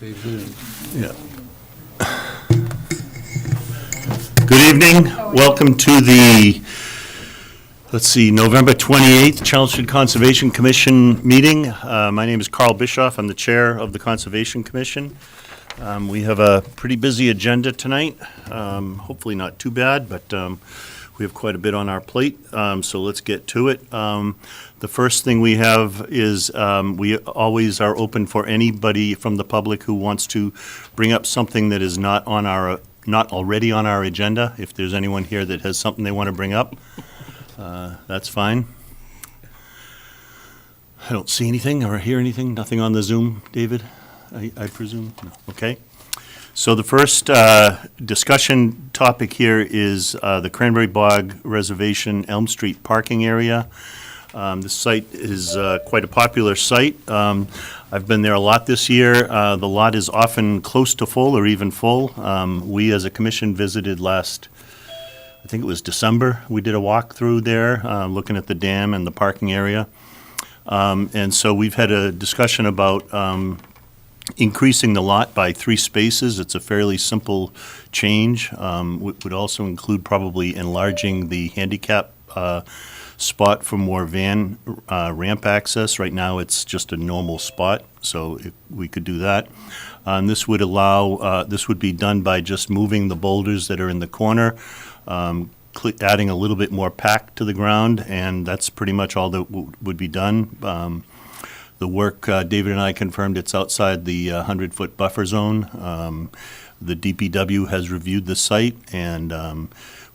Yeah. Good evening. Welcome to the, November 28th Chelmsford Conservation Commission meeting. My name is Carl Bischoff. I'm the chair of the Conservation Commission. We have a pretty busy agenda tonight. Hopefully not too bad, but we have quite a bit on our plate, so let's get to it. The first thing we have is we always are open for anybody from the public who wants to bring up something that is not already on our agenda. If there's anyone here that has something they want to bring up, that's fine. I don't see anything or hear anything. Nothing on the Zoom, David, I presume? No. Okay. So the first discussion topic here is the Cranberry Bog Reservation Elm Street parking area. This site is quite a popular site. I've been there a lot this year. The lot is often close to full or even full. We as a commission visited last, I think it was December. We did a walk through there looking at the dam and the parking area. And so we've had a discussion about increasing the lot by 3 spaces. It's a fairly simple change. Would also include probably enlarging the handicap spot for more van ramp access. Right now, it's just a normal spot, so we could do that. This would allow, this would be done by just moving the boulders that are in the corner, adding a little bit more pack to the ground, and that's pretty much all that would be done. The work, David and I confirmed it's outside the 100-foot buffer zone. The DPW has reviewed the site, and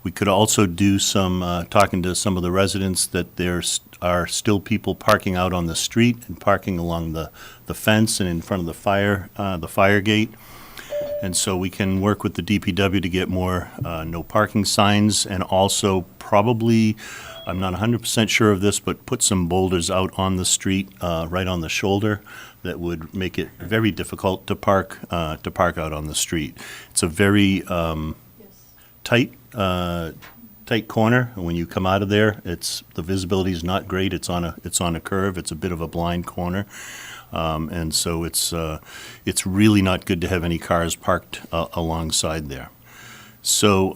we could also do some, talking to some of the residents, that there are still people parking out on the street and parking along the fence and in front of the fire gate. And so we can work with the DPW to get more no parking signs, and also probably, I'm not 100% sure of this, but put some boulders out on the street, right on the shoulder, that would make it very difficult to park out on the street. It's a very tight corner, and when you come out of there, the visibility is not great. It's on a curve. It's a bit of a blind corner. And so it's really not good to have any cars parked alongside there. So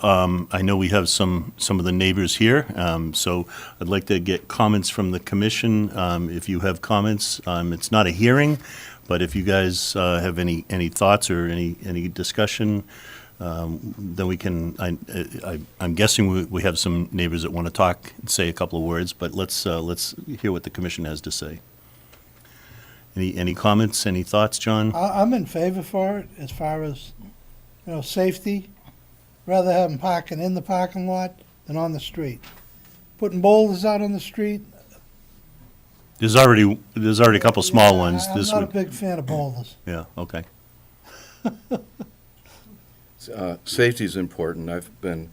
I know we have some of the neighbors here, so I'd like to get comments from the commission. If you have comments, it's not a hearing, but if you guys have any thoughts or any discussion, then we can. I'm guessing we have some neighbors that want to talk and say a couple of words, but let's hear what the commission has to say. Any comments? Any thoughts, John? I'm in favor for it as far as, safety. Rather have them parking in the parking lot than on the street. Putting boulders out on the street. There's already a couple small ones. I'm not a big fan of boulders. Yeah. Okay. Safety is important. I've been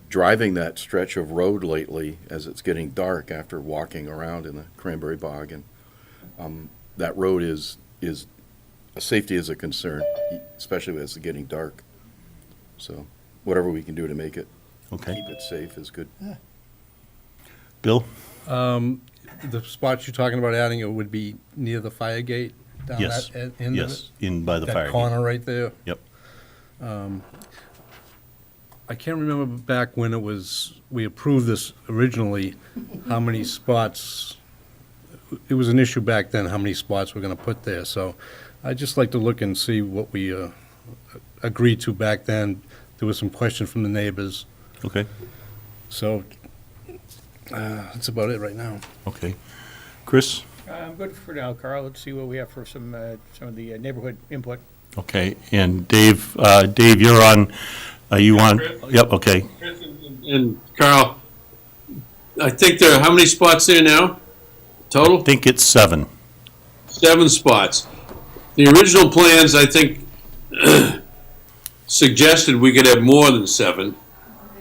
driving that stretch of road lately as it's getting dark after walking around in the Cranberry Bog, and that road is safety is a concern, especially as it's getting dark. So whatever we can do to make it, Okay. keep it safe is good. Yeah. Bill? The spots you're talking about adding, it would be near the fire gate down Yes. that end of it? Yes. In by the That fire gate. corner right there? Yep. I can't remember back when we approved this originally, how many spots, it was an issue back then, how many spots we're gonna put there, so I'd just like to look and see what we agreed to back then. There was some question from the neighbors, Okay. so that's about it right now. Okay. Chris? I'm good for now, Carl. Let's see what we have for some of the neighborhood input. Okay. And Dave, you're on. Are you on? Chris? Yep. Okay. Chris and Carl, I think there are how many spots there now? Total? I think it's 7. 7 spots. The original plans, I think, suggested we could have more than 7.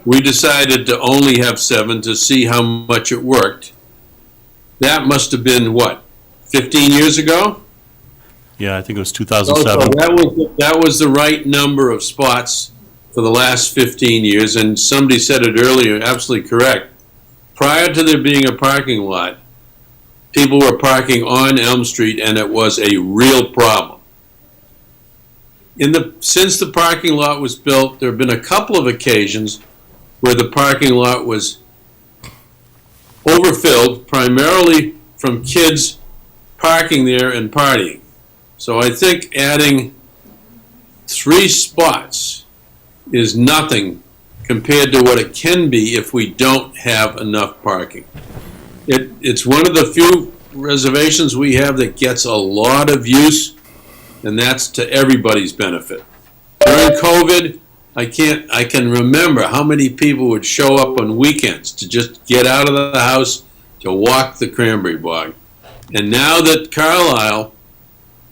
We decided to only have 7 to see how much it worked. That must have been, what, 15 years ago? Yeah, I think it was So 2007. that was the right number of spots for the last 15 years, and somebody said it earlier, absolutely correct. Prior to there being a parking lot, people were parking on Elm Street, and it was a real problem. since the parking lot was built, there have been a couple of occasions where the parking lot was overfilled, primarily from kids parking there and partying. So I think adding 3 spots is nothing compared to what it can be if we don't have enough parking. It's one of the few reservations we have that gets a lot of use, and that's to everybody's benefit. During COVID, I can remember how many people would show up on weekends to just get out of the house to walk the cranberry bog. And now that Carlisle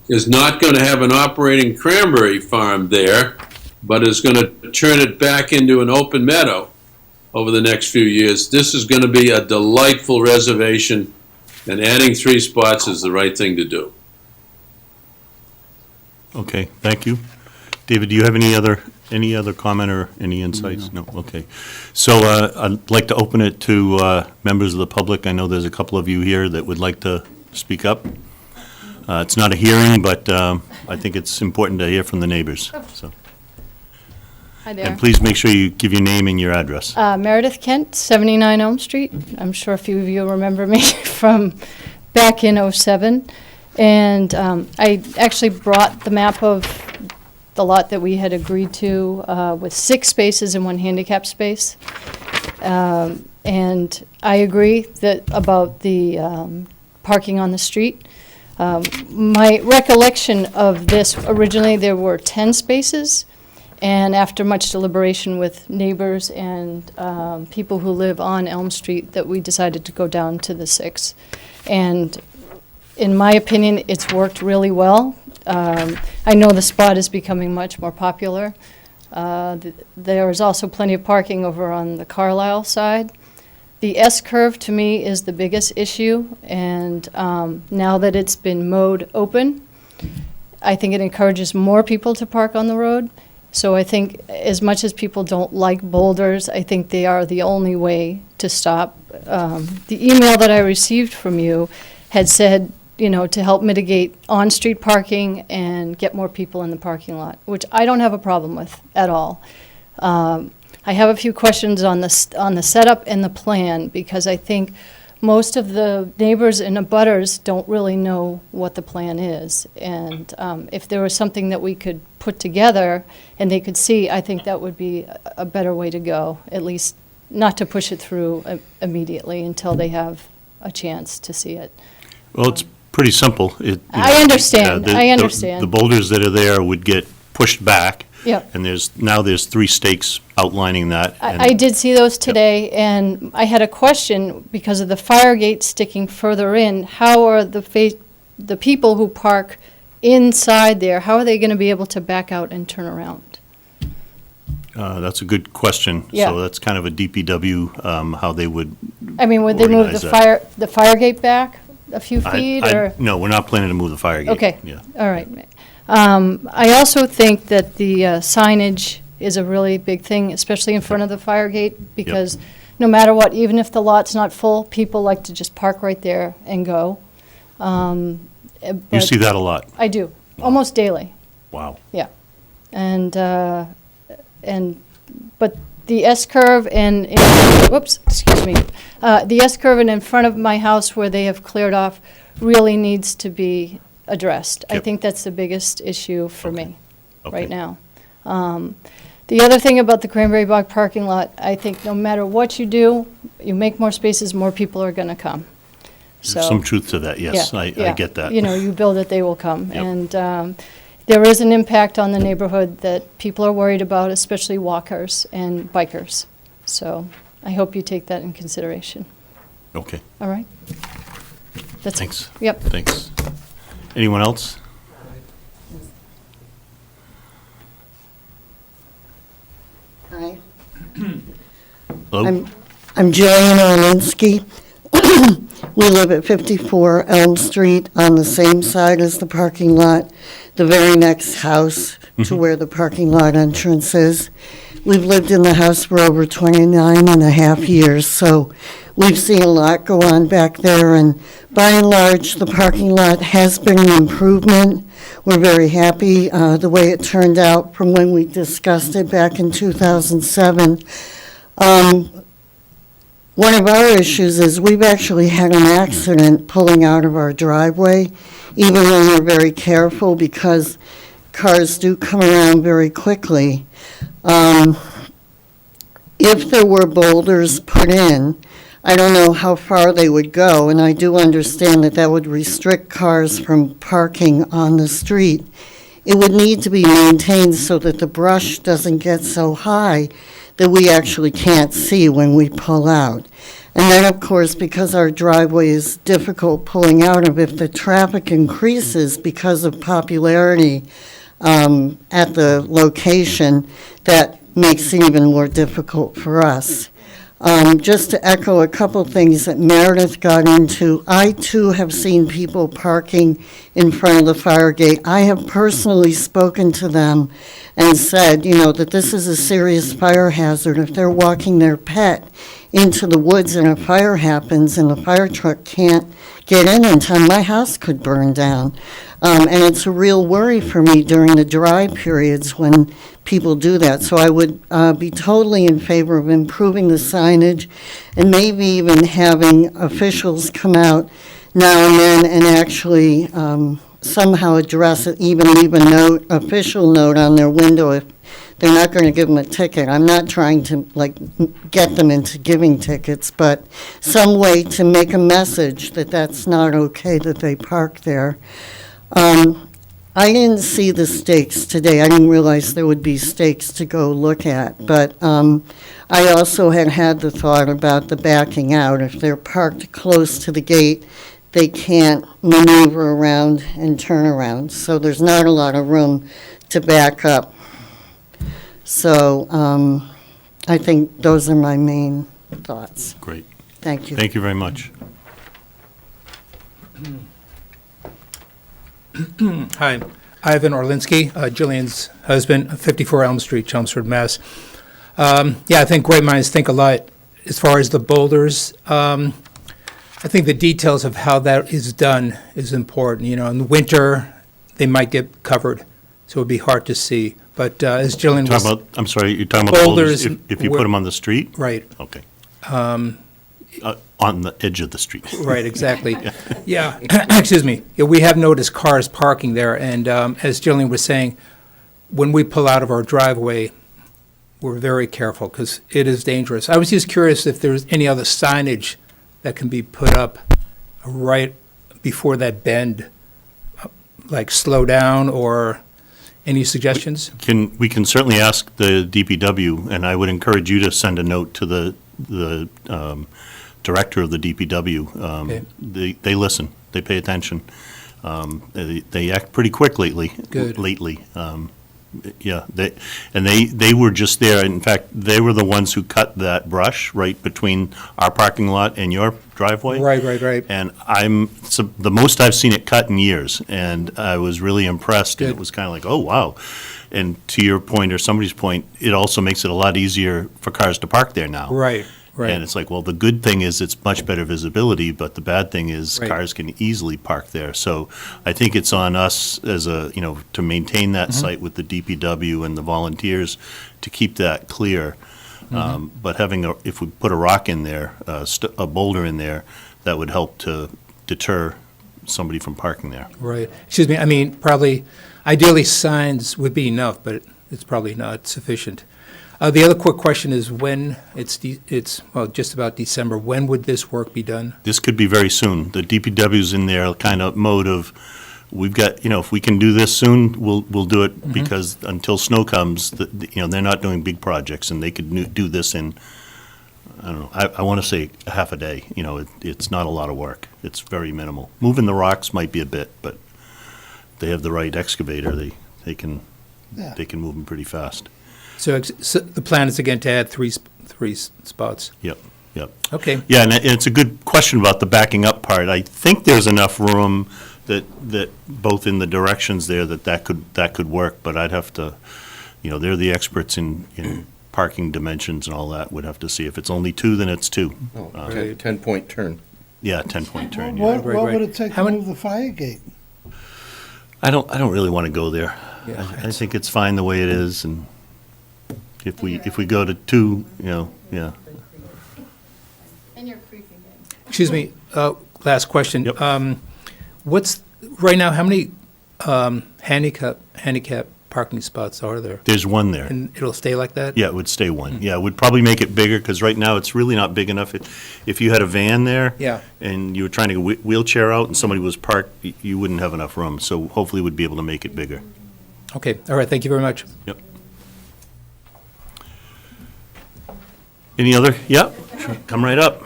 is not going to have an operating cranberry farm there, but is going to turn it back into an open meadow over the next few years, this is going to be a delightful reservation, and adding 3 spots is the right thing to do. Okay, thank you. David, do you have any other comment or any insights? No, okay. So I'd like to open it to members of the public. I know there's a couple of you here that would like to speak up. It's not a hearing, but I think it's important to hear from the neighbors, so. Hi there. And please make sure you give your name and your address. Meredith Kent, 79 Elm Street. I'm sure a few of you remember me from back in '07. And I actually brought the map of the lot that we had agreed to with 6 spaces and 1 handicap space. And I agree about the parking on the street. My recollection of this, originally there were 10 spaces, and after much deliberation with neighbors and people who live on Elm Street, that we decided to go down to the 6. And in my opinion, it's worked really well. I know the spot is becoming much more popular. There is also plenty of parking over on the Carlisle side. The S-curve, to me, is the biggest issue, and now that it's been mowed open, I think it encourages more people to park on the road. So I think as much as people don't like boulders, I think they are the only way to stop. The email that I received from you had said, to help mitigate on-street parking and get more people in the parking lot, which I don't have a problem with at all. I have a few questions on the setup and the plan, because I think most of the neighbors and abutters don't really know what the plan is. And if there was something that we could put together and they could see, I think that would be a better way to go, at least not to push it through immediately until they have a chance to see it. Well, it's pretty simple. I understand. I understand. The boulders that are there would get pushed back. Yep. And there's 3 stakes outlining that. I did see those today, and I had a question because of the fire gate sticking further in. How are the people who park inside there, how are they going to be able to back out and turn around? That's a good question. Yeah. So that's kind of a DPW, how they would I mean, would they move organize the fire gate back a few feet, or? No, we're not planning to move the fire gate. Okay. Yeah. All right. I also think that the signage is a really big thing, especially in front of the fire gate, because no matter what, even if the lot's not full, people like to just park right there and go. You see that a lot? I do, almost daily. Wow. Yeah. But the S-curve the S-curve and in front of my house where they have cleared off really needs to be addressed. I Yep. think that's the biggest issue for me Okay. right now. The other thing about the Cranberry Bog parking lot, I think no matter what you do, you make more spaces, more people are going to come. So, There's some truth to that, yes. yeah, I yeah. get that. You build it, they will come. Yep. And there is an impact on the neighborhood that people are worried about, especially walkers and bikers. So I hope you take that in consideration. Okay, All right? That's it. thanks. Yep. Thanks. Anyone else? Hi, Hello? I'm Jillian Orlinsky. We live at 54 Elm Street on the same side as the parking lot, the very next house to where the parking lot entrance is. We've lived in the house for over 29 and a half years, so we've seen a lot go on back there, and by and large, the parking lot has been an improvement. we're very happy the way it turned out from when we discussed it back in 2007. One of our issues is we've actually had an accident pulling out of our driveway, even when we're very careful, because cars do come around very quickly. If there were boulders put in, I don't know how far they would go, and I do understand that that would restrict cars from parking on the street. It would need to be maintained so that the brush doesn't get so high that we actually can't see when we pull out. And then, of course, because our driveway is difficult pulling out of, if the traffic increases because of popularity at the location, that makes it even more difficult for us. Just to echo a couple things that Meredith got into, I too have seen people parking in front of the fire gate. I have personally spoken to them and said, you know, that this is a serious fire hazard. If they're walking their pet into the woods and a fire happens and the fire truck can't get in time, my house could burn down. And it's a real worry for me during the dry periods when people do that. So I would be totally in favor of improving the signage and maybe even having officials come out now and then and actually somehow address it, even leave a note, official note on their window if they're not going to give them a ticket. I'm not trying to get them into giving tickets, but some way to make a message that that's not okay that they park there. I didn't see the stakes today. I didn't realize there would be stakes to go look at. But I also had the thought about the backing out. If they're parked close to the gate, they can't maneuver around and turn around. So there's not a lot of room to back up. So I think those are my main thoughts. Great. Thank you. Thank you very much. Hi, Ivan Orlinsky, Jillian's husband, 54 Elm Street, Chelmsford, Mass. Yeah, I think great minds think alike. As far as the boulders, I think the details of how that is done is important. You know, in the winter, they might get covered, so it would be hard to see. But as Jillian was... I'm sorry, you're talking about boulders Boulders if you put them on the street? Right. Okay. On the edge of the street. Right, exactly. Yeah, excuse me. Yeah, we have noticed cars parking there, and as Jillian was saying, when we pull out of our driveway, we're very careful because it is dangerous. I was just curious if there's any other signage that can be put up right before that bend, like slow down, or any suggestions? We can certainly ask the DPW, and I would encourage you to send a note to the director of the DPW. Okay. They listen, they pay attention. They act pretty quick lately. Good. Yeah, they were just there. In fact, they were the ones who cut that brush right between our parking lot and your driveway. Right. And the most I've seen it cut in years, and I was really impressed. And Good. it was kind of like, oh, wow. And to your point or somebody's point, it also makes it a lot easier for cars to park there now. Right. And it's like, well, the good thing is it's much better visibility, but the bad thing is Right. cars can easily park there. So I think it's on us as to maintain that Mm-hmm. site with the DPW and the volunteers to keep that clear. Mm-hmm. But if we put a rock in there, a boulder in there, that would help to deter somebody from parking there. Right. Excuse me, I mean, probably, ideally, signs would be enough, but it's probably not sufficient. The other quick question is when, it's just about December, when would this work be done? This could be very soon. The DPW's in their kind of mode of, we've got, if we can do this soon, we'll do it, because until snow comes, they're not doing big projects, and they could do this in, I don't know, I want to say a half a day. It's not a lot of work. It's very minimal. Moving the rocks might be a bit, but they have the right excavator. They can move them pretty fast. So the plan is again to add three spots. Yep. Okay. Yeah, and it's a good question about the backing up part. I think there's enough room that both in the directions there that could work, but I'd have to, they're the experts in parking dimensions and all that. Would have to see. If it's only 2, then it's 2. Oh, Right. 10-point turn. Yeah, 10-point turn, yeah. What Right. would it take How to many- move the fire gate? I don't really want to go there. Yeah, I think it's fine the way it is, and if we go to two, yeah. And you're creeping in. Excuse me, last question. Yep. What's, right now, how many handicap parking spots are there? There's one there. And it'll stay like that? Yeah, it would stay one. Yeah, it would probably make it bigger, because right now it's really not big enough. If you had a van there. Yeah. And you were trying to get a wheelchair out and somebody was parked, you wouldn't have enough room. So hopefully we'd be able to make it bigger. Okay, all right, thank you very much. Yep. Any other? Yep, sure. Come right up.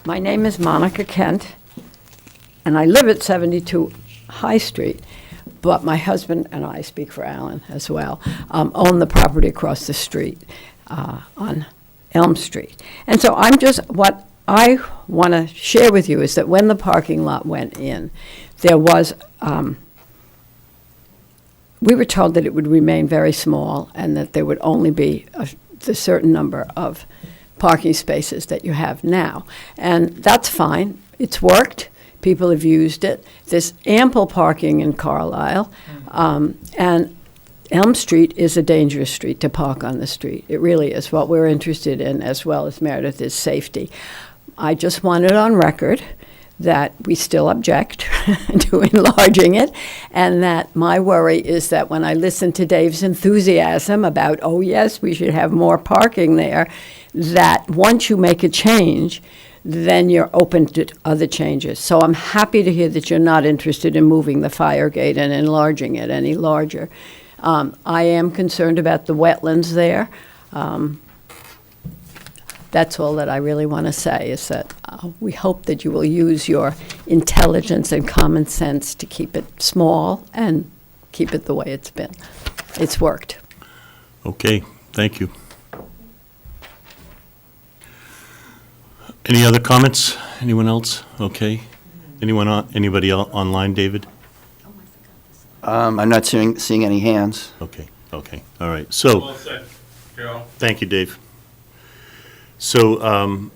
My name is Monica Kent, and I live at 72 High Street, but my husband and I, speak for Alan as well, own the property across the street on Elm Street. And so what I want to share with you is that when the parking lot went in, there was, we were told that it would remain very small and that there would only be the certain number of parking spaces that you have now. And that's fine. It's worked. People have used it. There's ample parking in Carlisle. And Elm Street is a dangerous street to park on the street. It really is. What we're interested in, as well as Meredith, is safety. I just want it on record that we still object to enlarging it, and that my worry is that when I listen to Dave's enthusiasm about, oh yes, we should have more parking there, that once you make a change, then you're open to other changes. So I'm happy to hear that you're not interested in moving the fire gate and enlarging it any larger. I am concerned about the wetlands there. That's all that I really want to say, is that we hope that you will use your intelligence and common sense to keep it small and keep it the way it's been. It's worked. Okay, thank you. Any other comments? Anyone else? Okay. Anybody online, David? I'm not seeing any hands. Okay, all right. So, thank you, Dave. So,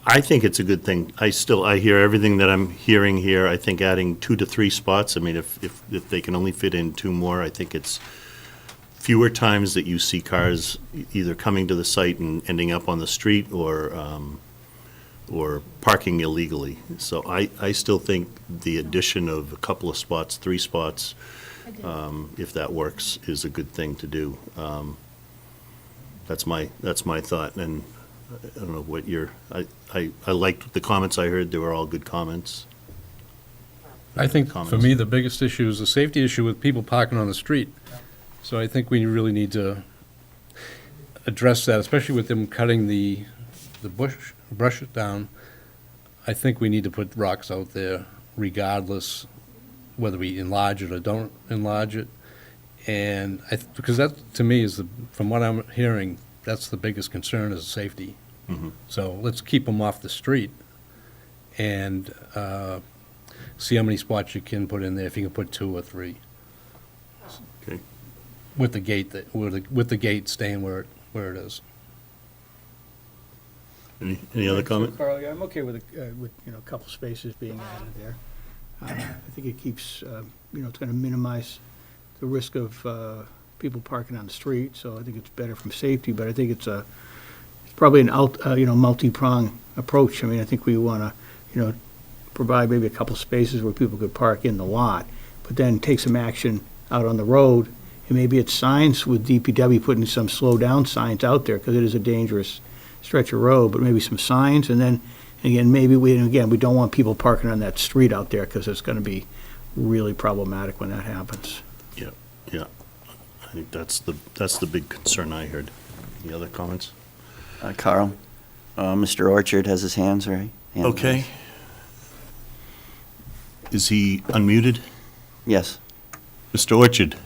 I think it's a good thing. I hear everything that I'm hearing here. I think adding 2 to 3 spots, I mean, if they can only fit in 2 more, I think it's fewer times that you see cars either coming to the site and ending up on the street or parking illegally. So I still think the addition of a couple of spots, 3 spots, if that works, is a good thing to do. That's my thought, and I don't know what I liked the comments I heard. They were all good comments. I think, for Comments. me, the biggest issue is the safety issue with people parking on the street. So I think we really need to address that, especially with them cutting the brush it down. I think we need to put rocks out there regardless whether we enlarge it or don't enlarge it. And because that, to me, is from what I'm hearing, that's the biggest concern, is safety. Mhm. So let's keep them off the street and see how many spots you can put in there, if you can put 2 or 3. Okay. With the gate, with the gate staying where it is. Any other comment? Carl, yeah, I'm okay with a couple spaces being added there. I think it keeps, it's going to minimize the risk of people parking on the street, so I think it's better from safety, but I think it's probably an multi-pronged approach. I mean, I think we want to, provide maybe a couple spaces where people could park in the lot, but then take some action out on the road, and maybe it's signs with DPW putting some slow down signs out there, because it is a dangerous stretch of road, but maybe some signs, and then, again, we don't want people parking on that street out there, because it's going to be really problematic when that happens. Yeah. I think that's the big concern I heard. Any other comments? Carl, Mr. Orchard has his hands right. Okay. Is he unmuted? Yes. Mr. Orchard?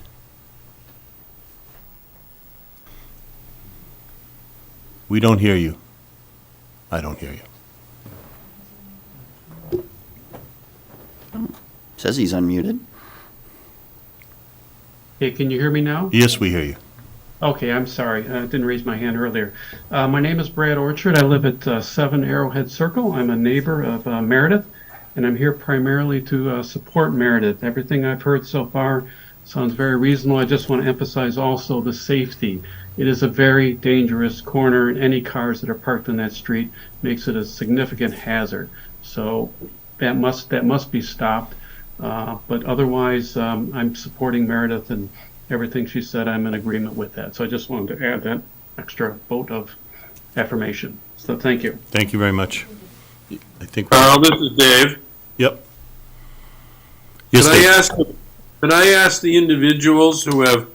We don't hear you. I don't hear you. Says he's unmuted. Hey, can you hear me now? Yes, we hear you. Okay, I'm sorry. I didn't raise my hand earlier. My name is Brad Orchard. I live at 7 Arrowhead Circle. I'm a neighbor of Meredith, and I'm here primarily to support Meredith. Everything I've heard so far sounds very reasonable. I just want to emphasize also the safety. It is a very dangerous corner, and any cars that are parked on that street makes it a significant hazard. So that must be stopped. But otherwise, I'm supporting Meredith, and everything she said, I'm in agreement with that. So I just wanted to add that extra vote of affirmation. So thank you. Thank you very much. I think. Carl, this is Dave. Yep. Yes, Can I Dave. ask the individuals who have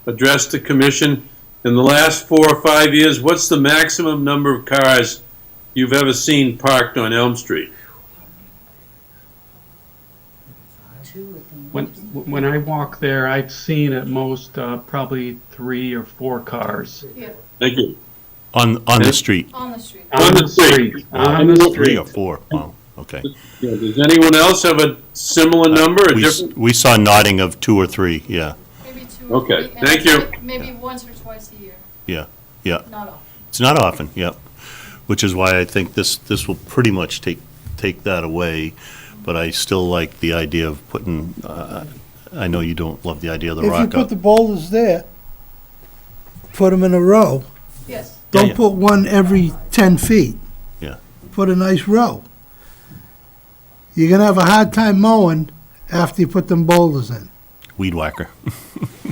addressed the commission in the last 4 or 5 years, what's the maximum number of cars you've ever seen parked on Elm Street? When I walk there, I've seen at most probably 3 or 4 cars. Thank you. On the street. On the street. On the street. On the 3 street. or 4. Wow, okay. Yeah, does anyone else have a similar number, a different? We saw nodding of 2 or 3, yeah, Maybe 2 Okay, or 3, and thank you. Maybe once or twice a year, yeah, yeah. not often. It's not often, yeah. Which is why I think this will pretty much take that away, but I still like the idea of putting, I know you don't love the idea of the If you rock put up. the boulders there, put them in a row. Yes. Don't Yeah. put one every 10 feet. Yeah. Put a nice row. You're gonna have a hard time mowing after you put them boulders in. Weed whacker.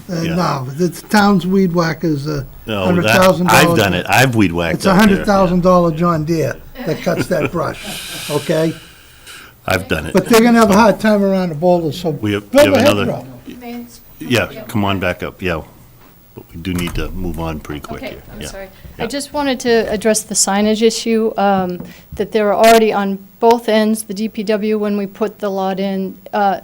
Yeah. No, the town's weed whacker's No, $100,000. I've done it, I've weed whacked It's a up there. $100,000 John Deere that cuts that brush, okay? I've done it. But they're gonna have a hard time around the boulders, so We have build a another, hedgerow. yeah, come on back up, yeah. But we do need to move on pretty quick Okay, here. I'm Yeah. sorry. Yeah. I just wanted to address the signage issue, that there are already on both ends, the DPW, when we put the lot in,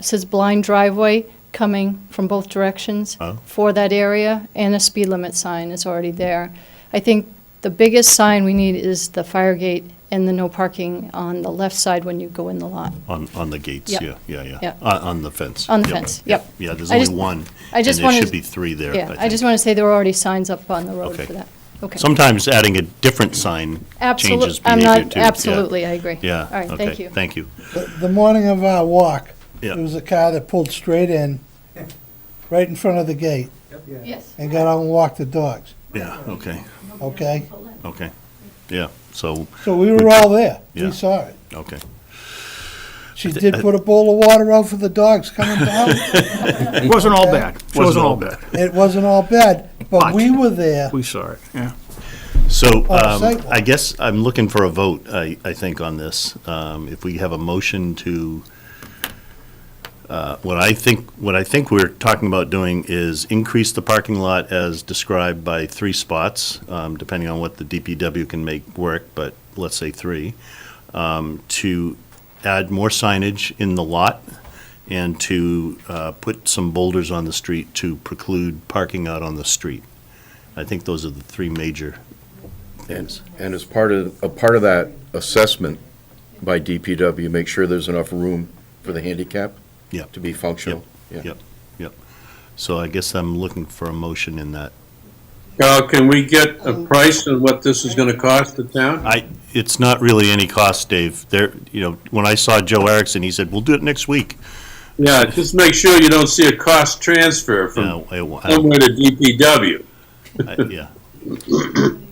says blind driveway coming from both directions Oh. for that area, and a speed limit sign is already there. I think the biggest sign we need is the fire gate and the no parking on the left side when you go in the lot. On the gates, Yep. yeah. Yep. On the fence. On the fence, yep. Yeah, there's I only just- one, I and just there wanted- should be 3 there, Yeah, I think. just want to say there were already signs up on the road Okay. for that. Okay. Sometimes adding a different sign Absolute- changes I'm behavior not- too. Yeah. Absolutely, I agree. Yeah, All right, okay, thank you. thank you. The morning of our walk, Yeah. there was a car that pulled straight in, right in front of the gate, Yes. and got out and walked the dogs, Yeah, okay, okay? okay, yeah, so, So we were all there. Yeah. We saw it. okay. She did put a bowl of water out for the dogs coming down. It wasn't all bad. It wasn't all bad. It wasn't all bad, but we were there. We saw it, yeah. So, sidewalk. I guess I'm looking for a vote, I think, on this. If we have a motion to, what I think we're talking about doing is increase the parking lot as described by 3 spots, depending on what the DPW can make work, but let's say 3, to add more signage in the lot, and to put some boulders on the street to preclude parking out on the street. I think those are the 3 major things. And as part of that assessment by DPW, make sure there's enough room for the handicap Yeah. to be functional. Yeah. Yep. So I guess I'm looking for a motion in that. Carl, can we get a price on what this is gonna cost the town? It's not really any cost, Dave. When I saw Joe Erickson, he said, we'll do it next week. Yeah, just make sure you don't see a cost transfer from No, somewhere to DPW. yeah.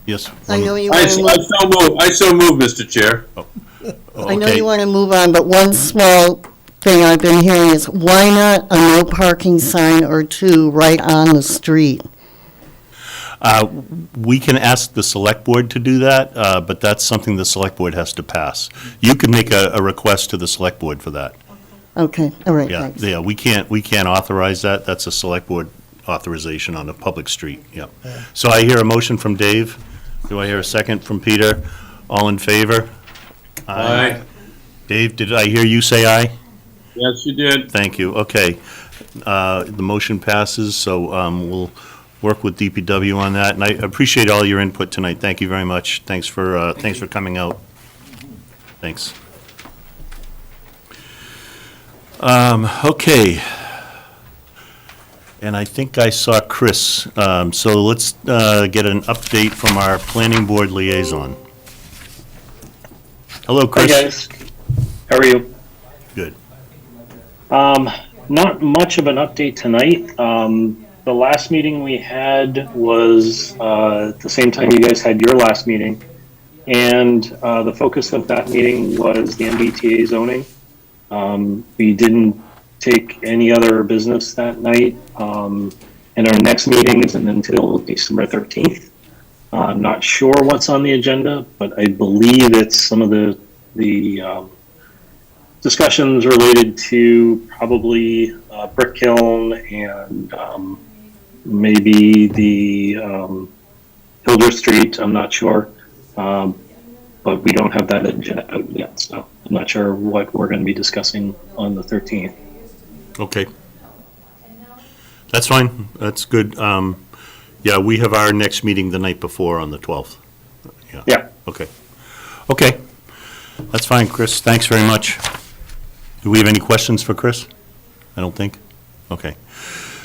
Yes. I know you I want to move. I so move, Mr. Chair. I know Okay. you want to move on, but one small thing I've been hearing is, why not a no parking sign or 2 right on the street? We can ask the select board to do that, but that's something the select board has to pass. You can make a request to the select board for that. Okay, all right, Yeah, thanks. yeah, we can't authorize that. That's a select board authorization on a public street, yeah. So I hear a motion from Dave. Do I hear a second from Peter? All in favor? Aye. Dave, did I hear you say aye? Yes, you did. Thank you, okay. The motion passes, so we'll work with DPW on that, and I appreciate all your input tonight. Thank you very much. Thanks for coming out. Thanks. Okay. And I think I saw Chris. So let's get an update from our planning board liaison. Hello, Chris. Hi, guys. How are you? Good. Not much of an update tonight. The last meeting we had was at the same time you guys had your last meeting. And the focus of that meeting was the MBTA zoning. We didn't take any other business that night. And our next meeting isn't until December 13th. I'm not sure what's on the agenda, but I believe it's some of the discussions related to probably Brick Kiln and maybe the Hilder Street. I'm not sure, but we don't have that agenda out yet, so I'm not sure what we're going to be discussing on the 13th. Okay. That's fine. That's good. Yeah, we have our next meeting the night before on the 12th. Yeah. Okay. Okay. That's fine, Chris. Thanks very much. Do we have any questions for Chris? I don't think. Okay.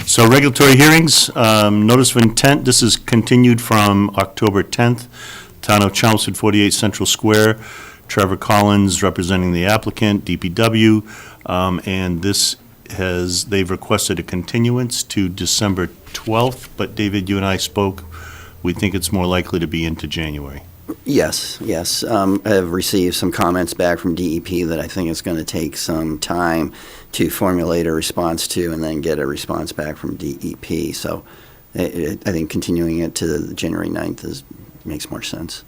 So regulatory hearings, notice of intent, this is continued from October 10th. Town of Chelmsford, 48 Central Square. Trevor Collins representing the applicant, DPW, and this they've requested a continuance to December 12th, but David, you and I spoke, we think it's more likely to be into January. Yes, yes. I have received some comments back from DEP that I think it's going to take some time to formulate a response to and then get a response back from DEP. So I think continuing it to January 9th makes more sense.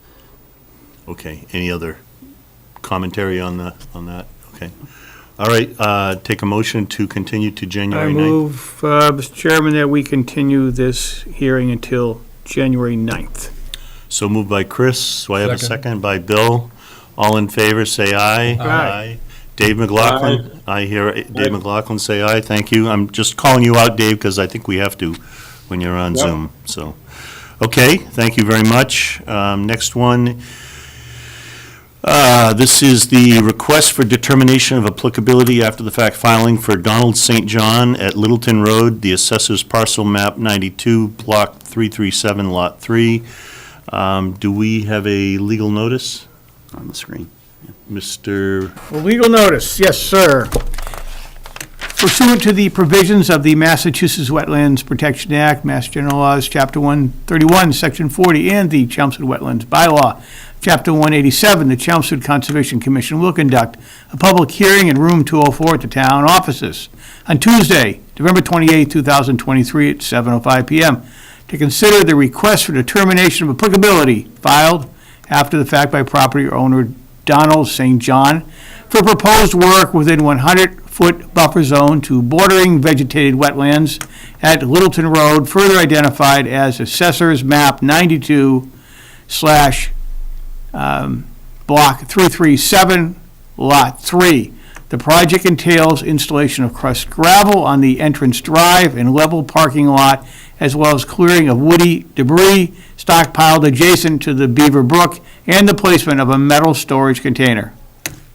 Okay, any other commentary on that? Okay. All right, take a motion to continue to January 9th. I move, Mr. Chairman, that we continue this hearing until January 9th. So moved by Chris, do I have a Second. second by Bill? All in favor, say aye. Aye. Dave McLaughlin? I hear Dave McLaughlin say aye, thank you. I'm just calling you out, Dave, because I think we have to when you're on Zoom, so. Okay, thank you very much. Next one. This is the request for determination of applicability after the fact filing for Donald St. John at Littleton Road, the assessor's parcel map 92, block 337, lot 3. Do we have a legal notice? On the screen. Mr. Well, legal notice, yes, sir. Pursuant to the provisions of the Massachusetts Wetlands Protection Act, Mass General Laws, Chapter 131, Section 40, and the Chelmsford Wetlands Bylaw, Chapter 187, the Chelmsford Conservation Commission will conduct a public hearing in Room 204 at the town offices on Tuesday, November 28, 2023, at 7:05 p.m. to consider the request for determination of applicability filed after the fact by property owner Donald St. John for proposed work within 100-foot buffer zone to bordering vegetated wetlands at Littleton Road, further identified as Assessor's Map 92 Block 337, Lot 3. The project entails installation of crushed gravel on the entrance drive and level parking lot, as well as clearing of woody debris stockpiled adjacent to the Beaver Brook and the placement of a metal storage container.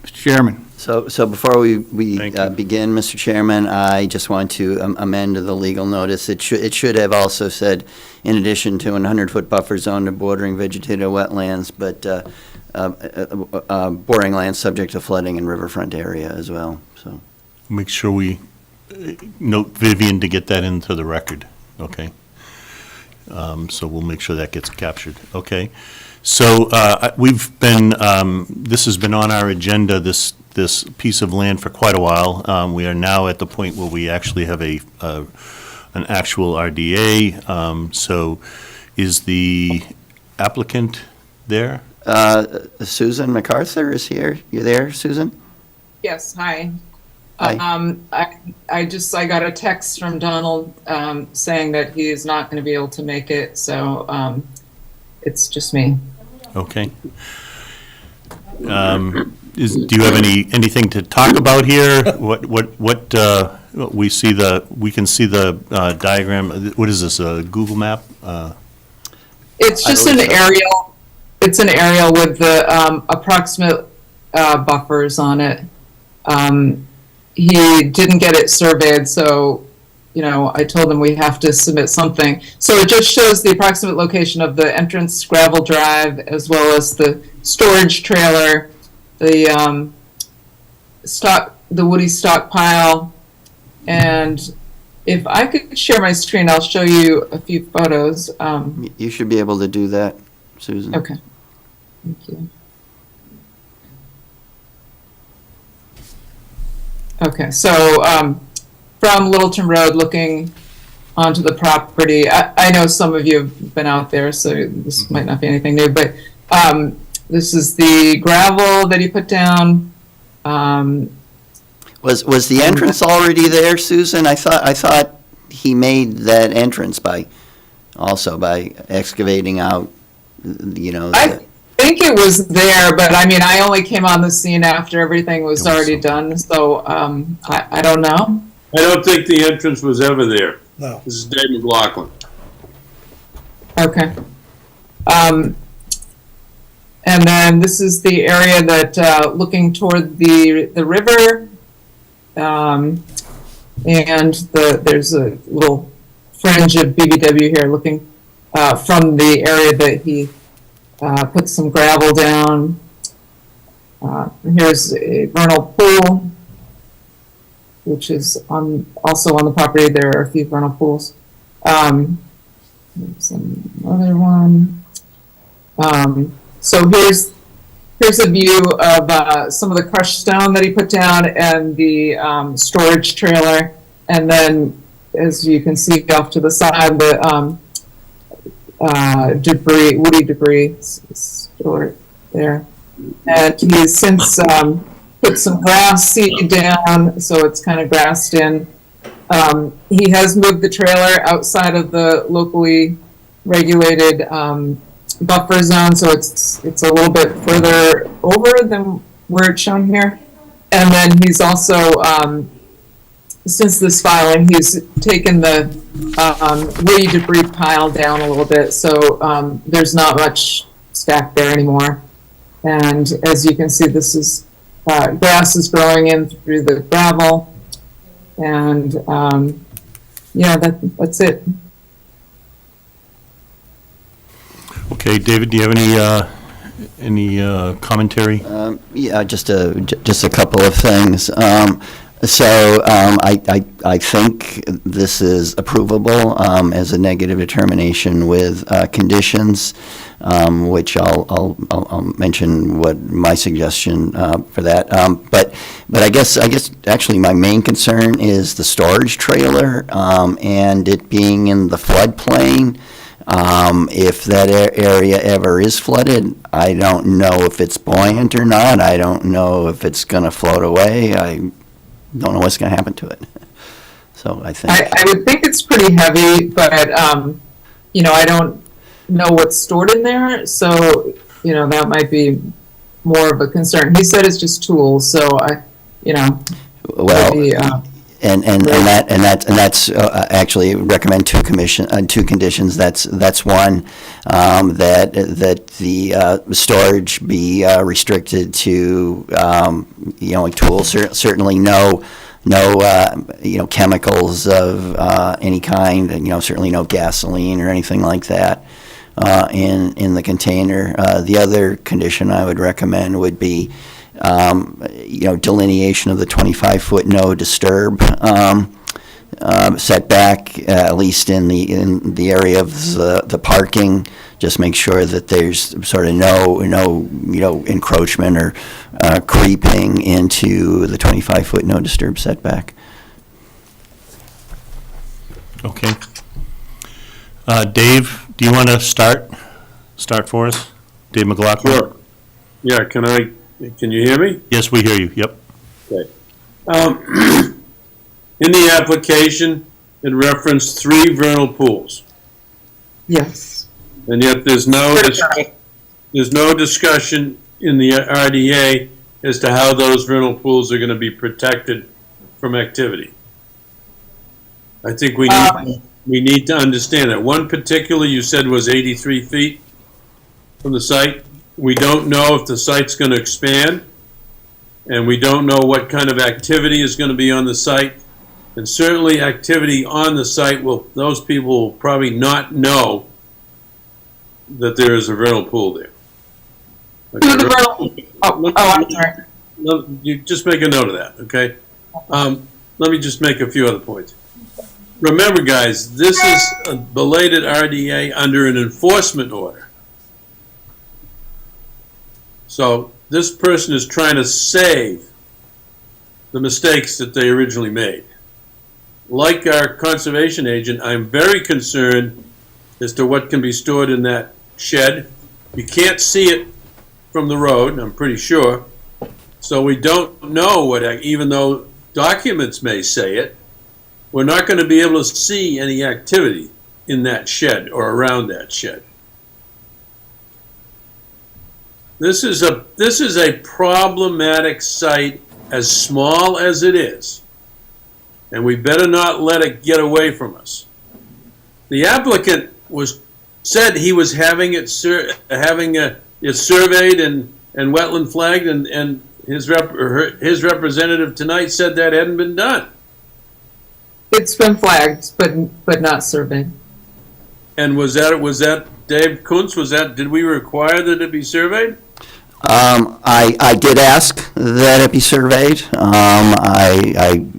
Mr. Chairman. So before we Thank you. begin, Mr. Chairman, I just want to amend the legal notice. It should have also said, in addition to an 100-foot buffer zone to bordering vegetated wetlands, but bordering lands subject to flooding and riverfront area as well, so. Make sure we note Vivian to get that into the record, okay? So we'll make sure that gets captured, okay? So we've been, this has been on our agenda, this piece of land for quite a while. We are now at the point where we actually have an actual RDA. So is the applicant there? Susan MacArthur is here. You there, Susan? Yes, hi. Hi. I got a text from Donald saying that he is not going to be able to make it, so it's just me. Okay. Do you have anything to talk about here? We can see the diagram. What is this, a Google map? It's just an aerial. It's an aerial with the approximate buffers on it. He didn't get it surveyed, so I told them we have to submit something. So it just shows the approximate location of the entrance gravel drive, as well as the storage trailer, the the woody stockpile, and if I could share my screen, I'll show you a few photos. You should be able to do that, Susan. Okay. Thank you. Okay, so from Littleton Road, looking onto the property, I know some of you have been out there, so this might not be anything new, but this is the gravel that he put down. Was the entrance already there, Susan? I thought he made that entrance by excavating out, I think it was there, but I mean, I only came on the scene after everything was already done, so I don't know. I don't think the entrance was ever there. No. This is Dave McLaughlin. Okay. And then this is the area that, looking toward the river, and there's a little fringe of BBW here looking from the area that he put some gravel down. Here's a vernal pool, which is also on the property. There are a few vernal pools. There's another one. So here's a view of some of the crushed stone that he put down and the storage trailer. And then, as you can see off to the side, the debris, woody debris stored there. And he's since put some grass seed down, so it's kind of grassed in. He has moved the trailer outside of the locally regulated buffer zone, so it's a little bit further over than where it's shown here. And then he's also, since this filing, he's taken the woody debris pile down a little bit, so there's not much stacked there anymore. And as you can see, this is grass is growing in through the gravel, and yeah, that's it. Okay, David, do you have any commentary? Yeah, just a couple of things. I think this is approvable as a negative determination with conditions, which I'll mention what my suggestion for that. But I guess actually my main concern is the storage trailer and it being in the floodplain. If that area ever is flooded, I don't know if it's buoyant or not. I don't know if it's going to float away. I don't know what's going to happen to it. So I think I would think it's pretty heavy, but I don't know what's stored in there, so that might be more of a concern. He said it's just tools, so well. Maybe, And that's actually recommend two conditions. That's one, that the storage be restricted to tools. Certainly no chemicals of any kind. Certainly no gasoline or anything like that in the container. The other condition I would recommend would be delineation of the 25-foot no disturb setback, at least in the area of the parking. Just make sure that there's sort of no encroachment or creeping into the 25-foot no disturb setback. Okay. Dave, do you want to start for us? Dave McLaughlin? Sure. Yeah, can you hear me? Yes, we hear you, yep. Okay. In the application, it referenced 3 vernal pools. yes. And yet there's no discussion in the RDA as to how those vernal pools are going to be protected from activity. I think we need to understand that. One particular you said was 83 feet from the site. We don't know if the site's going to expand, and we don't know what kind of activity is going to be on the site. And certainly activity on the site those people will probably not know that there is a vernal pool there. I'm sorry. You just make a note of that, okay? Let me just make a few other points. Remember, guys, this is a belated RDA under an enforcement order. So this person is trying to save the mistakes that they originally made. Like our conservation agent, I'm very concerned as to what can be stored in that shed. You can't see it from the road, I'm pretty sure. So we don't know what, even though documents may say it, we're not going to be able to see any activity in that shed or around that shed. This is a problematic site, as small as it is, and we better not let it get away from us. The applicant said he was having it surveyed and wetland flagged, and his representative tonight said that hadn't been done. It's been flagged, but not surveyed. And was that Dave Kuntz? Did we require that it be surveyed? I did ask that it be surveyed. It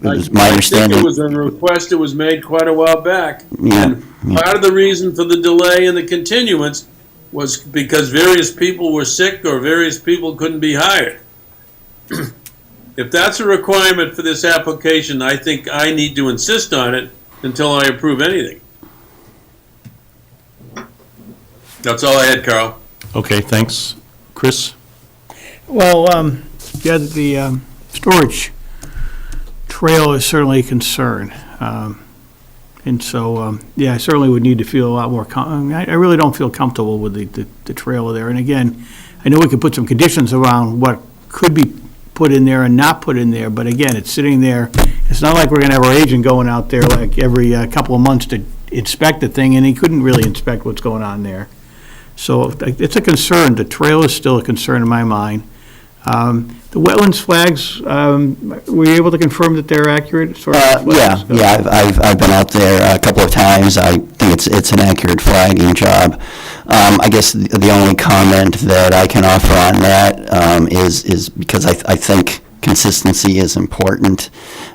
was my understanding. I think it was a request that was made quite a while back. Yeah. And part of the reason for the delay and the continuance was because various people were sick or various people couldn't be hired. If that's a requirement for this application, I think I need to insist on it until I approve anything. That's all I had, Carl. Okay, thanks. Chris? Well, yeah, the storage trail is certainly a concern. And so, yeah, I certainly would need to feel a lot more, I really don't feel comfortable with the trailer there. And again, I know we could put some conditions around what could be put in there and not put in there, but again, it's sitting there. It's not like we're gonna have our agent going out there like every couple of months to inspect the thing, and he couldn't really inspect what's going on there. So it's a concern. The trail is still a concern in my mind. The wetlands flags, were you able to confirm that they're accurate? As far as flags go? Yeah, I've been out there a couple of times. I think it's an accurate flagging job. I guess the only comment that I can offer on that is because I think consistency is important.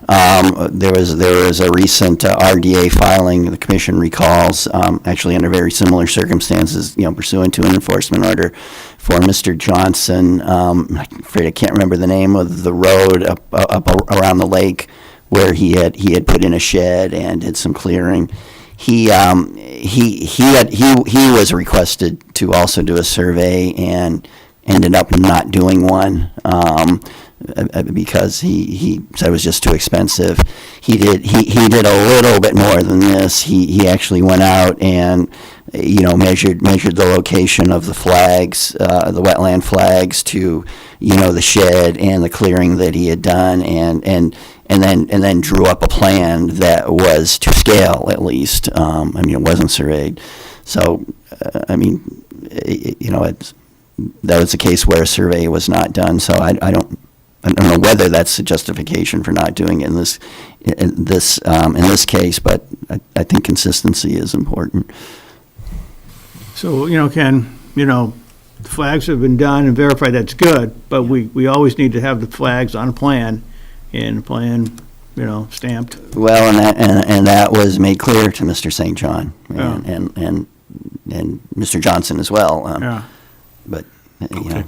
There was a recent RDA filing, the commission recalls, actually under very similar circumstances, pursuant to an enforcement order for Mr. Johnson. I'm afraid I can't remember the name of the road up around the lake where he had put in a shed and did some clearing. He was requested to also do a survey and ended up not doing one. Because he said it was just too expensive. He did a little bit more than this. He actually went out and measured the location of the flags, the wetland flags, to the shed and the clearing that he had done, and then drew up a plan that was to scale at least. It wasn't surveyed, so that was a case where a survey was not done. So I don't know whether that's a justification for not doing it in this case, but I think consistency is important. So, Ken, the flags have been done and verified, that's good, but we always need to have the flags on a plan, and the plan, stamped. Well, and that was made clear to Mr. St. John and Mr. Johnson as well. Yeah. But,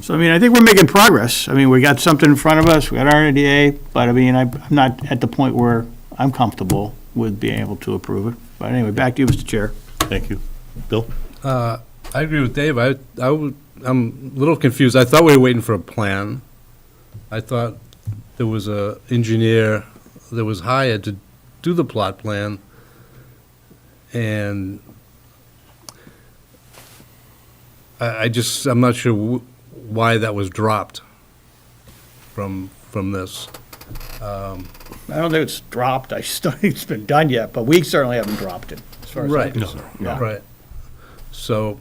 So, I think we're making progress. We got something in front of us, we got our NDA, but I'm not at the point where I'm comfortable with being able to approve it. But anyway, back to you, Mr. Chair. Thank you. Bill? I agree with Dave. I'm a little confused. I thought we were waiting for a plan. I thought there was a engineer that was hired to do the plot plan, and I'm not sure why that was dropped from this. I don't think it's dropped. I just don't think it's been done yet, but we certainly haven't dropped it, as far as I'm concerned. Yeah. Right. So,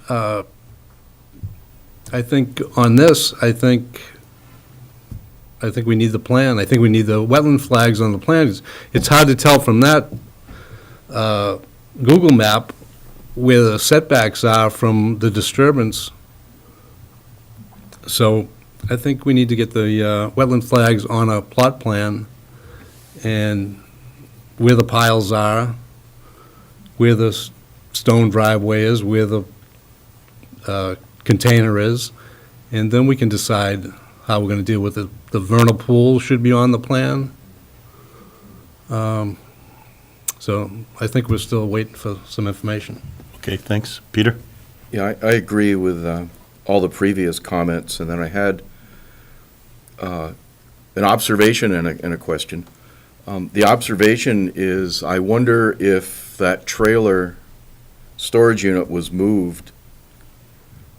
I think on this, I I think we need the plan. I think we need the wetland flags on the plan. It's hard to tell from that Google map where the setbacks are from the disturbance. So I think we need to get the wetland flags on a plot plan and where the piles are, where the stone driveway is, where the container is, and then we can decide how we're going to deal with it. The vernal pool should be on the plan. So I think we're still waiting for some information. Okay, thanks. Peter? Yeah, I agree with all the previous comments, and then I had an observation and a question. The observation is, I wonder if that trailer storage unit was moved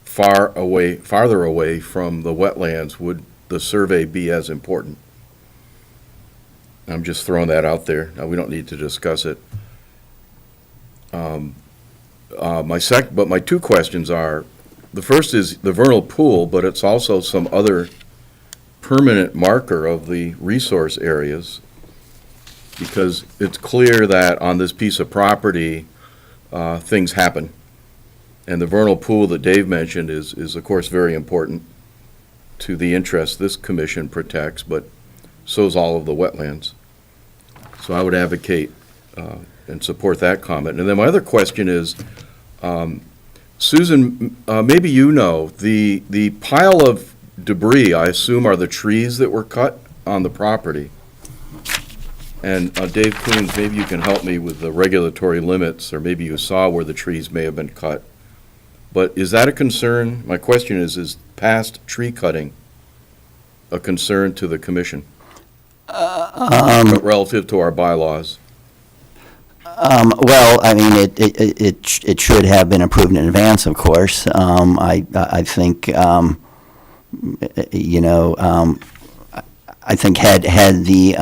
farther away from the wetlands, would the survey be as important? I'm just throwing that out there. Now, we don't need to discuss it. But my two questions are, the first is the vernal pool, but it's also some other permanent marker of the resource areas, because it's clear that on this piece of property, things happen. And the vernal pool that Dave mentioned is of course very important to the interest this commission protects, but so is all of the wetlands. So I would advocate and support that comment. And then my other question is, Susan, maybe you know, the pile of debris, I assume, are the trees that were cut on the property. And Dave Coons, maybe you can help me with the regulatory limits, or maybe you saw where the trees may have been cut. But is that a concern? My question is past tree cutting a concern to the commission relative to our bylaws? Well, I mean, it should have been approved in advance, of course. I think, you know, I think had the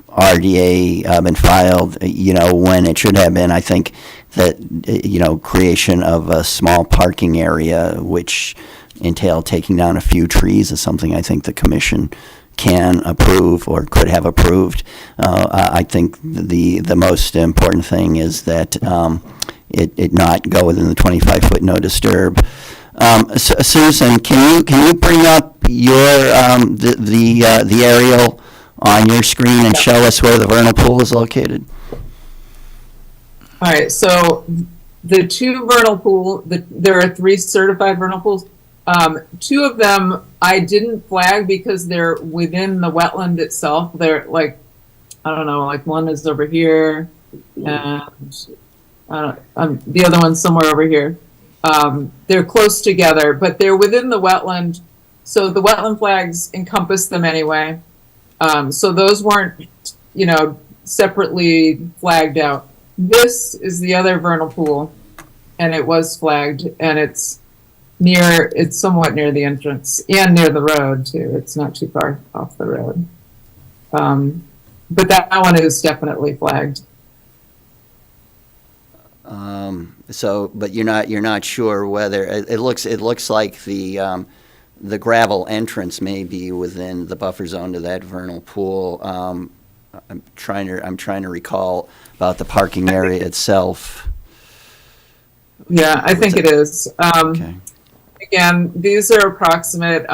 RDA been filed, you know, when it should have been, I think that, you know, creation of a small parking area, which entailed taking down a few trees, is something I think the commission can approve or could have approved. I think the most important thing is that it not go within the 25-foot no disturb. Susan, can you bring up your the aerial on your screen and show us where the vernal pool is located? All right, so the two vernal pool, there are 3 certified vernal pools. 2 of them I didn't flag because they're within the wetland itself. They're like, I don't know, like one is over here, and the other one's somewhere over here. They're close together, but they're within the wetland, so the wetland flags encompass them anyway. So those weren't, you know, separately flagged out. This is the other vernal pool, and it was flagged, and it's somewhat near the entrance and near the road too. It's not too far off the road. But that one is definitely flagged. But you're not sure whether it looks like the gravel entrance may be within the buffer zone to that vernal pool. I'm trying to recall about the parking area itself. Yeah, I think it is. Okay. Again, these are approximate.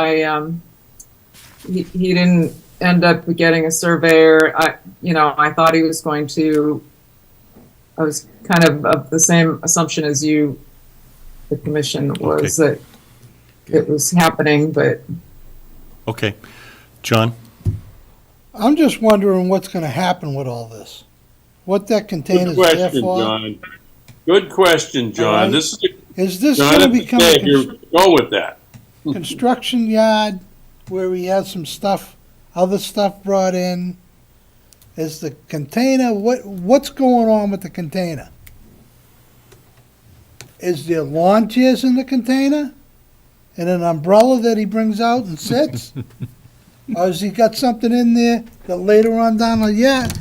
He didn't end up getting a surveyor. I thought he was going to. I was kind of the same assumption as you, the commission, was that it was happening, but. Okay. John? I'm just wondering what's gonna happen with all this. What that container's Good there question, for. John. Good question, John. Alright. This Is this John, gonna if become a you go with that. construction yard where he has some stuff, other stuff brought in? Is the container, what's going on with the container? Is there lawn chairs in the container? And an umbrella that he brings out and sits? Or has he got something in there that later on down the,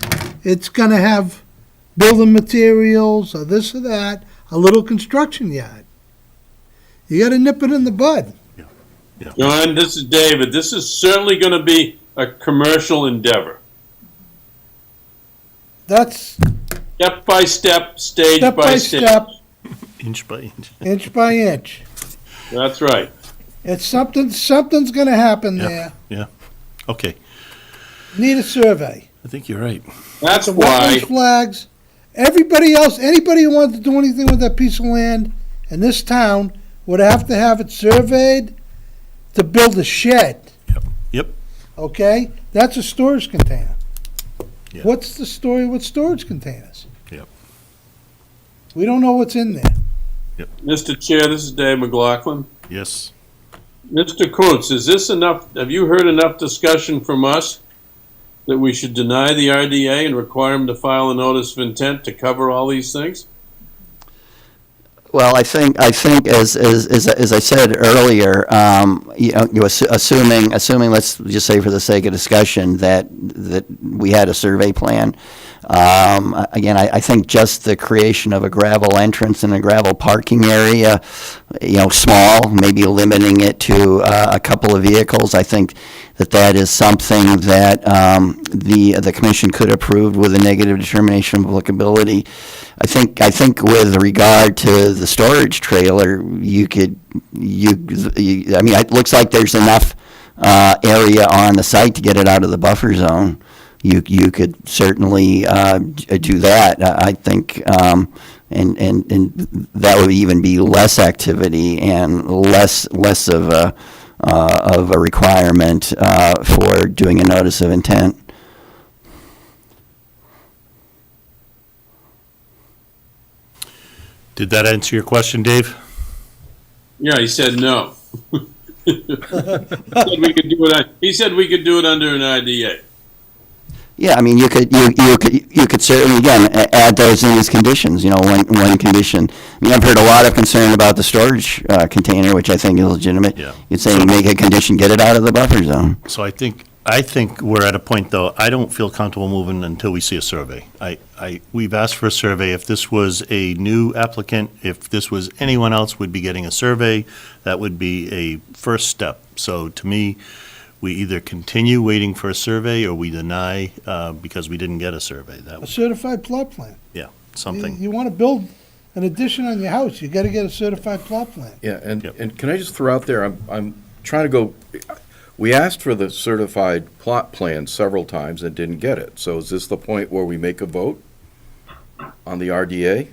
it's gonna have building materials or this or that, a little construction yard? You gotta nip it in the bud. John, this is David. This is certainly going to be a commercial endeavor. That's Step by step, stage step by by stage. step, Inch by inch. inch by inch. That's right. It's something's gonna happen there. Yeah, okay. Need a survey. I think you're right. That's The why, wetlands flags, everybody else, anybody who wants to do anything with that piece of land in this town would have to have it surveyed to build a shed, Yep, okay? That's a storage container. Yeah. What's the story with storage containers? Yep. We don't know what's in there. Mr. Chair, this is Dave McLaughlin. yes. Mr. Kuntz, is this enough, have you heard enough discussion from us that we should deny the RDA and require them to file a notice of intent to cover all these things? Well, I think as I said earlier, assuming, let's just say for the sake of discussion, that we had a survey plan. Again, I think just the creation of a gravel entrance and a gravel parking area, small, maybe limiting it to a couple of vehicles, I think that is something that the commission could approve with a negative determination of applicability. I think with regard to the storage trailer, it looks like there's enough area on the site to get it out of the buffer zone. You could certainly do that. I think, and that would even be less activity and less of a requirement for doing a notice of intent. Did that answer your question, Dave? Yeah, he said no. He said we could do it under an IDA. Yeah, I mean, you could certainly, again, add those in as conditions, one condition. I mean, I've heard a lot of concern about the storage container, which I think is legitimate. Yeah. You'd say make a condition, get it out of the buffer zone. So I think we're at a point, though, I don't feel comfortable moving until we see a survey. We've asked for a survey. If this was a new applicant, if this was anyone else would be getting a survey, that would be a first step. So to me, we either continue waiting for a survey or we deny because we didn't get a survey. That A was, certified plot plan. something. You want to build an addition on your house, you got to get a certified plot plan. Yeah, and, Yep. and can I just throw out there, I'm trying to go, we asked for the certified plot plan several times and didn't get it. So is this the point where we make a vote on the RDA?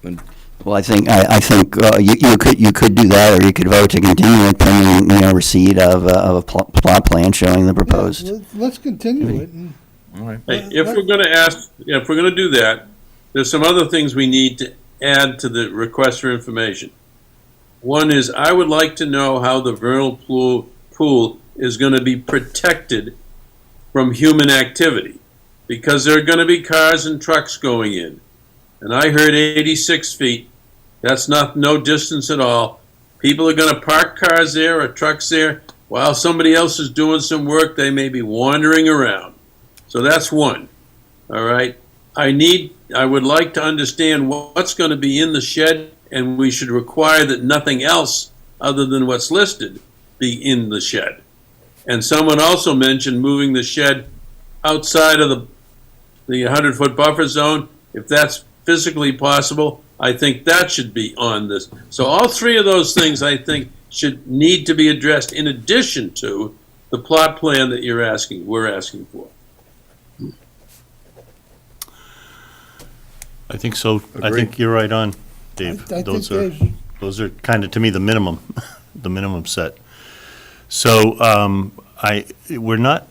And Well, I think you could do that, or you could vote to continue it pending, receipt of a plot plan showing the proposed. Yeah, let's continue it. And all right. Hey, if we're going to do that, there's some other things we need to add to the request for information. One is, I would like to know how the vernal pool is going to be protected from human activity, because there are going to be cars and trucks going in. And I heard 86 feet. That's no distance at all. People are going to park cars there or trucks there while somebody else is doing some work. They may be wandering around. So that's one. All right. I would like to understand what's going to be in the shed, and we should require that nothing else other than what's listed be in the shed. And someone also mentioned moving the shed outside of the 100-foot buffer zone. If that's physically possible, I think that should be on this. So all three of those things, I think, should need to be addressed in addition to the plot plan that we're asking for. I think so. I Agreed. think you're right on, Dave. I think Those are kind of, to me, the minimum, the minimum set. So, we're not,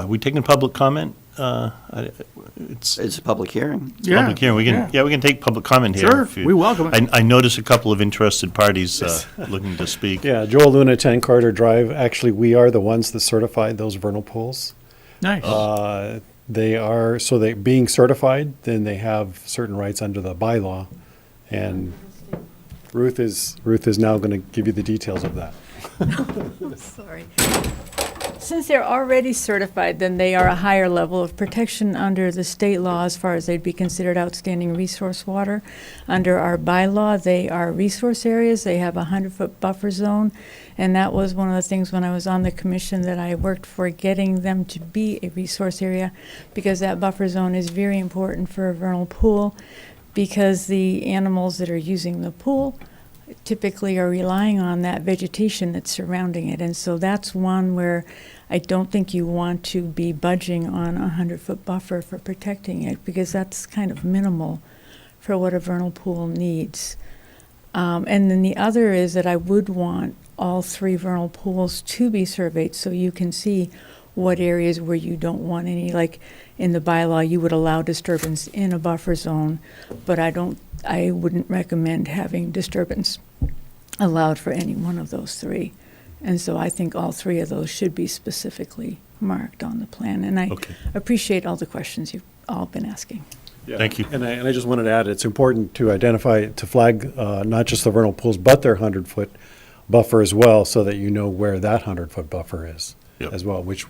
we taking public comment? It's It's a public hearing. public hearing. We can take public comment here. Sure, if you- we welcome it. I noticed a couple of interested parties looking to speak. Yeah, Joel Luna, 10 Carter Drive. Actually, we are the ones that certified those vernal pools. Nice. They being certified, then they have certain rights under the bylaw. And Ruth is now going to give you the details of that. Sorry. Since they're already certified, then they are a higher level of protection under the state law as far as they'd be considered outstanding resource water. Under our bylaw, they are resource areas. They have a 100-foot buffer zone. And that was one of the things when I was on the commission that I worked for, getting them to be a resource area, because that buffer zone is very important for a vernal pool, because the animals that are using the pool typically are relying on that vegetation that's surrounding it. And so that's one where I don't think you want to be budging on a 100-foot buffer for protecting it, because that's kind of minimal for what a vernal pool needs. And then the other is that I would want all 3 vernal pools to be surveyed so you can see what areas where you don't want any. Like in the bylaw, you would allow disturbance in a buffer zone, but I wouldn't recommend having disturbance allowed for any one of those 3. And so I think all 3 of those should be specifically marked on the plan. And I appreciate all the questions you've all been asking. Yeah. Thank you. And I just wanted to add, it's important to identify, to flag not just the vernal pools, but their 100-foot buffer as well, so that you know where that 100-foot buffer is as well, which,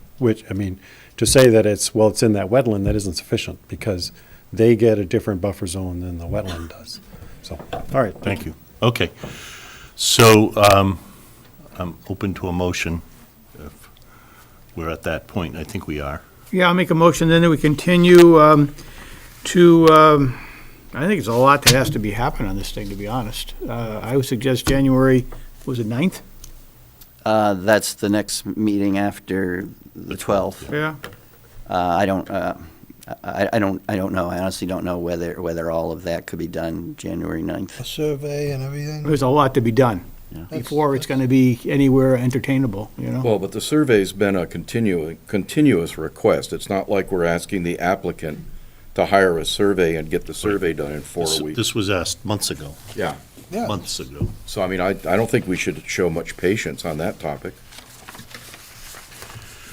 I mean, to say that it's in that wetland, that isn't sufficient, because they get a different buffer zone than the wetland does. So, all right. Thank you. Okay. So I'm open to a motion if we're at that point. I think we are. Yeah, I'll make a motion then that we continue I think it's a lot that has to be happening on this thing, to be honest. I would suggest January, was it 9th? That's the next meeting after the 12th. Yeah. I don't know. I honestly don't know whether all of that could be done January 9th. A survey and everything. There's a lot to be done Yeah. before it's gonna be anywhere entertainable, you know? Well, but the survey's been a continuous request. It's not like we're asking the applicant to hire a survey and get the survey done in 4 weeks. This was asked months ago. Yeah. Yeah. Months ago. So, I mean, I don't think we should show much patience on that topic.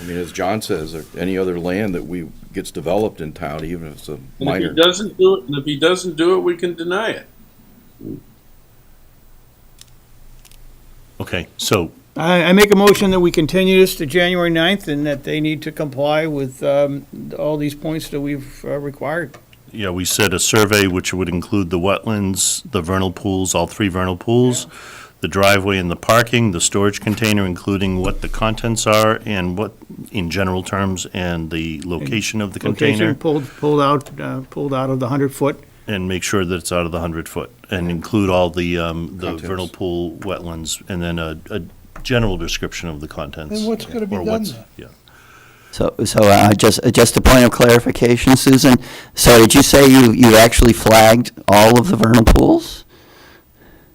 I mean, as John says, or any other land that gets developed in town, even if it's a And minor. if he doesn't do it, we can deny it. Okay, so I make a motion that we continue this to January 9th and that they need to comply with all these points that we've required. yeah, we said a survey which would include the wetlands, the vernal pools, all 3 vernal pools, the driveway and the parking, the storage container, including what the contents are and what, in general terms, and the location of the container, Location pulled out of the 100-foot. and make sure that it's out of the 100-foot, and include all the Contents. vernal pool wetlands, and then a general description of the contents. And what's gonna be or done what's- there? Yeah. So just a point of clarification, Susan. So did you say you actually flagged all of the vernal pools?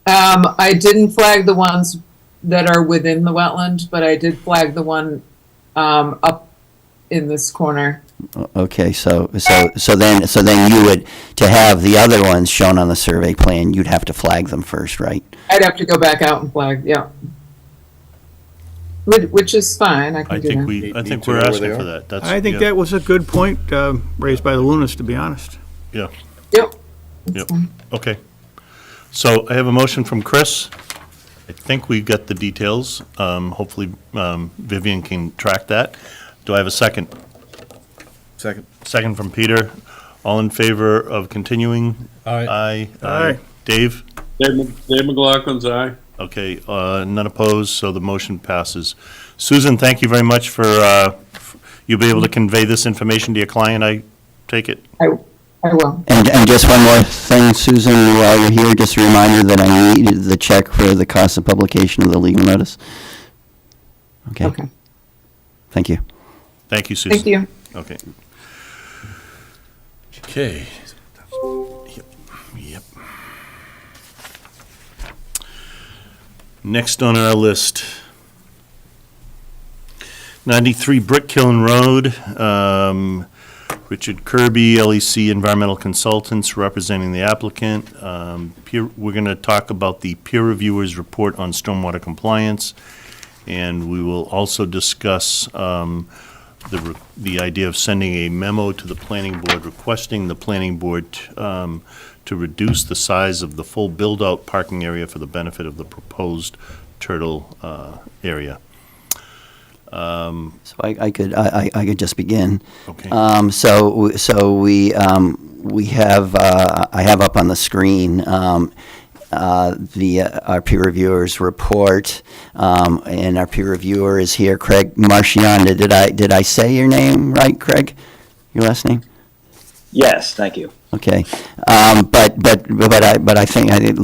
I didn't flag the ones that are within the wetland, but I did flag the one up in this corner. Okay, so then you would, to have the other ones shown on the survey plan, you'd have to flag them first, right? I'd have to go back out and flag, yeah. Which is fine, I can I do think that. I Need think to we're know where asking they for are. that. That's, I think yeah, that was a good point raised by the Lunas, to be honest. Yeah, Yep. yep, okay. So I have a motion from Chris. I think we got the details. Hopefully Vivian can track that. Do I have a second? Second. Second from Peter. All in favor of continuing? Aye. Aye. Dave? Dave McLaughlin's aye. Okay, none opposed, so the motion passes. Susan, thank you very much for, you'll be able to convey this information to your client, I take it? I will. And just one more thing, Susan, while you're here, just a reminder that I need the check for the cost of publication of the legal notice. Okay? Okay. Thank you. Thank you, Susan. Thank you. Okay. Okay. Yep. Next on our list, 93 Brick Kiln Road, Richard Kirby, LEC Environmental Consultants, representing the applicant. We're going to talk about the peer reviewer's report on stormwater compliance, and we will also discuss the idea of sending a memo to the planning board requesting the planning board to reduce the size of the full build-out parking area for the benefit of the proposed turtle area. So I could just begin. Okay. So we have, I have up on the screen, our peer reviewers report, and our peer reviewer is here, Craig Marchionda. Did I say your name right, Craig? Your last name? Yes, thank you. Okay. But I think I'd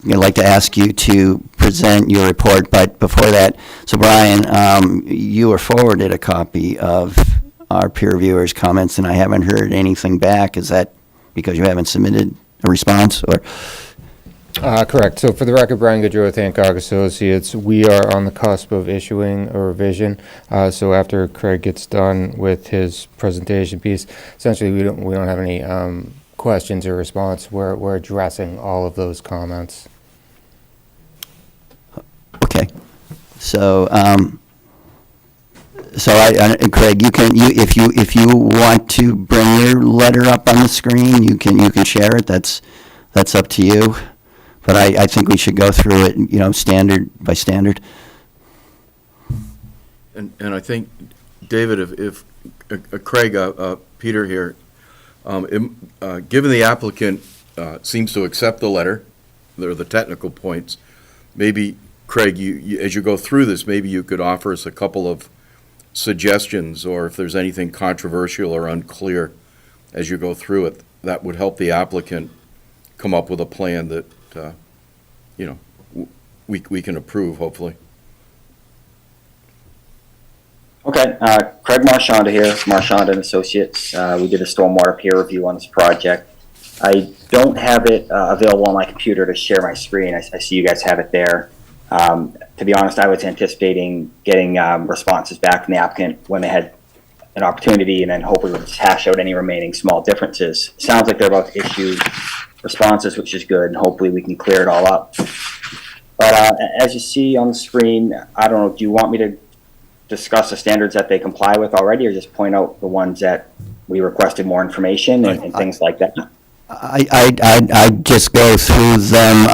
like to ask you to present your report, but before that, so Brian, you were forwarded a copy of our peer reviewers' comments, and I haven't heard anything back. Is that because you haven't submitted a response, or? Correct. So for the record, Brian Gaudreau with Hancock Associates, we are on the cusp of issuing a revision. So after Craig gets done with his presentation piece, essentially we don't have any questions or response. We're addressing all of those comments. Okay. So, Craig, if you want to bring your letter up on the screen, you can share it. That's up to you. But I think we should go through it, standard by standard. And I think, David, if Craig, Peter here, given the applicant seems to accept the letter, the technical points, maybe, Craig, you as you go through this, maybe you could offer us a couple of suggestions, or if there's anything controversial or unclear as you go through it, that would help the applicant come up with a plan that we can approve, hopefully. Okay, Craig Marchionda here, Marchionda and Associates. We did a stormwater peer review on this project. I don't have it available on my computer to share my screen. I see you guys have it there. To be honest, I was anticipating getting responses back from the applicant when they had an opportunity, and then hopefully we'll just hash out any remaining small differences. Sounds like they're about to issue responses, which is good, and hopefully we can clear it all up. But as you see on the screen, I don't know, do you want me to discuss the standards that they comply with already, or just point out the ones that we requested more information and things like that? I'd just go through them,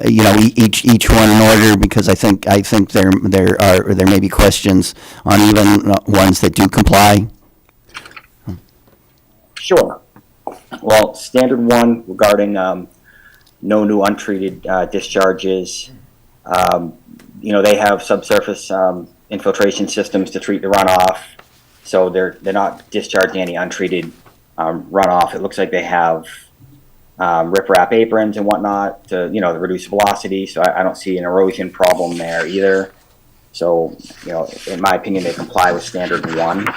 each one in order, because I think there may be questions on even ones that do comply. Sure. Well, standard one regarding no new untreated discharges. They have subsurface infiltration systems to treat the runoff, so they're not discharging any untreated runoff. It looks like they have riprap aprons and whatnot to reduce velocity. So I don't see an erosion problem there either. So in my opinion, they comply with standard one.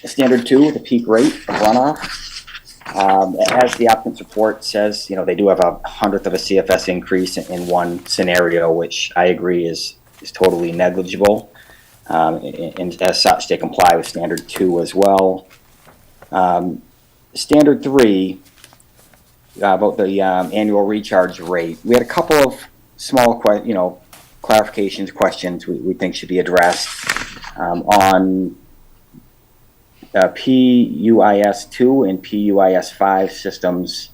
Standard two, the peak rate of runoff. As the applicant's report says, they do have 1/100th of a CFS increase in one scenario, which I agree is totally negligible. And as such, they comply with standard two as well. Standard three, about the annual recharge rate. We had a couple of small, clarifications, questions we think should be addressed on PUIS 2 and PUIS 5 systems.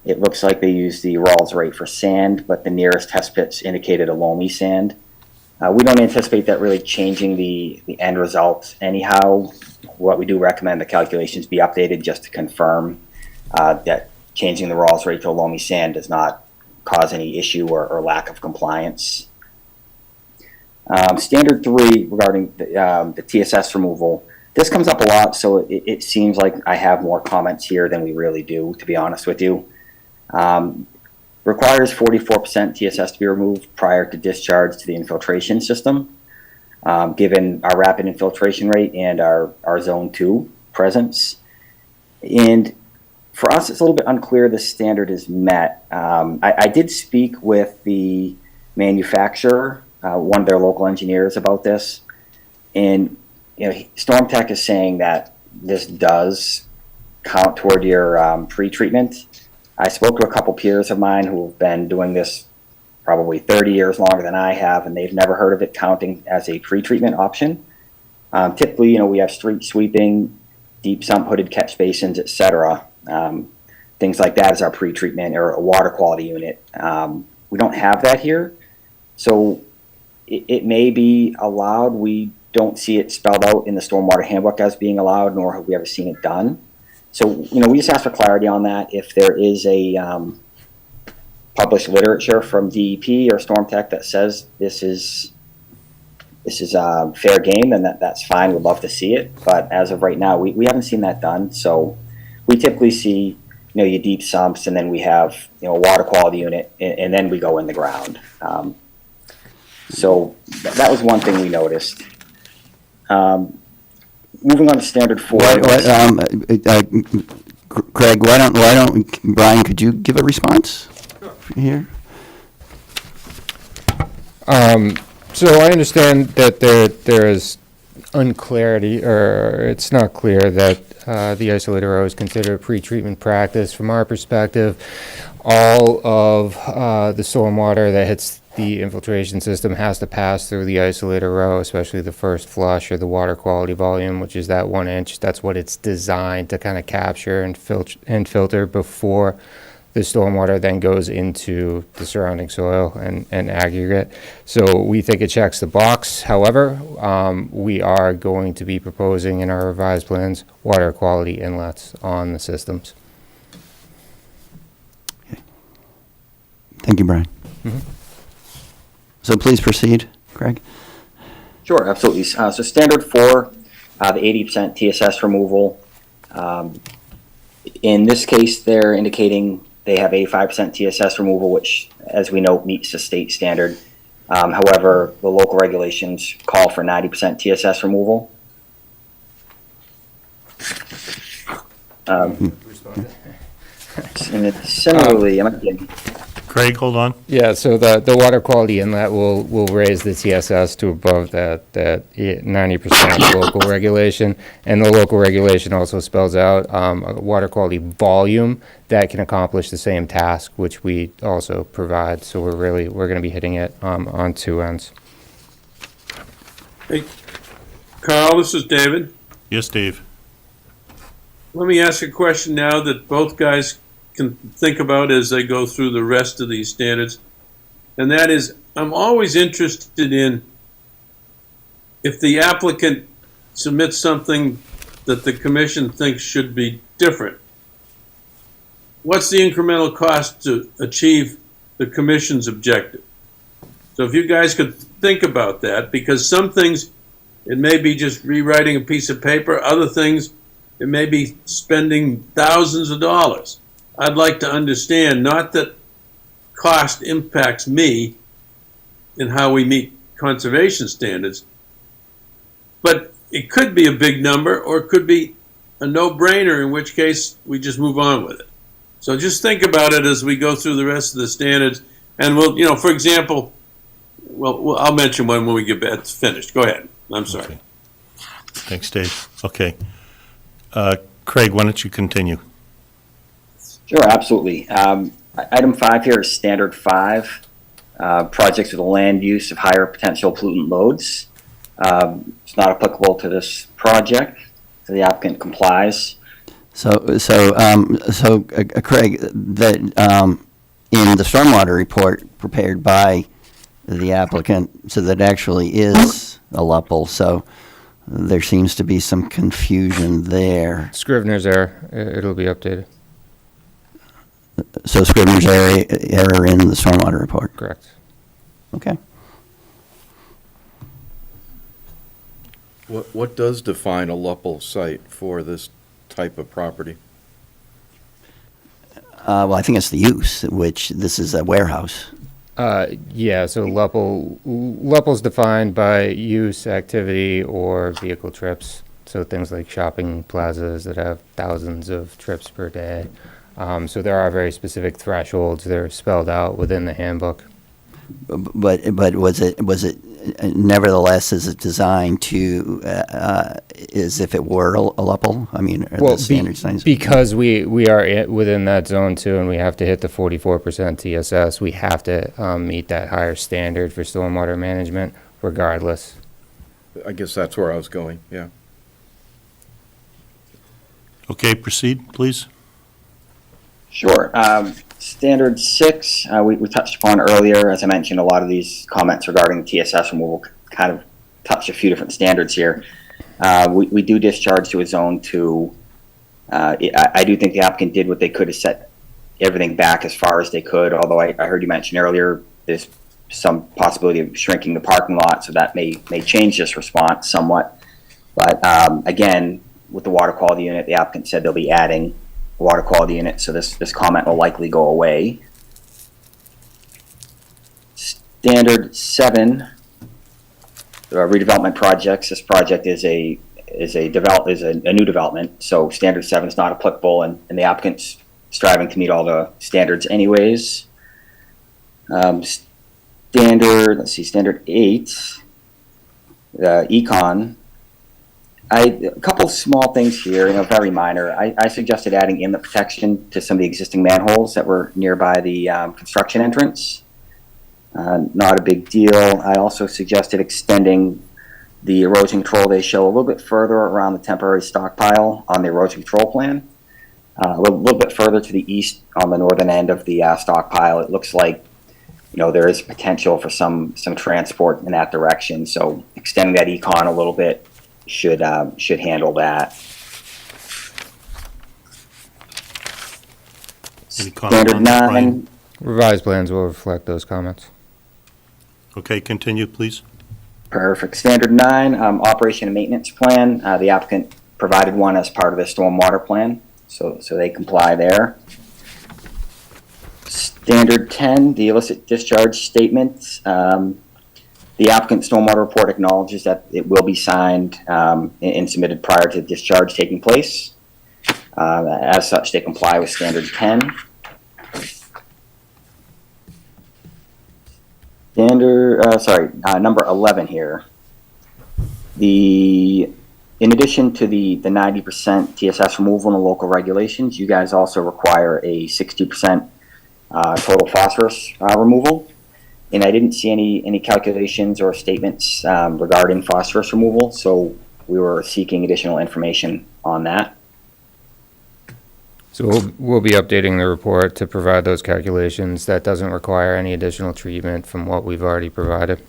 It looks like they use the Rawls rate for sand, but the nearest test pits indicated a loamy sand. We don't anticipate that really changing the end results anyhow. What we do recommend the calculations be updated just to confirm that changing the Rawls rate to a loamy sand does not cause any issue or lack of compliance. Standard three regarding the TSS removal. This comes up a lot, so it seems like I have more comments here than we really do, to be honest with you. Requires 44% TSS to be removed prior to discharge to the infiltration system, given our rapid infiltration rate and our zone 2 presence. And for us, it's a little bit unclear the standard is met. I did speak with the manufacturer, one of their local engineers, about this, and Storm Tech is saying that this does count toward your pre-treatment. I spoke to a couple peers of mine who have been doing this probably 30 years longer than I have, and they've never heard of it counting as a pre-treatment option. Typically, we have street sweeping, deep sump hooded catch basins, etc. Things like that as our pre-treatment or a water quality unit. We don't have that here. So it may be allowed. We don't see it spelled out in the stormwater handbook as being allowed, nor have we ever seen it done. So, we just ask for clarity on that. If there is a published literature from DEP or Storm Tech that says this is fair game, then that's fine. We'd love to see it. But as of right now, we haven't seen that done. So we typically see, your deep sumps, and then we have, a water quality unit, and then we go in the ground. So that was one thing we noticed. Moving on to standard 4. Craig, why don't, Brian, could you give a response here? So I understand that there is unclarity, or it's not clear that the isolated row is considered a pre-treatment practice. From our perspective, all of the stormwater that hits the infiltration system has to pass through the isolated row, especially the first flush or the water quality volume, which is that 1 inch. That's what it's designed to kind of capture and filter before the stormwater then goes into the surrounding soil and aggregate. So we think it checks the box. However, we are going to be proposing in our revised plans water quality inlets on the systems. Okay. Thank you, Brian. Mm-hmm. So please proceed, Craig. Sure, absolutely. So standard 4, the 80% TSS removal. In this case, they're indicating they have 85% TSS removal, which, as we know, meets the state standard. However, the local regulations call for 90% TSS removal. And it's similarly, Craig, hold on. Yeah, so the water quality inlet will raise the TSS to above that 90% local regulation. And the local regulation also spells out a water quality volume that can accomplish the same task, which we also provide. So we're going to be hitting it on 2 ends. Hey, Carl, this is David. Yes, Dave. Let me ask a question now that both guys can think about as they go through the rest of these standards. And that is, I'm always interested in if the applicant submits something that the commission thinks should be different, what's the incremental cost to achieve the commission's objective? So if you guys could think about that, because some things, it may be just rewriting a piece of paper. Other things, it may be spending thousands of dollars. I'd like to understand, not that cost impacts me in how we meet conservation standards, but it could be a big number or it could be a no-brainer, in which case we just move on with it. So just think about it as we go through the rest of the standards. And we'll, for example, I'll mention one when we get back finished. Go ahead. I'm sorry. Okay. Thanks, Dave. Okay. Craig, why don't you continue? Sure, absolutely. Item 5 here is standard 5, projects with a land use of higher potential pollutant loads. It's not applicable to this project, so the applicant complies. So, Craig, that in the stormwater report prepared by the applicant, so that actually is a LUPL, so there seems to be some confusion there. Scrivener's error, it'll be updated. So Scrivener's error in the stormwater report? Correct. Okay. What does define a LUPL site for this type of property? Well, I think it's the use, which this is a warehouse. Yeah, so LUPL's defined by use, activity, or vehicle trips. So things like shopping plazas that have thousands of trips per day. So there are very specific thresholds that are spelled out within the handbook. But was it nevertheless, is it designed to as if it were a LUPL? I mean, are the standard signs? Because we are within that zone too, and we have to hit the 44% TSS. We have to meet that higher standard for stormwater management, regardless. I guess that's where I was going. Yeah. Okay, proceed, please. Sure. Standard 6, we touched upon earlier. As I mentioned, a lot of these comments regarding TSS removal kind of touch a few different standards here. We do discharge to a zone 2. I do think the applicant did what they could to set everything back as far as they could, although I heard you mention earlier there's some possibility of shrinking the parking lot, so that may change this response somewhat. But again, with the water quality unit, the applicant said they'll be adding a water quality unit, so this comment will likely go away. Standard 7, redevelopment projects. This project is a new development, so standard 7 is not applicable, and the applicant's striving to meet all the standards anyways. Standard 8, econ. A couple small things here, very minor. I suggested adding inlet protection to some of the existing manholes that were nearby the construction entrance. Not a big deal. I also suggested extending the erosion control they show a little bit further around the temporary stockpile on the erosion control plan. A little bit further to the east on the northern end of the stockpile. It looks like there is potential for some transport in that direction. So extending that econ a little bit should handle that. Any comment Standard on that, 9. Brian? Revised plans will reflect those comments. Okay, continue, please. Perfect. Standard 9, operation and maintenance plan. The applicant provided one as part of the stormwater plan, so they comply there. Standard 10, the illicit discharge statement. The applicant's stormwater report acknowledges that it will be signed and submitted prior to discharge taking place. As such, they comply with standard 10. Number 11 here. In addition to the 90% TSS removal in the local regulations, you guys also require a 60% total phosphorus removal. And I didn't see any calculations or statements regarding phosphorus removal, so we were seeking additional information on that. So we'll be updating the report to provide those calculations. That doesn't require any additional treatment from what we've already provided.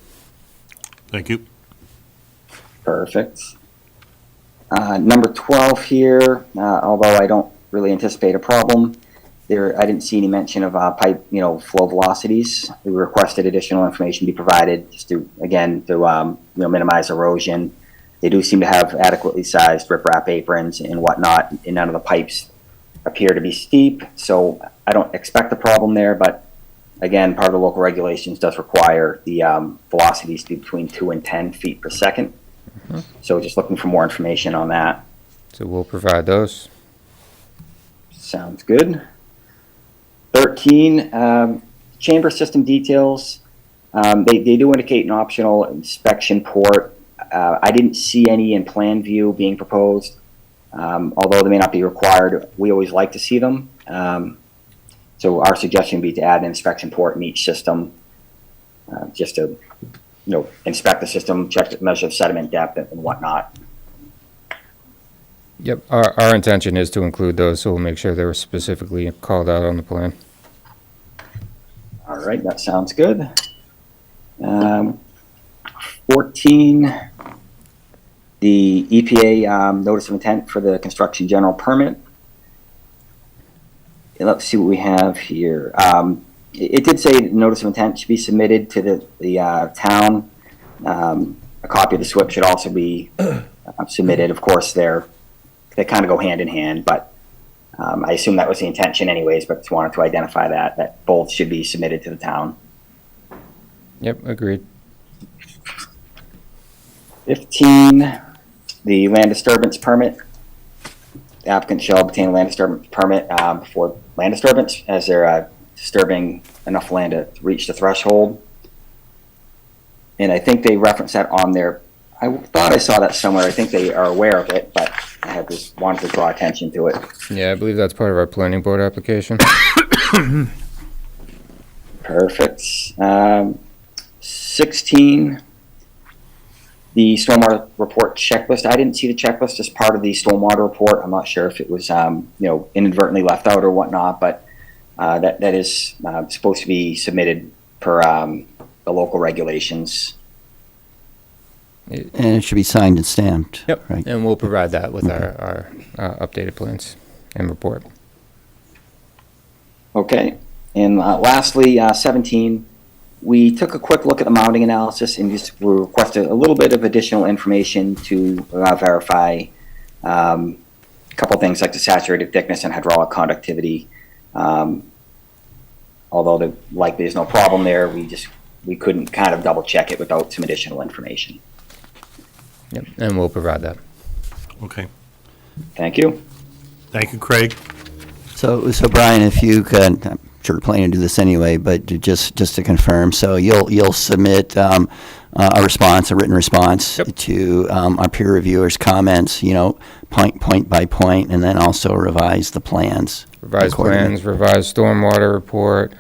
Thank you. Perfect. Number 12 here, although I don't really anticipate a problem, I didn't see any mention of pipe, flow velocities. We requested additional information be provided just to minimize erosion. They do seem to have adequately sized riprap aprons and whatnot, and none of the pipes appear to be steep, so I don't expect a problem there, but again, part of the local regulations does require the velocities to be between 2 and 10 feet per second. Mm-hmm. So just looking for more information on that. So we'll provide those. Sounds good. 13, chamber system details. They do indicate an optional inspection port. I didn't see any in plan view being proposed. Although they may not be required, we always like to see them. So our suggestion would be to add an inspection port in each system, just to, inspect the system, measure the sediment depth and whatnot. Yep, our intention is to include those, so we'll make sure they were specifically called out on the plan. All right, that sounds good. 14. The EPA notice of intent for the construction general permit. Let's see what we have here. It did say notice of intent should be submitted to the town. A copy of the SWIP should also be submitted. Of course, they kind of go hand in hand, but I assume that was the intention anyways, but just wanted to identify that both should be submitted to the town. Yep, agreed. 15, the land disturbance permit. The applicant shall obtain a land disturbance permit before land disturbance, as they're disturbing enough land to reach the threshold. And I think they reference that on their, I thought I saw that somewhere. I think they are aware of it, but I had just wanted to draw attention to it. Yeah, I believe that's part of our planning board application. Perfect. 16, the stormwater report checklist. I didn't see the checklist as part of the stormwater report. I'm not sure if it was, inadvertently left out or whatnot, but that is supposed to be submitted per the local regulations. And it should be signed and stamped. Yep, Right. and we'll provide that with our updated plans and report. Okay, and lastly, 17, we took a quick look at the mounting analysis and just requested a little bit of additional information to verify a couple things like the saturated thickness and hydraulic conductivity. Although likely there's no problem there, we couldn't kind of double check it without some additional information. Yep, and we'll provide that. Okay. Thank you. Thank you, Craig. So Brian, if you could, I'm sure you're planning to do this anyway, but just to confirm, so you'll submit a response, a written response to our peer reviewers' comments, point by point, and then also revise the plans. Revised accordingly. plans, revised stormwater report,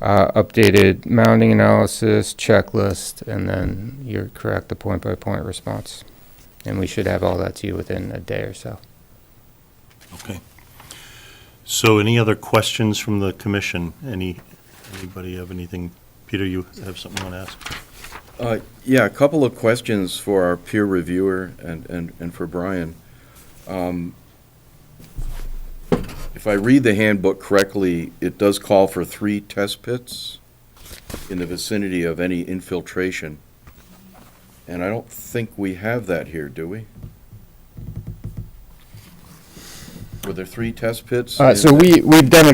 updated mounting analysis, checklist, and then you're correct, the point-by-point response. And we should have all that to you within a day or so. Okay. So any other questions from the commission? Anybody have anything? Peter, you have something you want to ask? Yeah, a couple of questions for our peer reviewer and for Brian. If I read the handbook correctly, it does call for 3 test pits in the vicinity of any infiltration. And I don't think we have that here, do we? Were there 3 test pits? So we've done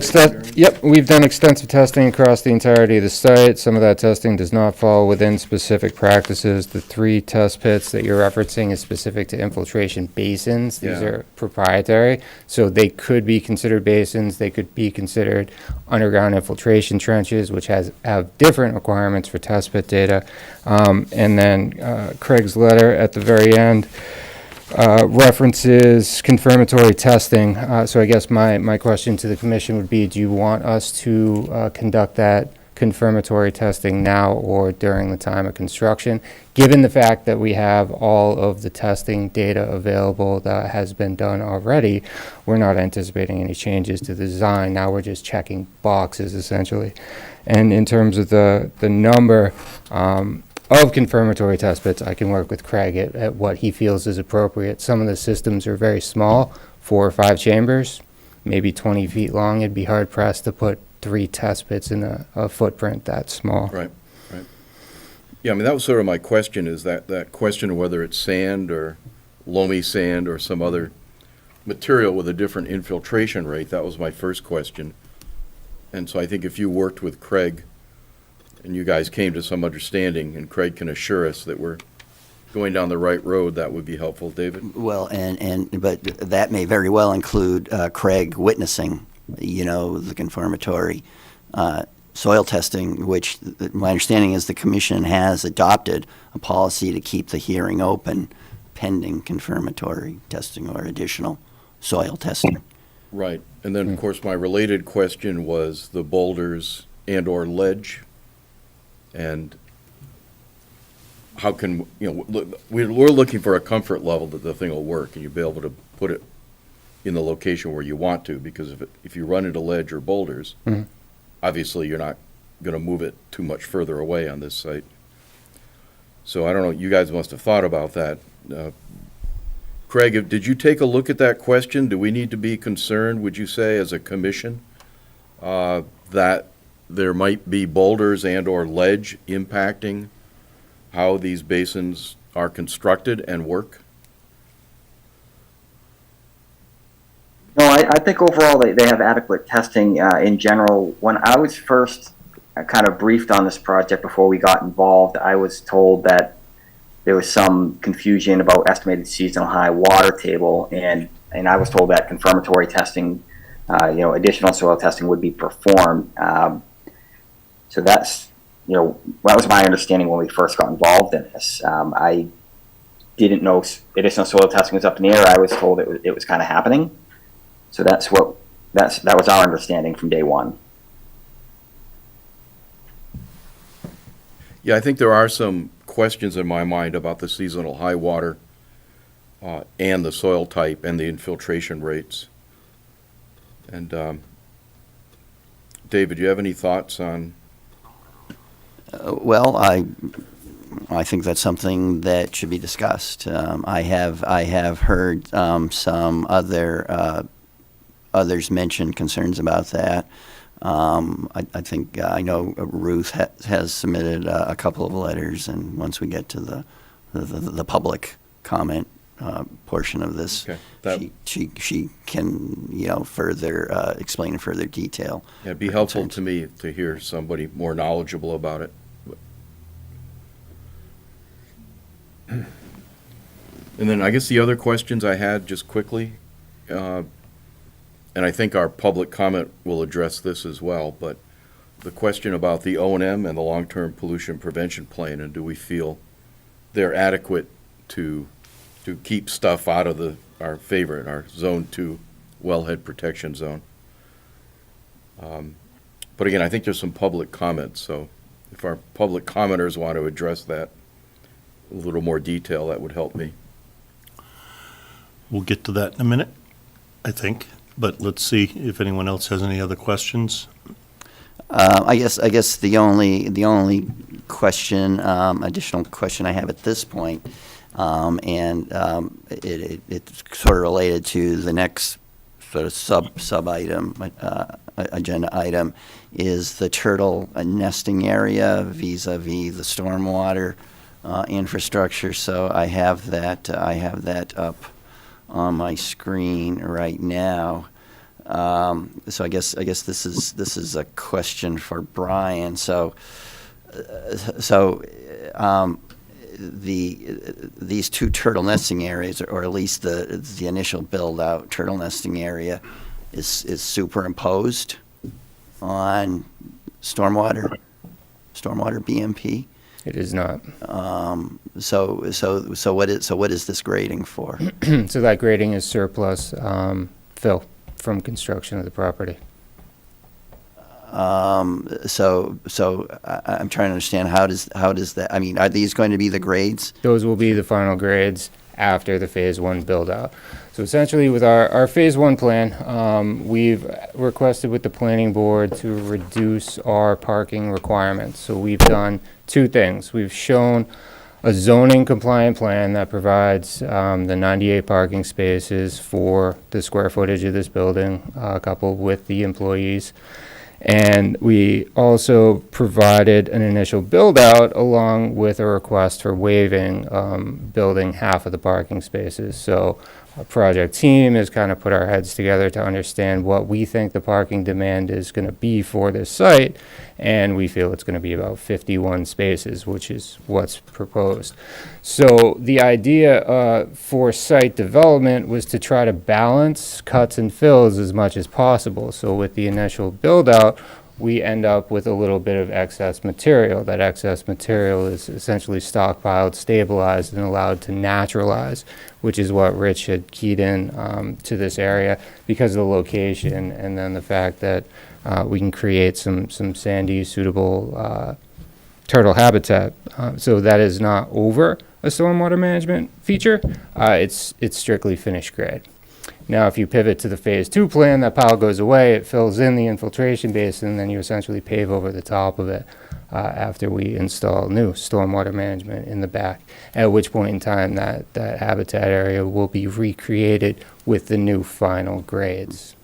extensive testing across the entirety of the site. Some of that testing does not fall within specific practices. The 3 test pits that you're referencing is specific to infiltration basins. These are proprietary, so they could be considered basins. They could be considered underground infiltration trenches, which have different requirements for test pit data. And then Craig's letter at the very end references confirmatory testing. So I guess my question to the commission would be, do you want us to conduct that confirmatory testing now or during the time of construction? Given the fact that we have all of the testing data available that has been done already, we're not anticipating any changes to the design. Now we're just checking boxes essentially. And in terms of the number, of confirmatory test pits, I can work with Craig at what he feels is appropriate. Some of the systems are very small, 4 or 5 chambers, maybe 20 feet long. It'd be hard pressed to put 3 test pits in a footprint that small. Right. Yeah, I mean, that was sort of my question, is that question of whether it's sand or loamy sand or some other material with a different infiltration rate. That was my first question. And so I think if you worked with Craig and you guys came to some understanding, and Craig can assure us that we're going down the right road, that would be helpful. David? Well, but that may very well include Craig witnessing, the confirmatory soil testing, which my understanding is the commission has adopted a policy to keep the hearing open pending confirmatory testing or additional soil testing. Right. And then, of course, my related question was the boulders and/or ledge. And how can, we're looking for a comfort level that the thing will work and you'll be able to put it in the location where you want to, because if you run into ledge or boulders, obviously you're not going to move it too much further away on this site. So I don't know, you guys must have thought about that. Craig, did you take a look at that question? Do we need to be concerned, would you say, as a commission, that there might be boulders and/or ledge impacting how these basins are constructed and work? No, I think overall they have adequate testing in general. When I was first kind of briefed on this project before we got involved, I was told that there was some confusion about estimated seasonal high water table, and I was told that confirmatory testing, additional soil testing would be performed. So that was my understanding when we first got involved in this. I didn't know additional soil testing was up in the air. I was told it was kind of happening. So that was our understanding from day one. Yeah, I think there are some questions in my mind about the seasonal high water and the soil type and the infiltration rates. And David, do you have any thoughts on? Well, I think that's something that should be discussed. I have heard some others mention concerns about that. I think I know Ruth has submitted a couple of letters, and once we get to the public comment portion of this, okay, she can further explain in further detail. Yeah, it'd be helpful to me to hear somebody more knowledgeable about it. And then I guess the other questions I had, just quickly, and I think our public comment will address this as well, but the question about the O&M and the long-term pollution prevention plan, and do we feel they're adequate to keep stuff out of our Zone 2 wellhead protection zone? But again, I think there's some public comments, so if our public commenters want to address that a little more detail, that would help me. We'll get to that in a minute, I think, but let's see if anyone else has any other questions. I guess the only question, additional question I have at this point, and it's sort of related to the next sort of sub item, agenda item, is the turtle nesting area vis-a-vis the stormwater infrastructure. So I have that up on my screen right now. So I guess this is a question for Brian. So these two turtle nesting areas, or at least the initial build out turtle nesting area, is superimposed on stormwater BMP. It is not. So what is this grading for? So that grading is surplus fill from construction of the property. So I'm trying to understand how does that, I mean, are these going to be the grades? Those will be the final grades after the phase one build out. So essentially with our phase one plan, we've requested with the planning board to reduce our parking requirements. So we've done two things. We've shown a zoning compliant plan that provides the 98 parking spaces for the square footage of this building, coupled with the employees. And we also provided an initial build out along with a request for waiving building half of the parking spaces. So our project team has kind of put our heads together to understand what we think the parking demand is going to be for this site, and we feel it's going to be about 51 spaces, which is what's proposed. So the idea for site development was to try to balance cuts and fills as much as possible. So with the initial build out, we end up with a little bit of excess material. That excess material is essentially stockpiled, stabilized, and allowed to naturalize, which is what Rich had keyed in to this area because of the location, and then the fact that we can create some sandy, suitable turtle habitat. So that is not over a stormwater management feature. It's strictly finished grade. Now, if you pivot to the phase two plan, that pile goes away, it fills in the infiltration basin, and then you essentially pave over the top of it after we install new stormwater management in the back, at which point in time that habitat area will be recreated with the new final grades.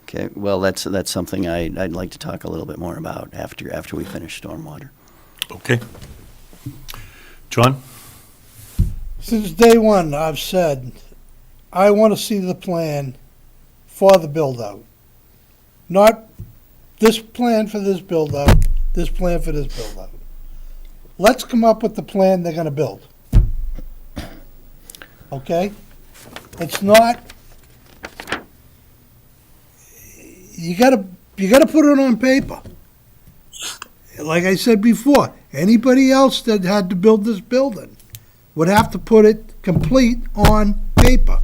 Okay, well, that's something I'd like to talk a little bit more about after we finish stormwater. Okay. John? Since day one, I've said, I want to see the plan for the build-out. Not this plan for this build-out, this plan for this build-out. Let's come up with the plan they're gonna build. Okay? It's not, you gotta put it on paper. Like I said before, anybody else that had to build this building would have to put it complete on paper.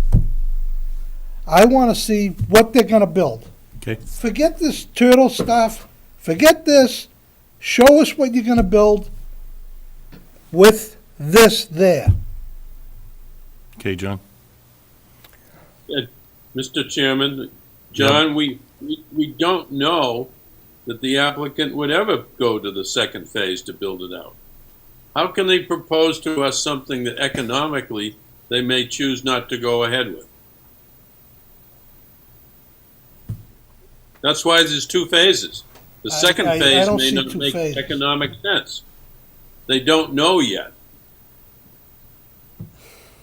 I want to see what they're going to build. Okay. Forget this turtle stuff. Forget this. Show us what you're going to build with this there. Okay, John? Mr. Chairman, John, we don't know that the applicant would ever go to the second phase to build it out. How can they propose to us something that economically they may choose not to go ahead with? That's why there's two phases. The second I phase don't may see not two make phases. economic sense. They don't know yet.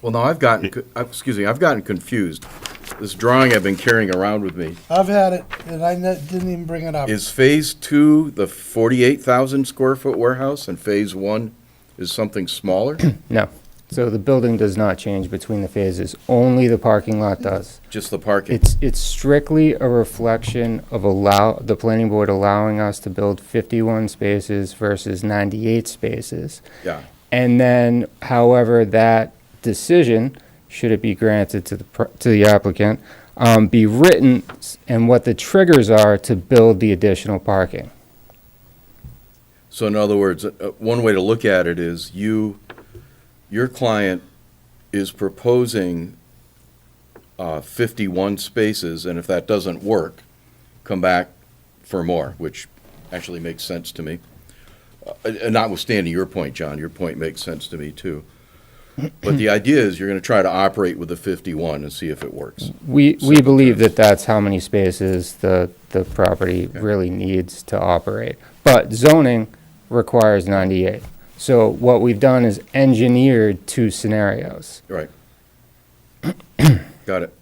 Well, now I've gotten confused. This drawing I've been carrying around with me, I've had it, and I didn't even bring it up. is phase 2 the 48,000 square foot warehouse and phase 1 is something smaller? No. So the building does not change between the phases. Only the parking lot does. Just the parking? It's strictly a reflection of the planning board allowing us to build 51 spaces versus 98 spaces. Yeah. And then, however, that decision, should it be granted to the applicant, be written and what the triggers are to build the additional parking. So in other words, one way to look at it is your client is proposing 51 spaces, and if that doesn't work, come back for more, which actually makes sense to me. Notwithstanding your point, John, your point makes sense to me too. But the idea is you're going to try to operate with the 51 and see if it works. We believe that that's how many spaces the property really needs to operate. But zoning requires 98. So what we've done is engineered two scenarios. Right. Got it.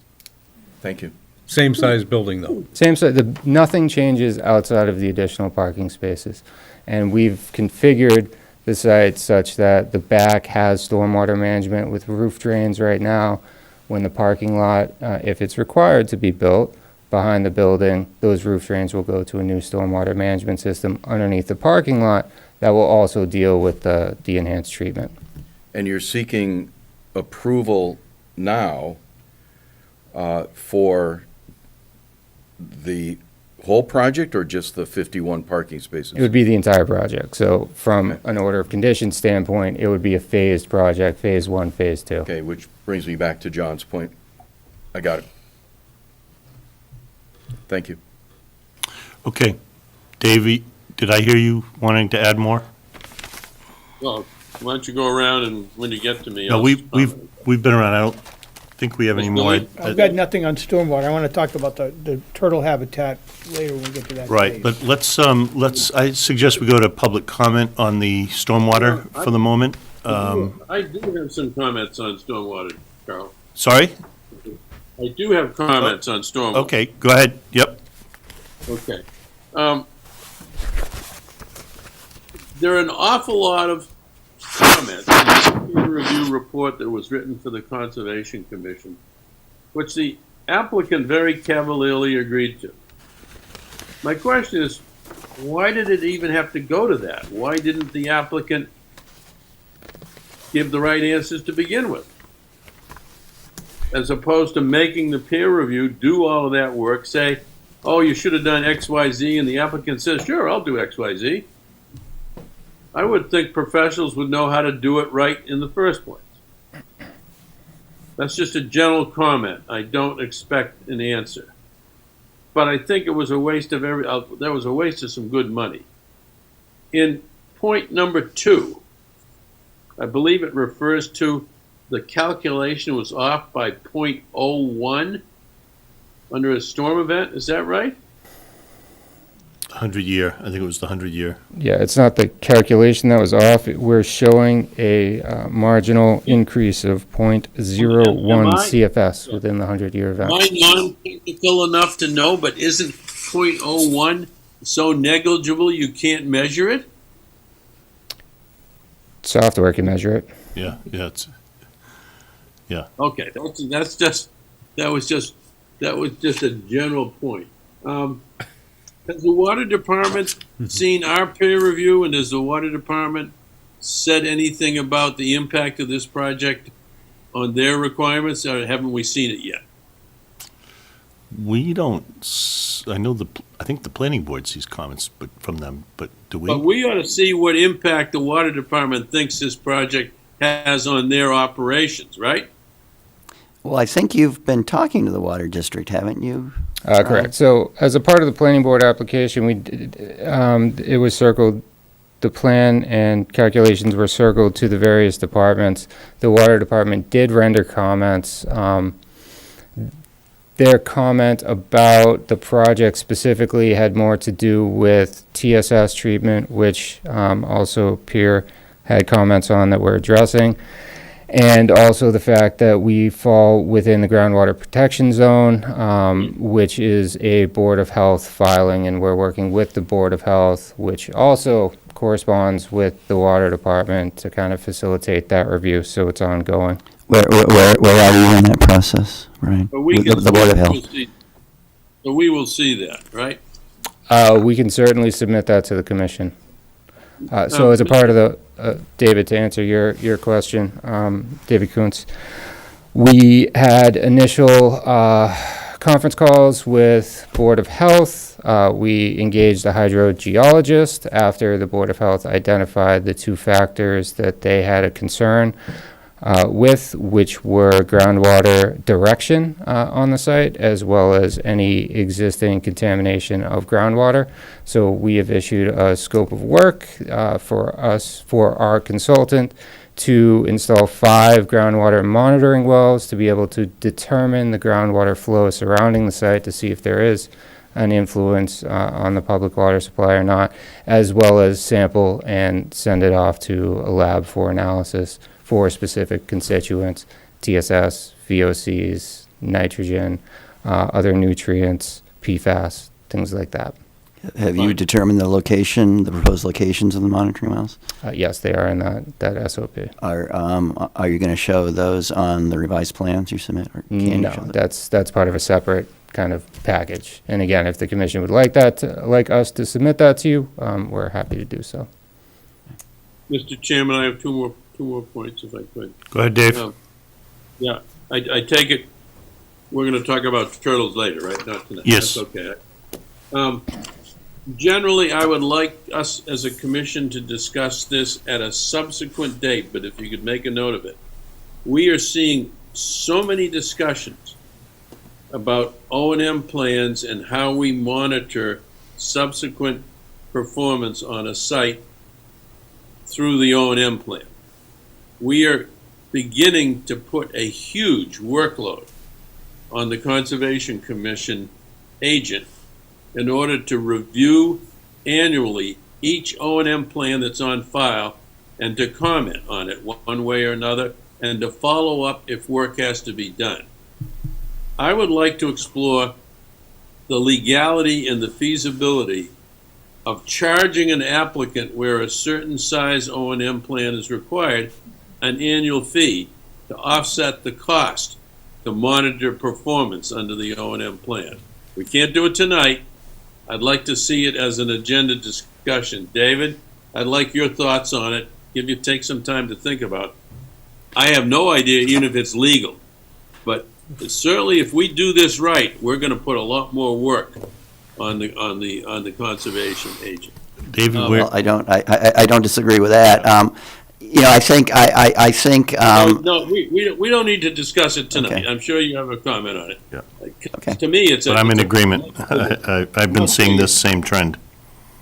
Thank you. Same size building, though. Same size, nothing changes outside of the additional parking spaces. And we've configured the site such that the back has stormwater management with roof drains right now. When the parking lot, if it's required to be built behind the building, those roof drains will go to a new stormwater management system underneath the parking lot that will also deal with the enhanced treatment. And you're seeking approval now for the whole project or just the 51 parking spaces? It would be the entire project. So from an order of conditions standpoint, it would be a phased project, phase 1, phase 2. Okay, which brings me back to John's point. I got it. Thank you. Okay. Davey, did I hear you wanting to add more? Well, why don't you go around and when you get to me, No, I'll we've been around. I don't think we have any more. I've got nothing on stormwater. I want to talk about the turtle habitat later when we get to that. Right, phase. but I suggest we go to public comment on the stormwater for the moment. I do have some comments on stormwater, Carl. Sorry? I do have comments on stormwater. Okay, go ahead. Yep. Okay. There are an awful lot of comments in the peer review report that was written for the Conservation Commission, which the applicant very cavalierly agreed to. My question is, why did it even have to go to that? Why didn't the applicant give the right answers to begin with? As opposed to making the peer review do all of that work, say, oh, you should have done X, Y, Z, and the applicant says, sure, I'll do X, Y, Z. I would think professionals would know how to do it right in the first place. That's just a general comment. I don't expect an answer. But I think it was a waste of that was a waste of some good money. In point number 2, I believe it refers to the calculation was off by 0.01 under a storm event. Is that right? 100-year. I think it was the 100-year. Yeah, it's not the calculation that was off. We're showing a marginal increase of 0.01 CFS within the 100-year event. Am I non-technical enough to know, but isn't 0.01 so negligible you can't measure it? Software can measure it. Yeah. Okay, that was just a general point. Has the water department seen our peer review, and has the water department said anything about the impact of this project on their requirements, or haven't we seen it yet? We don't, I think the planning board sees comments from them, but do we? But we ought to see what impact the water department thinks this project has on their operations, right? Well, I think you've been talking to the Water District, haven't you? Correct. So as a part of the planning board application, it was circled, the plan and calculations were circled to the various departments. The water department did render comments. Their comment about the project specifically had more to do with TSS treatment, which also Pierre had comments on that we're addressing. And also the fact that we fall within the groundwater protection zone, which is a Board of Health filing, and we're working with the Board of Health, which also corresponds with the water department to kind of facilitate that review, so it's ongoing. Where are you in that process, Ryan? But we With can- the Board of Health. So we will see that, right? We can certainly submit that to the commission. So as a part of the, David, to answer your question, David Kuntz, we had initial conference calls with Board of Health. We engaged a hydrogeologist after the Board of Health identified the two factors that they had a concern with, which were groundwater direction on the site, as well as any existing contamination of groundwater. So we have issued a scope of work for our consultant to install 5 groundwater monitoring wells to be able to determine the groundwater flow surrounding the site to see if there is an influence on the public water supply or not, as well as sample and send it off to a lab for analysis for specific constituents, TSS, VOCs, nitrogen, other nutrients, PFAS, things like that. Have you determined the location, the proposed locations of the monitoring wells? Yes, they are in that SOP. Are you going to show those on the revised plans you submit? Or can you No, show them? that's part of a separate kind of package. And again, if the commission would like us to submit that to you, we're happy to do so. Mr. Chairman, I have two more points, if I could. Go ahead, Dave. Yeah, I take it, we're gonna talk about turtles later, right? Not tonight. Yes. That's okay. Generally, I would like us as a commission to discuss this at a subsequent date, but if you could make a note of it. We are seeing so many discussions about O&M plans and how we monitor subsequent performance on a site through the O&M plan. We are beginning to put a huge workload on the Conservation Commission agent in order to review annually each O&M plan that's on file and to comment on it one way or another and to follow up if work has to be done. I would like to explore the legality and the feasibility of charging an applicant where a certain size O&M plan is required an annual fee to offset the cost to monitor performance under the O&M plan. We can't do it tonight. I'd like to see it as an agenda discussion. David, I'd like your thoughts on it. Take some time to think about it. I have no idea even if it's legal, but certainly if we do this right, we're going to put a lot more work on the conservation agent. David, Well, I don't disagree with that. I think. No, we don't need to discuss it tonight. Okay. I'm sure you have a comment on it. Yeah. Okay. To me, it's. But I'm in agreement. I've been seeing this same trend.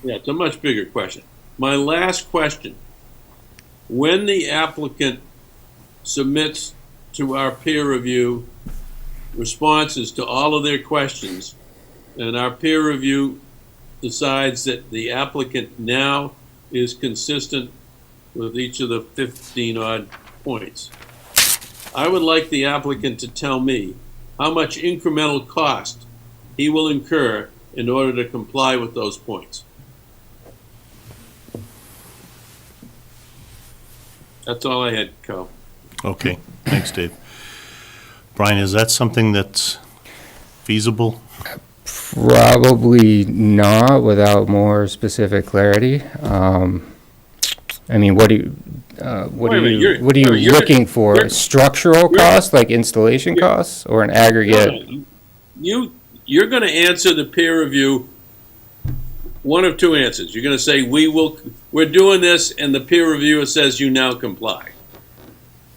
Yeah, it's a much bigger question. My last question: when the applicant submits to our peer review responses to all of their questions, and our peer review decides that the applicant now is consistent with each of the 15-odd points, I would like the applicant to tell me how much incremental cost he will incur in order to comply with those points. That's all I had, Carl. Okay, thanks, Dave. Brian, is that something that's feasible? Probably not without more specific clarity. I mean, what are you looking for? Structural costs, like installation costs, or an aggregate? You're going to answer the peer review one of two answers. You're going to say we're doing this, and the peer reviewer says you now comply.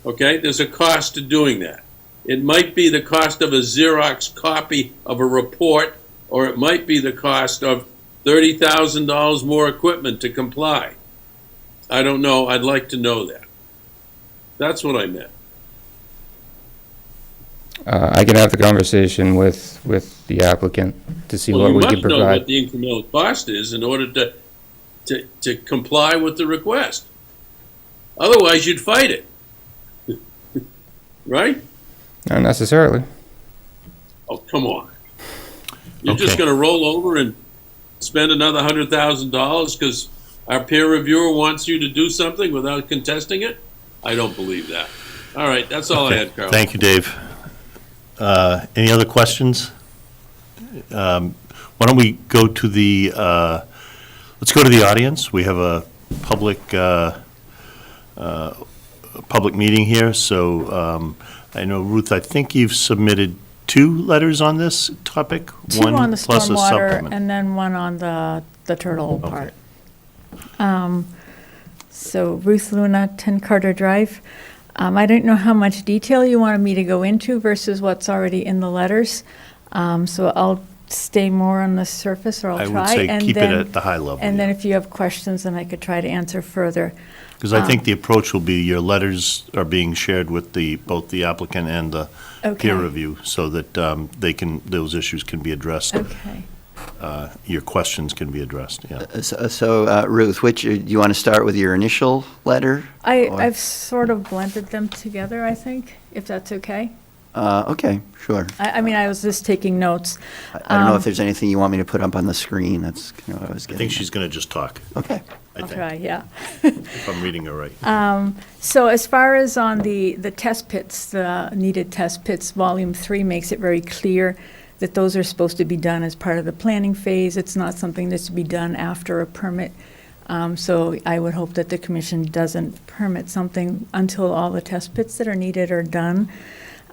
Okay, there's a cost to doing that. It might be the cost of a Xerox copy of a report, or it might be the cost of $30,000 more equipment to comply. I don't know. I'd like to know that. That's what I meant. I can have the conversation with the applicant to see Well, what you we can must know provide. what the incremental cost is in order to comply with the request. Otherwise, you'd fight it. Right? Not necessarily. Oh, come on. You're just Okay. going to roll over and spend another $100,000 because our peer reviewer wants you to do something without contesting it? I don't believe that. All right, that's all I had, Carl. Thank you, Dave. Any other questions? Why don't we go to the, let's go to the audience. We have a public meeting here, so I know, Ruth, I think you've submitted 2 letters on this topic? Two on the plus a stormwater supplement. and then one on the turtle part. So Ruth Luna, 10 Carter Drive. I didn't know how much detail you wanted me to go into versus what's already in the letters. So I'll stay more on the surface, or I'll try. I would say and keep it then- at the high level. And then if you have questions, then I could try to answer further. Because I think the approach will be your letters are being shared with both the applicant and the peer Okay. review, so that those issues can be addressed. Okay. Your questions can be addressed, yeah. So, Ruth, do you want to start with your initial letter? or- I've sort of blended them together, I think, if that's okay. Okay, sure. I mean, I was just taking notes. I don't know if there's anything you want me to put up on the screen. That's kind of what I was I getting think at. she's going to just talk, Okay. I I'll think, try, yeah. if I'm reading her right. So as far as on the test pits, the needed test pits, Volume 3 makes it very clear that those are supposed to be done as part of the planning phase. It's not something that's to be done after a permit. So I would hope that the commission doesn't permit something until all the test pits that are needed are done.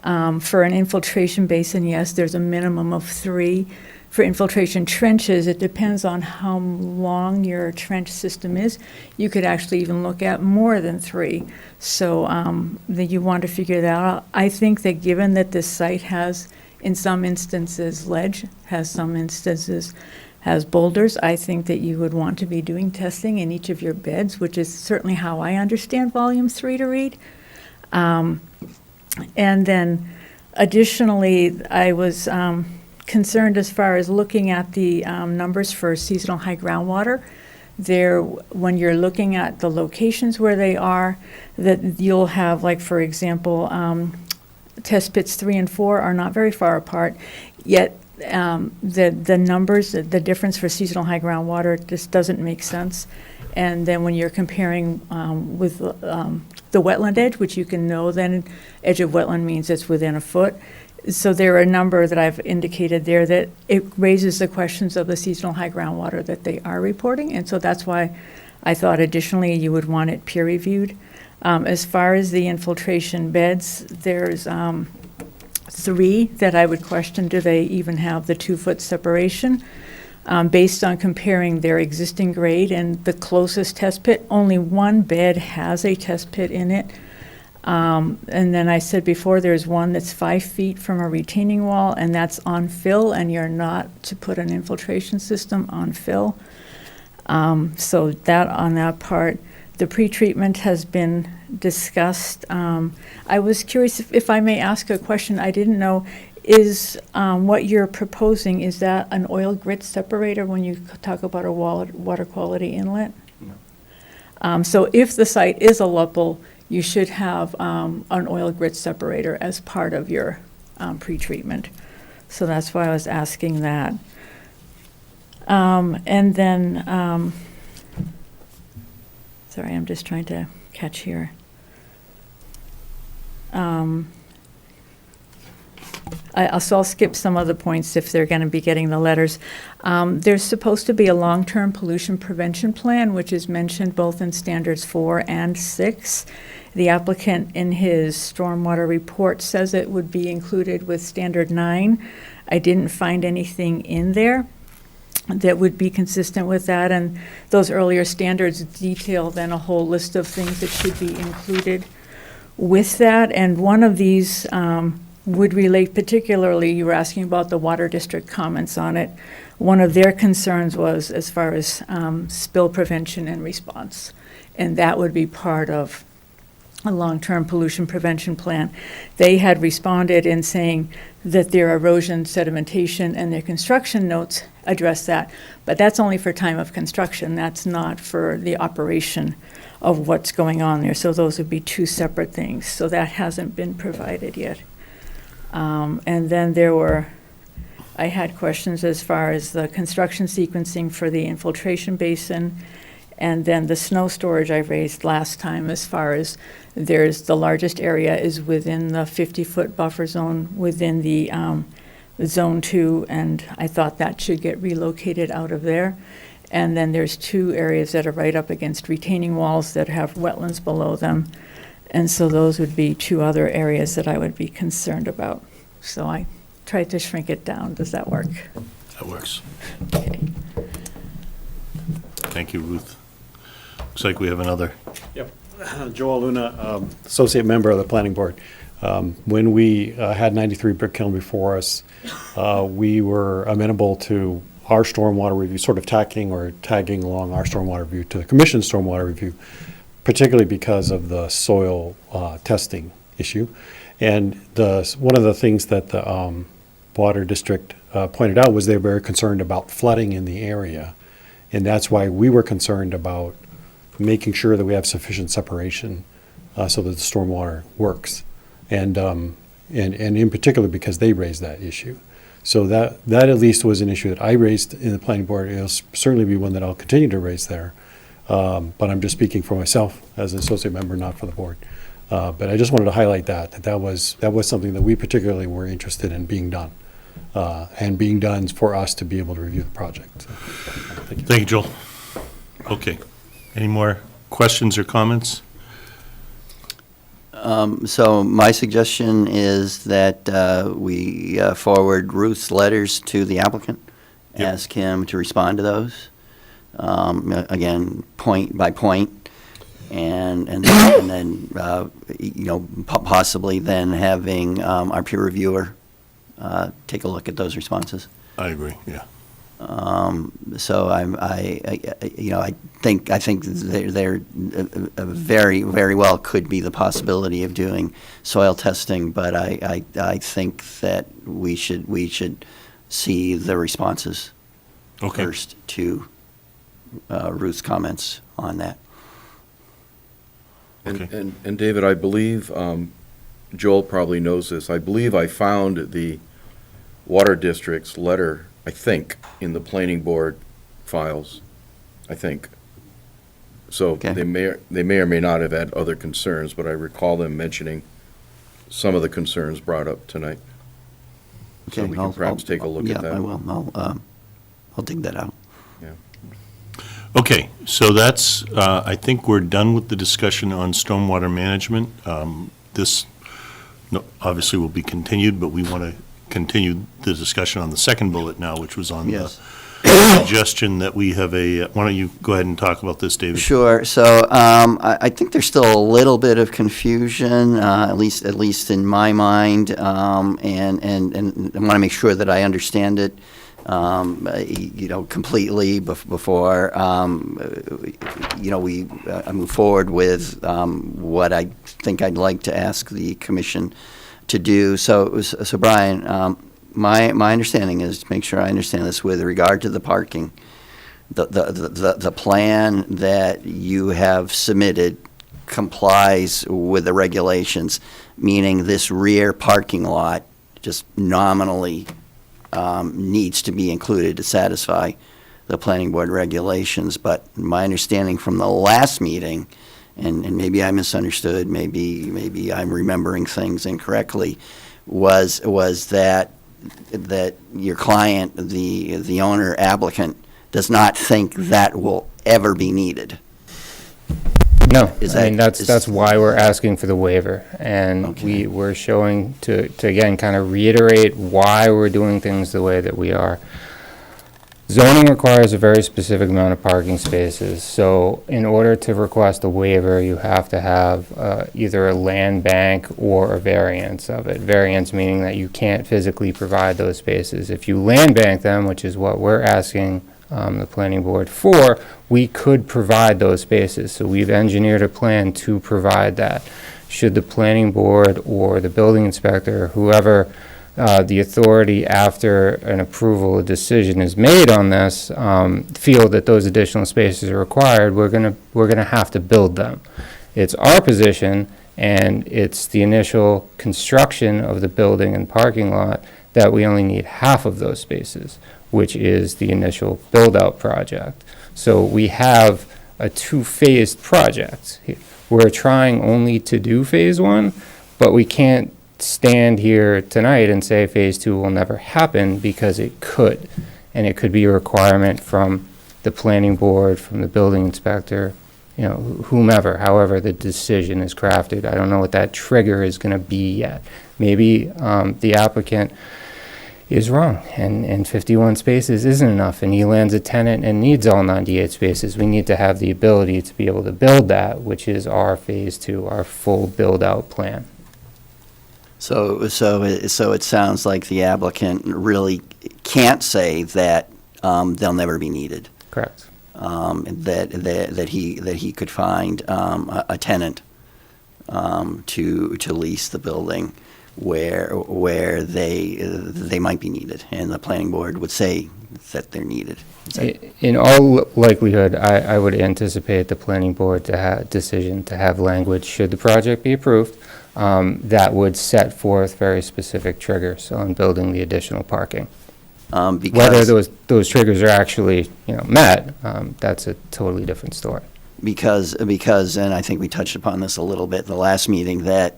For an infiltration basin, yes, there's a minimum of 3. For infiltration trenches, it depends on how long your trench system is. You could actually even look at more than 3. So that you want to figure that out. I think that given that this site has, in some instances, ledge, has some instances, has boulders, I think that you would want to be doing testing in each of your beds, which is certainly how I understand Volume 3 to read. And then additionally, I was concerned as far as looking at the numbers for seasonal high groundwater. There, when you're looking at the locations where they are, that you'll have, like, for example, test pits 3 and 4 are not very far apart, yet the numbers, the difference for seasonal high groundwater just doesn't make sense. And then when you're comparing with the wetland edge, which you can know then edge of wetland means it's within a foot. So there are a number that I've indicated there that it raises the questions of the seasonal high groundwater that they are reporting. And so that's why I thought additionally you would want it peer reviewed. As far as the infiltration beds, there's 3 that I would question, do they even have the 2-foot separation? Based on comparing their existing grade and the closest test pit, only 1 bed has a test pit in it. And then I said before, there's one that's 5 feet from a retaining wall, and that's on fill, and you're not to put an infiltration system on fill. So that on that part. The pretreatment has been discussed. I was curious if I may ask a question. I didn't know, is what you're proposing, is that an oil grit separator when you talk about a water quality inlet? No. So if the site is a LUPL, you should have an oil grit separator as part of your pretreatment. So that's why I was asking that. And then, sorry, I'm just trying to catch here. So I'll skip some of the points if they're going to be getting the letters. There's supposed to be a long-term pollution prevention plan, which is mentioned both in standards 4 and 6. The applicant in his stormwater report says it would be included with standard 9. I didn't find anything in there that would be consistent with that, and those earlier standards detail then a whole list of things that should be included with that. And one of these would relate particularly, you were asking about the water district comments on it. One of their concerns was as far as spill prevention and response. And that would be part of a long-term pollution prevention plan. They had responded in saying that their erosion, sedimentation, and their construction notes address that. But that's only for time of construction. That's not for the operation of what's going on there. So those would be two separate things. So that hasn't been provided yet. And then I had questions as far as the construction sequencing for the infiltration basin, and then the snow storage I raised last time as far as the largest area is within the 50-foot buffer zone within the Zone 2, and I thought that should get relocated out of there. And then there's two areas that are right up against retaining walls that have wetlands below them. And so those would be two other areas that I would be concerned about. So I tried to shrink it down. Does that work? That works. Okay. Thank you, Ruth. Looks like we have another. Yep. Joel Luna, associate member of the planning board. When we had 93 Brick Kiln before us, we were amenable to our stormwater review, sort of tagging along our stormwater review to the commission's stormwater review, particularly because of the soil testing issue. And one of the things that the water district pointed out was they were very concerned about flooding in the area. And that's why we were concerned about making sure that we have sufficient separation so that the stormwater works. And in particular because they raised that issue. So that at least was an issue that I raised in the planning board. It'll certainly be one that I'll continue to raise there. But I'm just speaking for myself as an associate member, not for the board. But I just wanted to highlight that was something that we particularly were interested in being done. And being done for us to be able to review the project. So, thank you. Thank you, Joel. Okay. Any more questions or comments? So my suggestion is that we forward Ruth's letters to the applicant, ask him to respond to those, again, point by point, and then possibly then having our peer reviewer take a look at those responses. I agree, yeah. So I think there very, very well could be the possibility of doing soil testing, but I think that we should see the responses first to Ruth's comments on that. And David, I believe, Joel probably knows this, I believe I found the Water District's letter, I think, in the planning board files, I think. So they may or may not have had other concerns, but I recall them mentioning some of the concerns brought up tonight. Okay, so we can perhaps take a look at that. Yeah, I will. I'll dig that out. Yeah. Okay, so that's, I think we're done with the discussion on stormwater management. This obviously will be continued, but we want to continue the discussion on the second bullet now, which was on the suggestion that we have why don't you go ahead and talk about this, David? Sure. So I think there's still a little bit of confusion, at least in my mind, and I want to make sure that I understand it, completely before I move forward with what I think I'd like to ask the commission to do. So Brian, my understanding is, to make sure I understand this, with regard to the parking, the plan that you have submitted complies with the regulations, meaning this rear parking lot just nominally needs to be included to satisfy the planning board regulations. But my understanding from the last meeting, and maybe I misunderstood, maybe I'm remembering things incorrectly, was that your client, the owner applicant, does not think that will ever be needed. No, that's why we're asking for the waiver, and we're showing to again kind of reiterate why we're doing things the way that we are. Zoning requires a very specific amount of parking spaces, so in order to request a waiver, you have to have either a land bank or a variance of it. Variance meaning that you can't physically provide those spaces. If you land bank them, which is what we're asking the planning board for, we could provide those spaces. So we've engineered a plan to provide that. Should the planning board or the building inspector, whoever the authority after an approval, a decision is made on this, feel that those additional spaces are required, we're gonna have to build them. It's our position, and it's the initial construction of the building and parking lot that we only need half of those spaces, which is the initial build-out project. So we have a two-phased project. We're trying only to do phase one, but we can't stand here tonight and say phase two will never happen, because it could. And it could be a requirement from the planning board, from the building inspector, you know, whomever, however the decision is crafted. I don't know what that trigger is gonna be yet. Maybe the applicant is wrong, and 51 spaces isn't enough, and he lands a tenant and needs all 98 spaces. We need to have the ability to be able to build that, which is our phase two, our full build-out plan. So it sounds like the applicant really can't say that they'll never be needed. Correct. That he could find a tenant to lease the building where they might be needed, and the planning board would say that they're needed. In all likelihood, I would anticipate the planning board to have decision to have language, should the project be approved, that would set forth very specific triggers on building the additional parking. Whether those triggers are actually, met, that's a totally different story. Because, and I think we touched upon this a little bit in the last meeting, that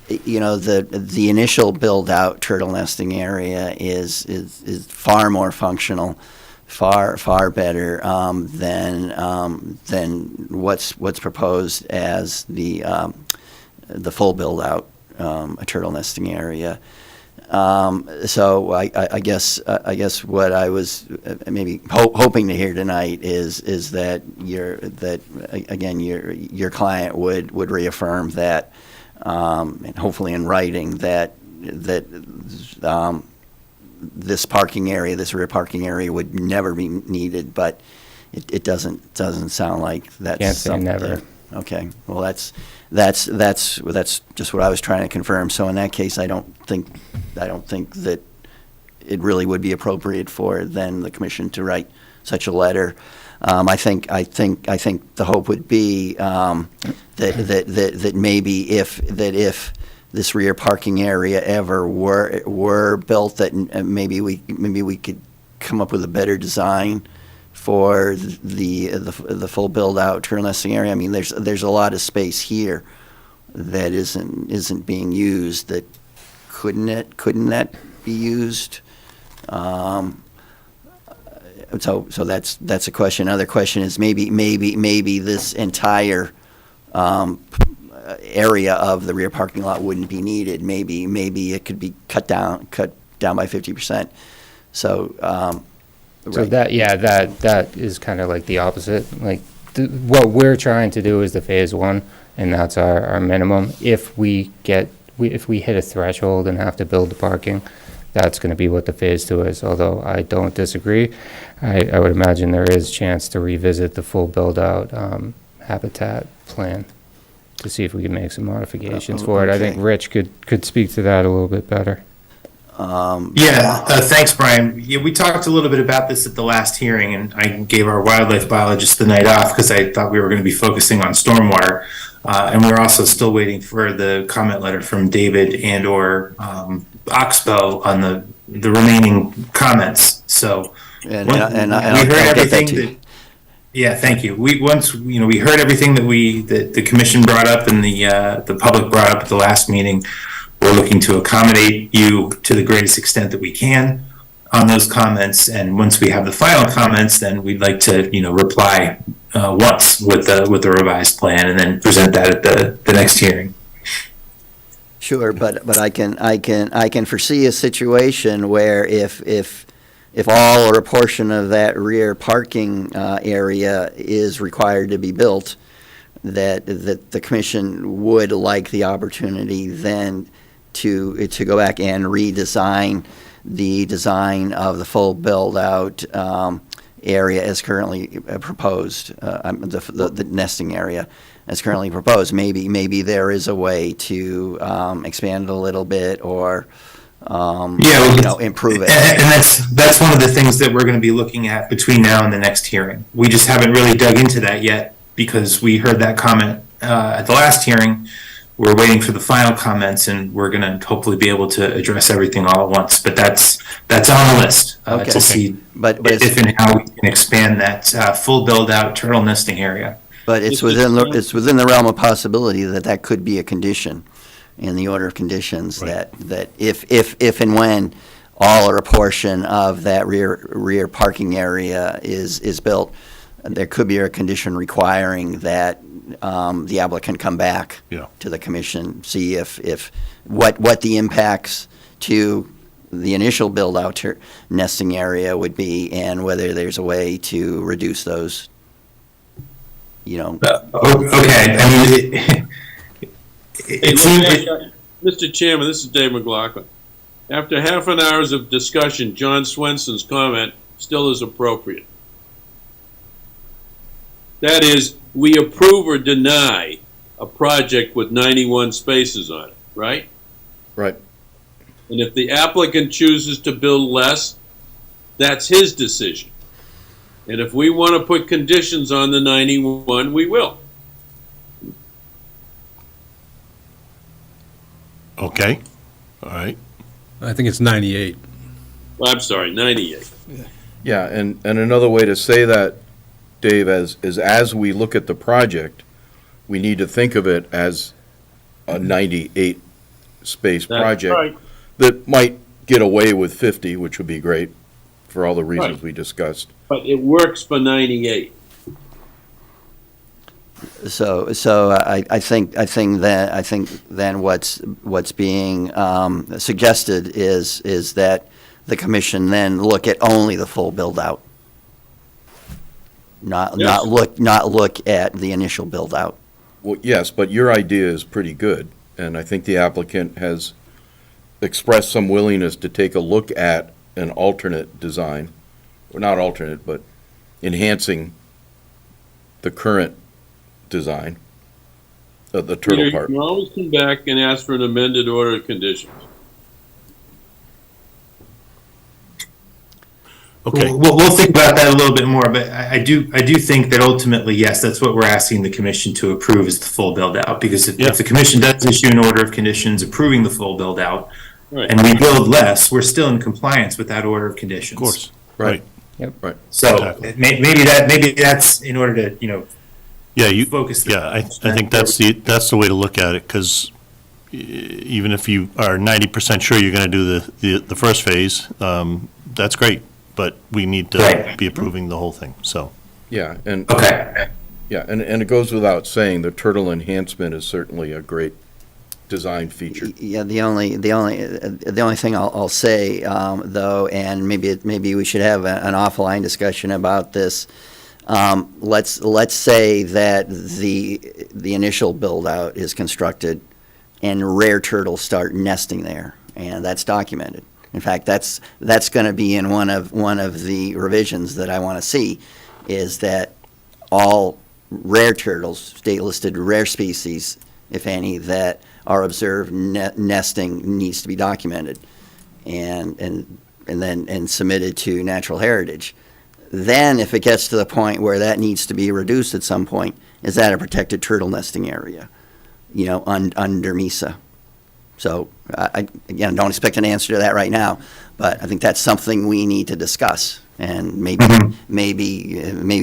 the initial build-out turtle nesting area is far more functional, far better than what's proposed as the full build-out a turtle nesting area. So I guess what I was maybe hoping to hear tonight is that your client would reaffirm that, and hopefully in writing, that this parking area, this rear parking area, would never be needed. But it doesn't sound like that's Can't say something. never. Okay, well, that's just what I was trying to confirm. So in that case, I don't think that it really would be appropriate for then the commission to write such a letter. I think the hope would be that maybe if this rear parking area ever were built, that maybe we could come up with a better design for the full build-out turtle nesting area. I mean, there's a lot of space here that isn't being used. That couldn't that be used? So that's a question. Another question is maybe this entire area of the rear parking lot wouldn't be needed. Maybe it could be cut down by 50%. So. So Right. that is kind of like the opposite. Like what we're trying to do is the phase one, and that's our minimum. If we hit a threshold and have to build the parking, that's going to be what the phase two is. Although I don't disagree, I would imagine there is chance to revisit the full build out habitat plan to see if we can make some modifications for it. I think Rich could speak to that a little bit better. Thanks, Brian. Yeah, we talked a little bit about this at the last hearing, and I gave our wildlife biologist the night off because I thought we were going to be focusing on stormwater. And we're also still waiting for the comment letter from David and/or Oxbow on the remaining comments. So we heard everything. Yeah, thank you. We heard everything that the commission brought up and the public brought up at the last meeting. We're looking to accommodate you to the greatest extent that we can on those comments, and once we have the final comments, then we'd like to, reply once with the revised plan, and then present that at the next hearing. Sure, but I can foresee a situation where if if all or a portion of that rear parking area is required to be built, that the commission would like the opportunity then to go back and redesign the design of the full build-out area as currently proposed, the nesting area as currently proposed. Maybe there is a way to expand it a little bit or improve it. And that's one of the things that we're going to be looking at between now and the next hearing. We just haven't really dug into that yet because we heard that comment at the last hearing. We're waiting for the final comments, and we're going to hopefully be able to address everything all at once. But that's on the list to see if and how we can expand that full build-out turtle nesting area. But it's within the realm of possibility that could be a condition in the order of conditions, that if and when all or a portion of that rear parking area is built, there could be a condition requiring that the applicant come back to the commission, see if what the impacts to the initial build-out nesting area would be, and whether there's a way to reduce those. Okay. I mean, it seems. Mr. Chairman, this is Dave McLaughlin. After half an hour of discussion, John Swenson's comment still is appropriate. That is, we approve or deny a project with 91 spaces on it, right? Right. And if the applicant chooses to build less, that's his decision. And if we want to put conditions on the 91, we will. Okay, all right. I think it's 98. Well, I'm sorry, 98. Yeah, and another way to say that, Dave, as we look at the project, we need to think of it as a 98 space project right. that might get away with 50, which would be great for all the reasons we discussed. But it works for 98. So I think then what's being suggested is that the commission then look at only the full build out, not look at the initial build out. Well, yes, but your idea is pretty good, and I think the applicant has expressed some willingness to take a look at an alternate design, or not alternate, but enhancing the current design of the turtle You part. can always come back and ask for an amended order of conditions. Okay. We'll think about that a little bit more, but I do think that ultimately, yes, that's what we're asking the commission to approve is the full build out. Because if the commission does issue an order of conditions approving the full build out, right, and we build less, we're still in compliance with that order of conditions. Of course. Right. Yep. Right. So Exactly. maybe that's in order to focus. I think that's the way to look at it, because even if you are 90% sure you're going to do the first phase, that's great, but we need to be approving the whole thing. So Yeah, and okay. Yeah, and it goes without saying the turtle enhancement is certainly a great design feature. Yeah, the only thing I'll say though, and maybe we should have an offline discussion about this. Let's say that the initial build out is constructed and rare turtles start nesting there, and that's documented. In fact, that's going to be in one of the revisions that I want to see, is that all rare turtles, state listed rare species, if any, that are observed nesting needs to be documented and submitted to natural heritage. Then, if it gets to the point where that needs to be reduced at some point, is that a protected turtle nesting area, under MESA? So, again, don't expect an answer to that right now, but I think that's something we need to discuss, and maybe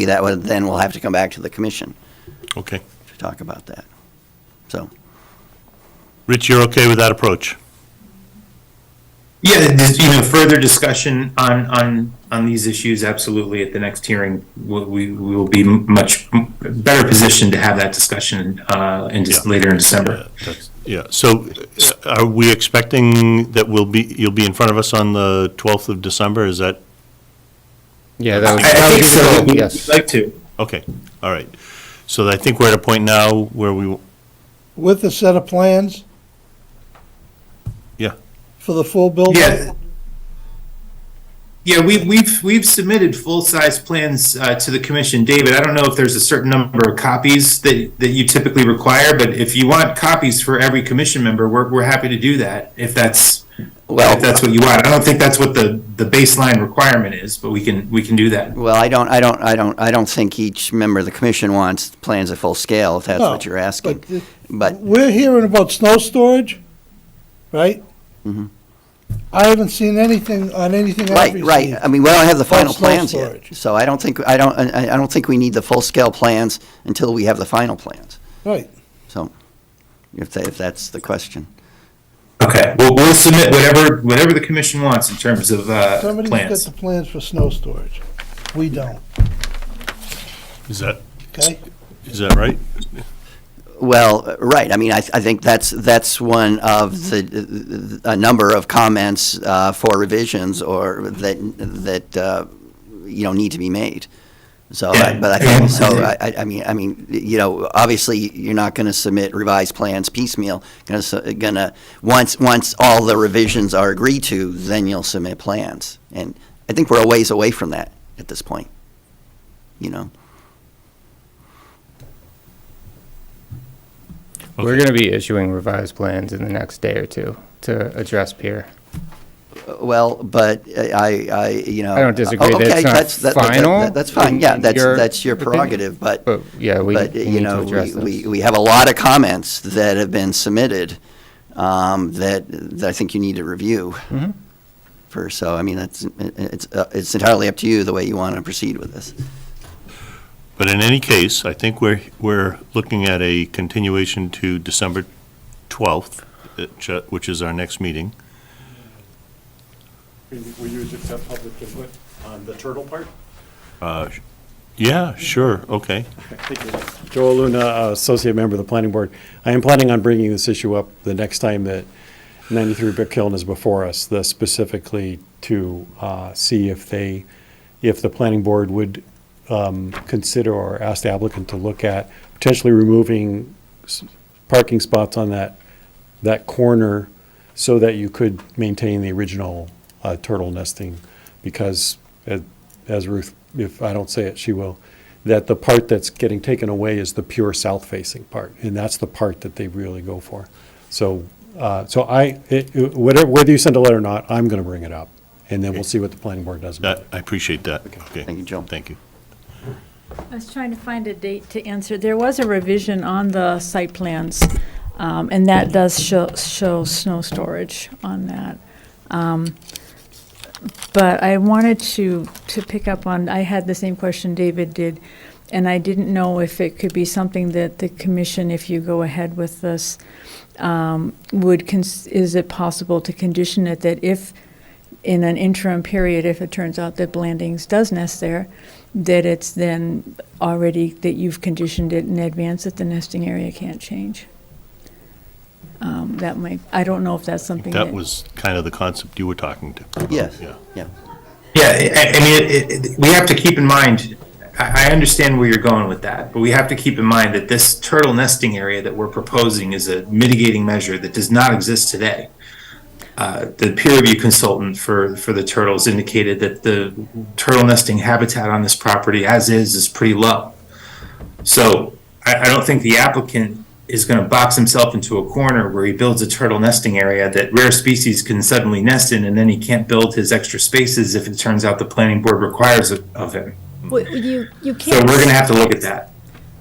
that would, then we'll have to come back to the commission. Okay. To talk about that. So, Rich, you're okay with that approach? Yeah, further discussion on these issues, absolutely. At the next hearing, we will be much better positioned to have that discussion later in December. Yeah. So, are we expecting that you'll be in front of us on the 12th of December? Is that Yeah, that would, I that would think be the so. goal, We'd yes. like to. Okay, all right. So I think we're at a point now where we, With a set of plans yeah, for the full building? Yeah. Yeah, we've submitted full-size plans to the commission. David, I don't know if there's a certain number of copies that you typically require, but if you want copies for every commission member, we're happy to do that if that's what you want. I don't think that's what the baseline requirement is, but we can do that. Well, I don't think each member of the commission wants plans at full scale, if that's No, what you're asking. but But, We're hearing about snow storage, right? Mhm. I haven't seen anything on anything I've right, received. right. I mean, we don't have the about final snow plans storage. yet. So I don't think we need the full-scale plans until we have the final plans. Right. So, if that's the question. Okay, we'll submit whatever the commission wants in terms of Somebody's got plans. the plans for snow storage. We don't, is that okay? right? Well, right. I mean, I think that's one of a number of comments for revisions or that need to be made. So, Yeah. but I think so. I mean, obviously, you're not going to submit revised plans piecemeal. Once all the revisions are agreed to, then you'll submit plans. And I think we're a ways away from that at this point. We're going to be issuing revised plans in the next day or two to address Pier. Well, but I don't disagree that okay, it's not final. That's fine. Yeah, that's your opinion. prerogative. But yeah, we need to address this. we have a lot of comments that have been submitted that I think you need to review. Mhm. First, so I mean, it's entirely up to you the way you want to proceed with this. But in any case, I think we're looking at a continuation to December 12th, which is our next meeting. Will you accept public input on the turtle part? Yeah, sure, okay. Joel Luna, Associate Member of the Planning Board. I am planning on bringing this issue up the next time that 93 Brick Hill is before us, specifically to see if the Planning Board would consider or ask the applicant to look at potentially removing parking spots on that corner so that you could maintain the original turtle nesting, because as Ruth, if I don't say it, she will, that the part that's getting taken away is the pure south-facing part, and that's the part that they really go for. So, whether you send a letter or not, I'm going to bring it up, and then we'll see what the planning board does about it. I appreciate that. Okay. Thank you, Joe. Thank you. I was trying to find a date to answer. There was a revision on the site plans, and that does show snow storage on that. But I wanted to pick up on, I had the same question David did, and I didn't know if it could be something that the commission, if you go ahead with this, is it possible to condition it that if, in an interim period, if it turns out that Blandings does nest there, that it's then already, that you've conditioned it in advance that the nesting area can't change? That might, I don't know if that's something That was kind of the concept you were talking to. Yes. Yeah. Yeah. Yeah, I mean, we have to keep in mind, I understand where you're going with that, but we have to keep in mind that this turtle nesting area that we're proposing is a mitigating measure that does not exist today. The peer review consultant for the turtles indicated that the turtle nesting habitat on this property as is pretty low. So I don't think the applicant is going to box himself into a corner where he builds a turtle nesting area that rare species can suddenly nest in, and then he can't build his extra spaces if it turns out the planning board requires it of him. Well, you So can't, we're going to have to look at that.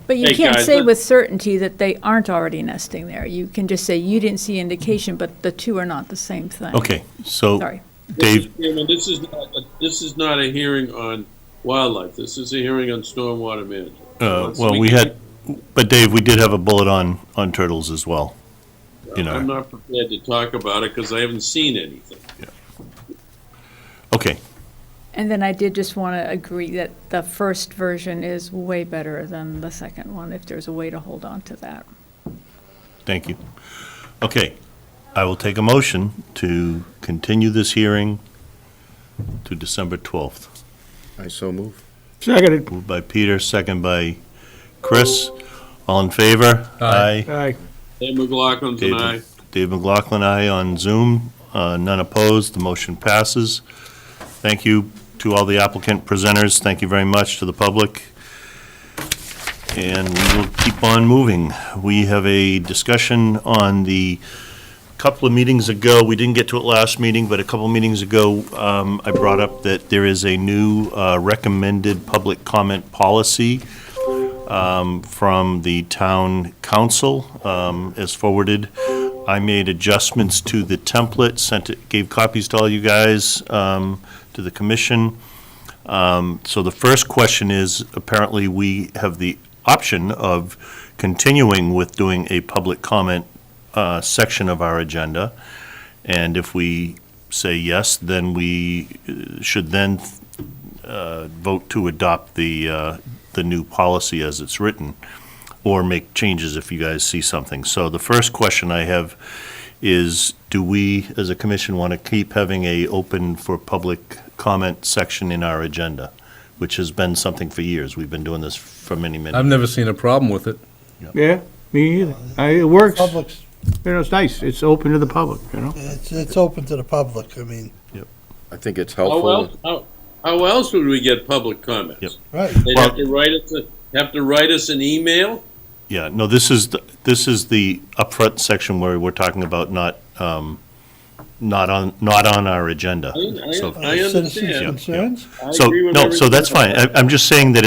but you Hey, can't guys, say let- with certainty that they aren't already nesting there. You can just say you didn't see indication, but the two are not the same thing. Okay, so, Sorry. Dave, Mr. Chairman, this is not a hearing on wildlife. This is a hearing on stormwater management. well, we had, but Dave, we did have a bullet on turtles as well. I'm not prepared to talk about it because I haven't seen anything. Okay, And then I did just want to agree that the first version is way better than the second one, if there's a way to hold on to that. thank you. Okay, I will take a motion to continue this hearing to December 12th. I so move. Seconded. Moved by Peter, second by Chris. All in favor? Aye. Aye. Dave McLaughlin's an aye. Dave McLaughlin, aye on Zoom. None opposed. The motion passes. Thank you to all the applicant presenters. Thank you very much to the public. And we will keep on moving. We have a discussion on the couple of meetings ago. We didn't get to it last meeting, but a couple of meetings ago, I brought up that there is a new recommended public comment policy from the town council as forwarded. I made adjustments to the template, gave copies to all you guys, to the commission. So the first question is, apparently we have the option of continuing with doing a public comment section of our agenda. And if we say yes, then we should then vote to adopt the new policy as it's written, or make changes if you guys see something. So the first question I have is, do we, as a commission, want to keep having a open for public comment section in our agenda, which has been something for years? We've been doing this for many, many. I've never seen a problem with it. Yeah, me either. It works. Public's, It's nice. It's open to the public, it's open to the public, I mean, I think it's How helpful. else, how else would we get public comments? Yep. right. They'd have to write us an email? Yeah, no, this is the upfront section where we're talking about not on our agenda. So- I Citizens' understand. concerns? I So, agree with no, so that's everything. fine. I'm just saying that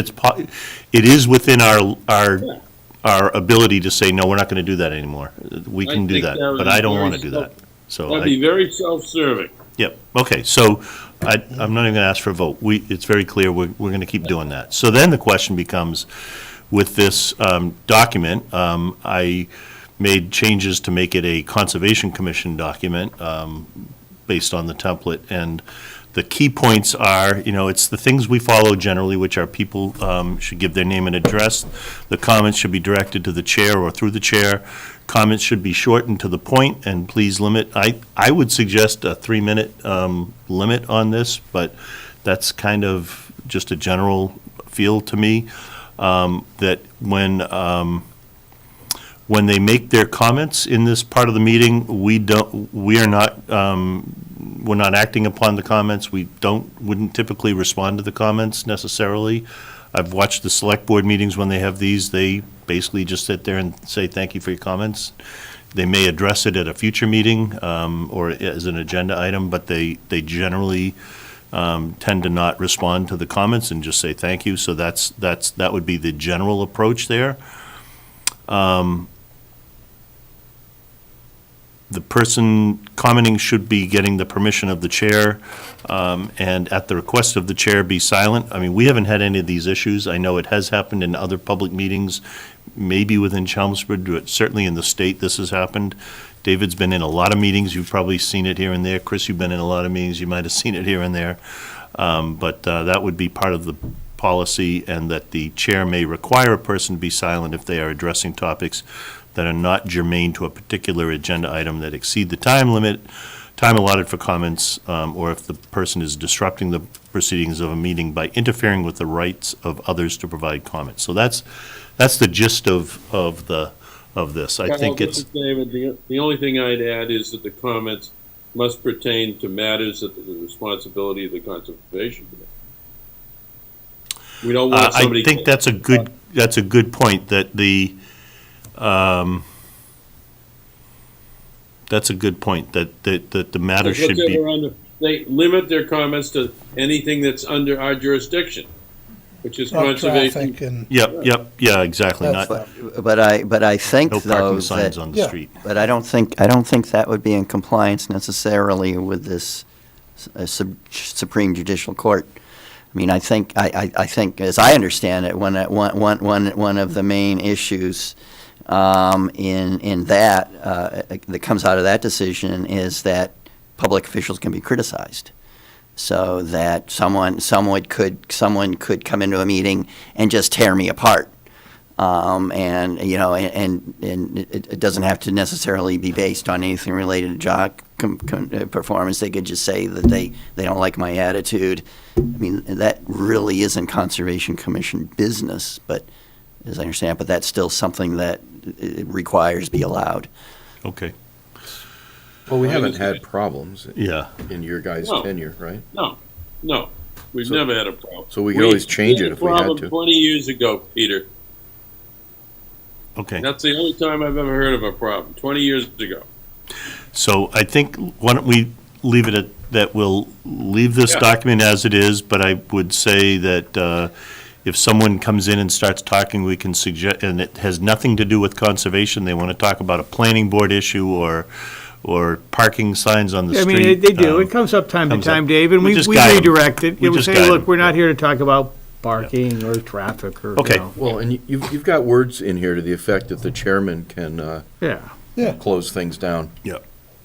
it is within our ability to say, no, we're not gonna do that anymore. We I can do think that, that would but be I don't very wanna do that. So That'd be very self-serving. Yep, okay, so I'm not even gonna ask for a vote. It's very clear, we're gonna keep doing that. So then the question becomes, with this document, I made changes to make it a Conservation Commission document based on the template, and the key points are, it's the things we follow generally, which are people should give their name and address. The comments should be directed to the chair or through the chair. Comments should be short and to the point, and please limit. I would suggest a 3-minute limit on this, but that's kind of just a general feel to me, that when they make their comments in this part of the meeting, we're not acting upon the comments. We wouldn't typically respond to the comments necessarily. I've watched the select board meetings when they have these, they basically just sit there and say, thank you for your comments. They may address it at a future meeting, or as an agenda item, but they generally tend to not respond to the comments and just say thank you. So that would be the general approach there. The person commenting should be getting the permission of the chair, and at the request of the chair, be silent. I mean, we haven't had any of these issues. I know it has happened in other public meetings, maybe within Chelmsford, but certainly in the state this has happened. David's been in a lot of meetings. You've probably seen it here and there. Chris, you've been in a lot of meetings. You might have seen it here and there. But that would be part of the policy, and that the chair may require a person to be silent if they are addressing topics that are not germane to a particular agenda item that exceed the time allotted for comments, or if the person is disrupting the proceedings of a meeting by interfering with the rights of others to provide comments. So that's the gist of this. I think This is David. The only thing I'd add is that the comments must pertain to matters that are the responsibility of the Conservation Commission. We don't want somebody. I think that's a good point, that that's a good point, that the matter should be. They limit their comments to anything that's under our jurisdiction, which is conservation. Yeah, exactly. But I think No though parking signs that, on the street. but I don't think that would be in compliance necessarily with this Supreme Judicial Court. I mean, I think, as I understand it, one of the main issues in that comes out of that decision is that public officials can be criticized. So that someone could come into a meeting and just tear me apart, and it doesn't have to necessarily be based on anything related to performance. They could just say that they don't like my attitude. I mean, that really isn't Conservation Commission business, but as I understand, but that's still something that it requires be allowed. Okay. Well, we haven't had problems Yeah. in your guys' No. tenure, right? No, we've never had a problem. So we could always change it if we had problem to. 20 years ago, Peter. Okay. That's the only time I've ever heard of a problem, 20 years ago. So I think, why don't we leave it at that? We'll leave this Yeah. document as it is, but I would say that if someone comes in and starts talking, we can suggest, and it has nothing to do with conservation, they want to talk about a planning board issue or parking signs on the I street. mean, they do. It comes up time to comes time, up. Dave, and We we just guide 'em. redirect it. We We just say, guide look, 'em. we're not here to talk about parking or traffic or, you Okay. know. Well, and you've got words in here to the effect that the chairman can Yeah. close things down.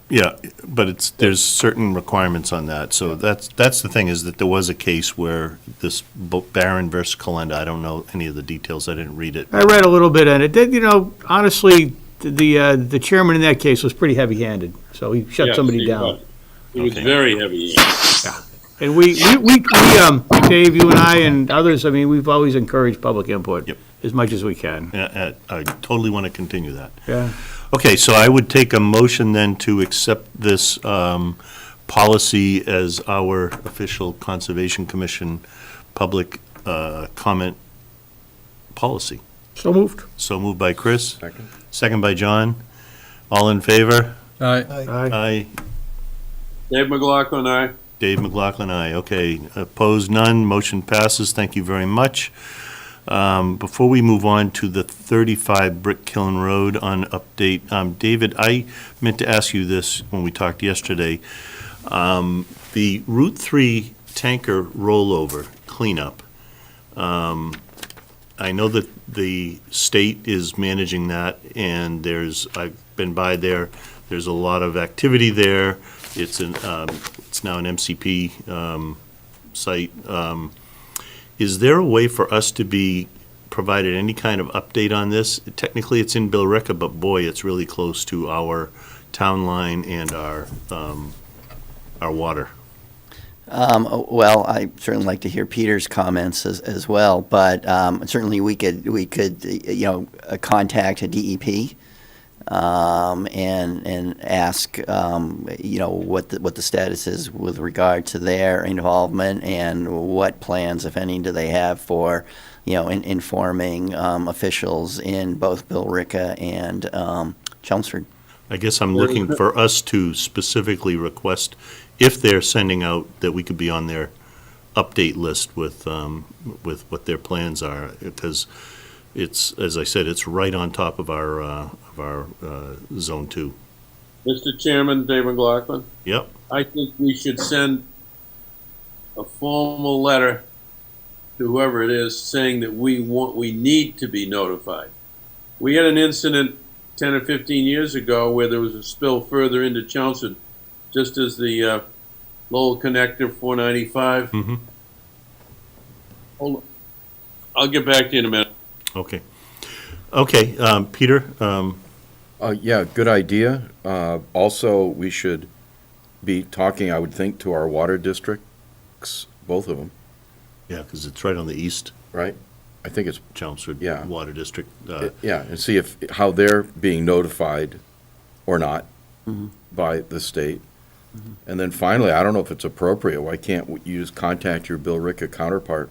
Yeah, but there's certain requirements on that, so that's the thing, is that there was a case where this Barron versus Calenda, I don't know any of the details, I didn't read it. I read a little bit on it. You know, honestly, the chairman in that case was pretty heavy-handed, so he shut Yes, somebody he down. was. It was Okay. very heavy. And we, Dave, you and I and others, I mean, we've always encouraged public input Yep. as much as we can. I totally want to continue that. Yeah. Okay, so I would take a motion then to accept this policy as our official Conservation Commission public comment policy. So moved. So moved by Chris, Second. second by John. All in favor? Aye. Aye. Aye. Dave McLaughlin, aye. Dave McLaughlin, aye. Okay, opposed, none, motion passes, thank you very much. Before we move on to the 35 Brick Kiln Road on update, David, I meant to ask you this when we talked yesterday. The Route 3 tanker rollover cleanup, I know that the state is managing that, and I've been by there, there's a lot of activity there. It's now an MCP site. Is there a way for us to be provided any kind of update on this? Technically, it's in Billerica, but boy, it's really close to our town line and our water. Well, I certainly like to hear Peter's comments as well, but certainly we could contact a DEP and ask what the status is with regard to their involvement and what plans, if any, do they have for informing officials in both Billerica and Chelmsford. I guess I'm looking for us to specifically request, if they're sending out, that we could be on their update list with what their plans are, because it's, as I said, it's right on top of our Zone 2. Mr. Chairman, Dave McLaughlin, Yep. I think we should send a formal letter to whoever it is saying that we need to be notified. We had an incident 10 or 15 years ago where there was a spill further into Chelmsford, just as the Lowell Connector 495. Mm-hmm. Hold on. I'll get back to you in a minute. Okay. Okay, Peter, Yeah, good idea. Also, we should be talking, I would think, to our water districts, both of them, yeah, because it's right on the east, right? I think it's, Chelmsford Yeah. Water District. yeah, and see how they're being notified or not by the state. And then finally, I don't know if it's appropriate, why can't you just contact your Billerica counterpart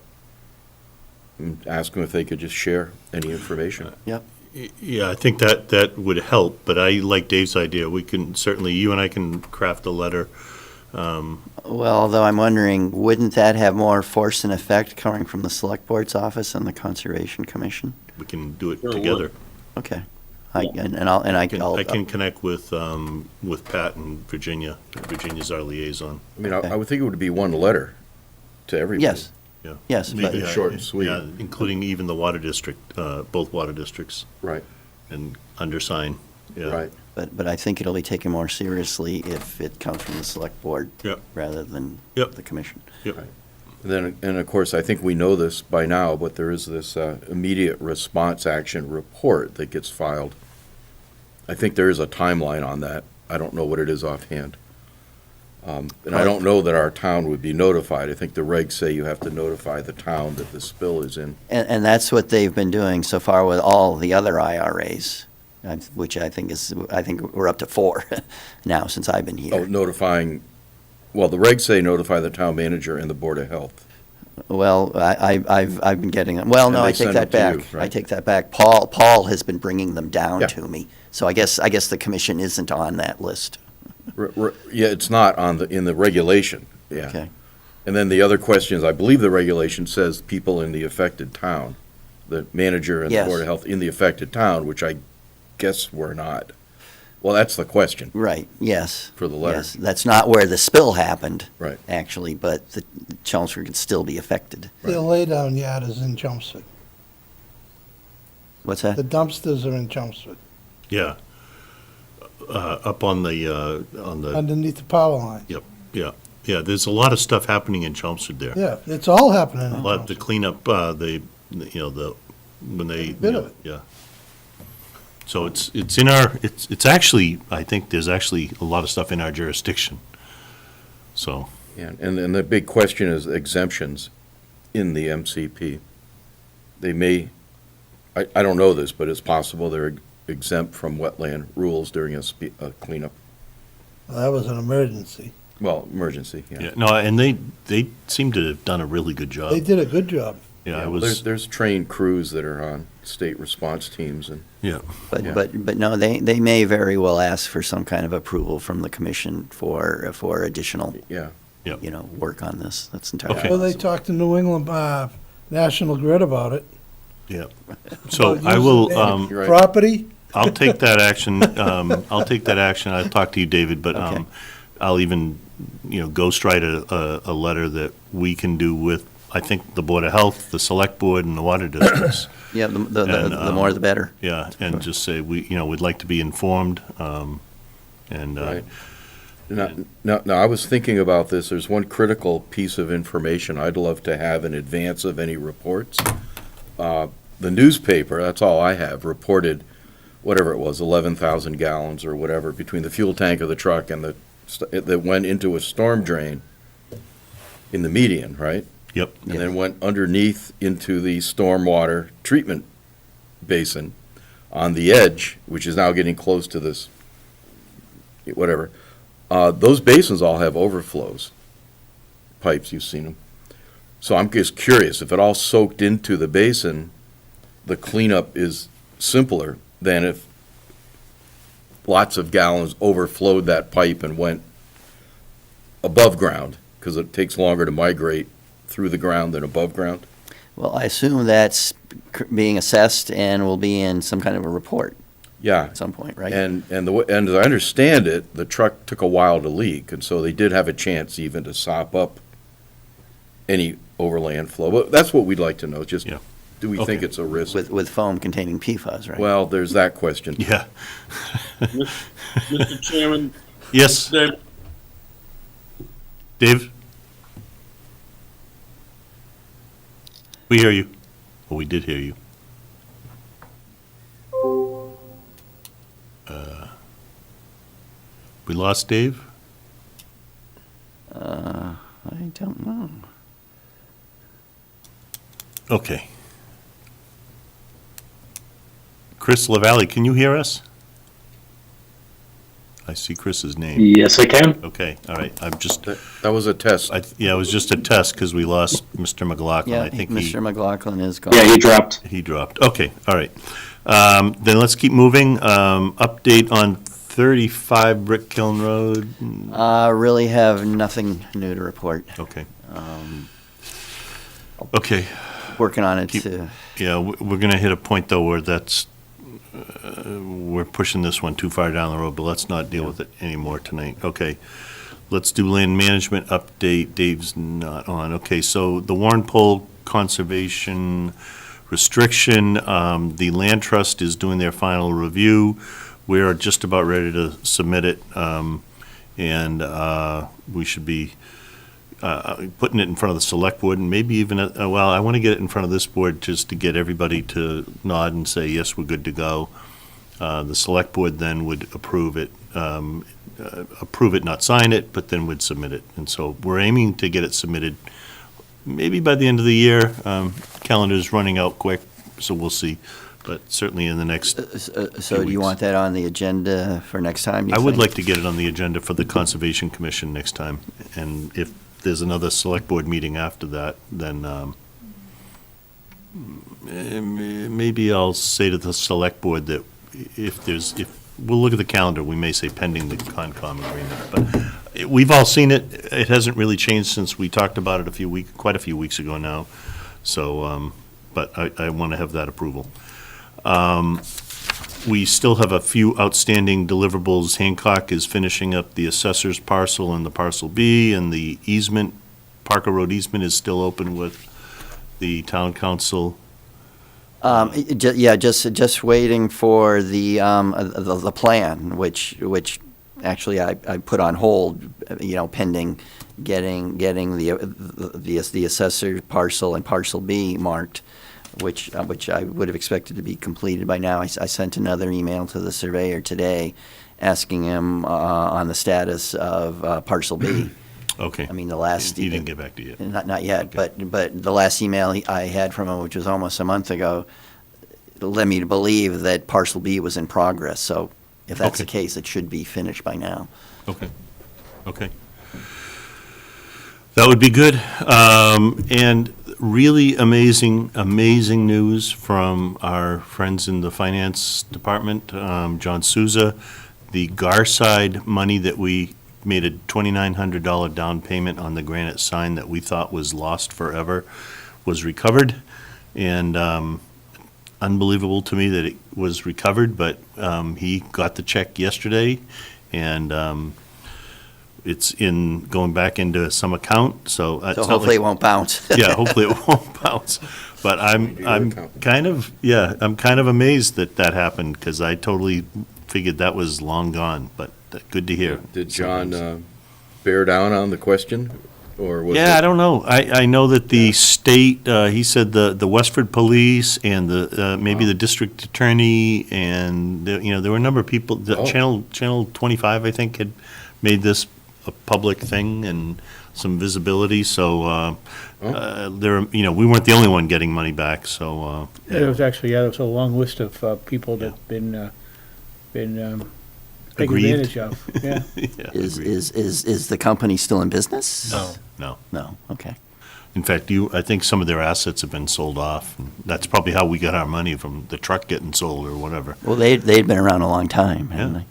and ask them if they could just share any information? Yep. Yeah, I think that would help, but I like Dave's idea. We can, certainly, you and I can craft a letter. Well, although I'm wondering, wouldn't that have more force and effect coming from the Select Board's office and the Conservation Commission? We can do it Sure together. Okay. I can connect with Pat and Virginia. Virginia's our liaison. I mean, I would think it would be one letter to everybody. Yes. Yeah. Yes, Maybe but- short and sweet. Yeah, including even the water district, both water districts. Right. And undersign, yeah. Right. But I think it'll be taken more seriously if it comes from the Select Board Yep. rather than Yep. the Commission. Yep. Then, and of course, I think we know this by now, but there is this immediate response action report that gets filed. I think there is a timeline on that. I don't know what it is offhand. And I don't know that our town would be notified. I think the regs say you have to notify the town that the spill is in. And that's what they've been doing so far with all the other IRAs, which I think we're up to 4 now since I've been Oh, here. notifying, well, the regs say notify the town manager and the Board of Health. Well, I've been getting them. Well, And no, they I take send that them to back. you, I right? take that back. Paul has been bringing them down Yeah. to me. So I guess the commission isn't on that list. Yeah, it's not in the regulation, yeah. Okay. And then the other question is, I believe the regulation says people in the affected town, the manager and the Yes. Board of Health in the affected town, which I guess we're not. Well, that's the question. Right, yes. For the letter. Yes, that's not where the spill happened. Right. Actually, but the Chelmsford could still be affected. The laydown yard is in Chelmsford. What's that? The dumpsters are in Chelmsford, Yeah. Up on the, underneath the power line. yep, yeah. Yeah, there's a lot of stuff happening in Chelmsford there. Yeah, it's all happening A in lot to Chelmsford. clean up, when they, Bit of it. yeah. So it's in our, it's actually, I think there's actually a lot of stuff in our jurisdiction. So, Yeah, and the big question is exemptions in the MCP. They may, I don't know this, but it's possible they're exempt from wetland rules during a cleanup. Well, that was an emergency. Well, emergency, yeah. yeah, no, and they seem to have done a really good job. They did a good job. Yeah, I well, was, there's trained crews that are on state response teams and. yeah. But, Yeah. but no, they may very well ask for some kind of approval from the commission for additional, Yeah. work on this. That's entirely Okay. Well, they possible. talked to New England, National Grid about it. Yeah. So About I will, using their Right. Property, I'll take that action, I'll take that action, I'll talk to you, David, but, Okay. I'll even, ghostwrite a letter that we can do with, I think, the Board of Health, the Select Board, and the water districts. Yeah, the And, more the better. Yeah, and just say, we'd like to be informed, and, Right. Now, I was thinking about this. There's one critical piece of information I'd love to have in advance of any reports. The newspaper, that's all I have, reported whatever it was, 11,000 gallons or whatever between the fuel tank of the truck and that went into a storm drain in the median, right? Yep. And then went underneath into the stormwater treatment basin on the edge, which is now getting close to this, whatever. Those basins all have overflows, pipes, you've seen them. So I'm just curious, if it all soaked into the basin, the cleanup is simpler than if lots of gallons overflowed that pipe and went above ground, because it takes longer to migrate through the ground than above ground. Well, I assume that's being assessed and will be in some kind of a report Yeah, at some point, right? and as I understand it, the truck took a while to leak, and so they did have a chance even to sop up any overland flow. But that's what we'd like to know, just, Yeah. do we think Okay. it's a risk? With foam containing PFAS, right? Well, there's that question. Yeah. Mr. Chairman, Yes, Dave, Dave? We hear you. Well, we did hear you. We lost Dave? I don't know. Okay. Chris LaValle, can you hear us? I see Chris's name. Yes, I can. Okay, all right, I'm just, That was a test. yeah, it was just a test because we lost Mr. McLaughlin. Yeah, I think Mr. McLaughlin is gone. Yeah, he dropped. he dropped. Okay, all right. Then let's keep moving. Update on 35 Brick Kiln Road. Really have nothing new to report. Okay. Okay, Working on it Keep- to, yeah, we're gonna hit a point though where we're pushing this one too far down the road, but let's not deal with it anymore tonight. Okay. Let's do land management update. Dave's not on. Okay, so the Warren Pole Conservation Restriction, the Land Trust is doing their final review. We are just about ready to submit it, and we should be putting it in front of the Select Board, and maybe even, well, I want to get it in front of this board just to get everybody to nod and say, yes, we're good to go. The Select Board then would approve it, approve it, not sign it, but then would submit it. And so we're aiming to get it submitted maybe by the end of the year. Calendar's running out quick, so we'll see. But certainly in the next So do you want that on the agenda for next time? you I would think? like to get it on the agenda for the Conservation Commission next time. And if there's another select board meeting after that, then maybe I'll say to the select board that if we'll look at the calendar, we may say pending the Concom agreement. But we've all seen it. It hasn't really changed since we talked about it quite a few weeks ago now. So, but I want to have that approval. We still have a few outstanding deliverables. Hancock is finishing up the assessor's parcel and the parcel B, and the easement, Parker Road easement is still open with the town council. Just waiting for the plan, which actually I put on hold, pending getting the assessor parcel and parcel B marked, which I would have expected to be completed by now. I sent another email to the surveyor today, asking him on the status of parcel B. Okay. I mean, the last... He didn't get back to you yet. Not yet, but the last email I had from him, which was almost a month ago, led me to believe that parcel B was in progress. So if that's the case, it should be finished by now. Okay. That would be good. And really amazing news from our friends in the finance department, John Souza. The Garside money that we made a $2,900 down payment on the granite sign that we thought was lost forever was recovered. And unbelievable to me that it was recovered, but he got the check yesterday, and it's going back into some account, so Hopefully it won't bounce. Yeah, hopefully it won't bounce. But I'm kind of amazed that happened, because I totally figured that was long gone, but good to hear. Did John bear down on the question, or was I don't know. I know that the state, he said the Westford Police and maybe the district attorney, and there were a number of people. Channel 25, I think, had made this a public thing and some visibility. So there, we weren't the only one getting money back. So There was actually there was a long list of people that've been taken advantage of. Yeah. Is the company still in business? No. Okay. In fact, I think some of their assets have been sold off. And that's probably how we got our money, from the truck getting sold or whatever. Well, they'd been around a long time, hadn't they?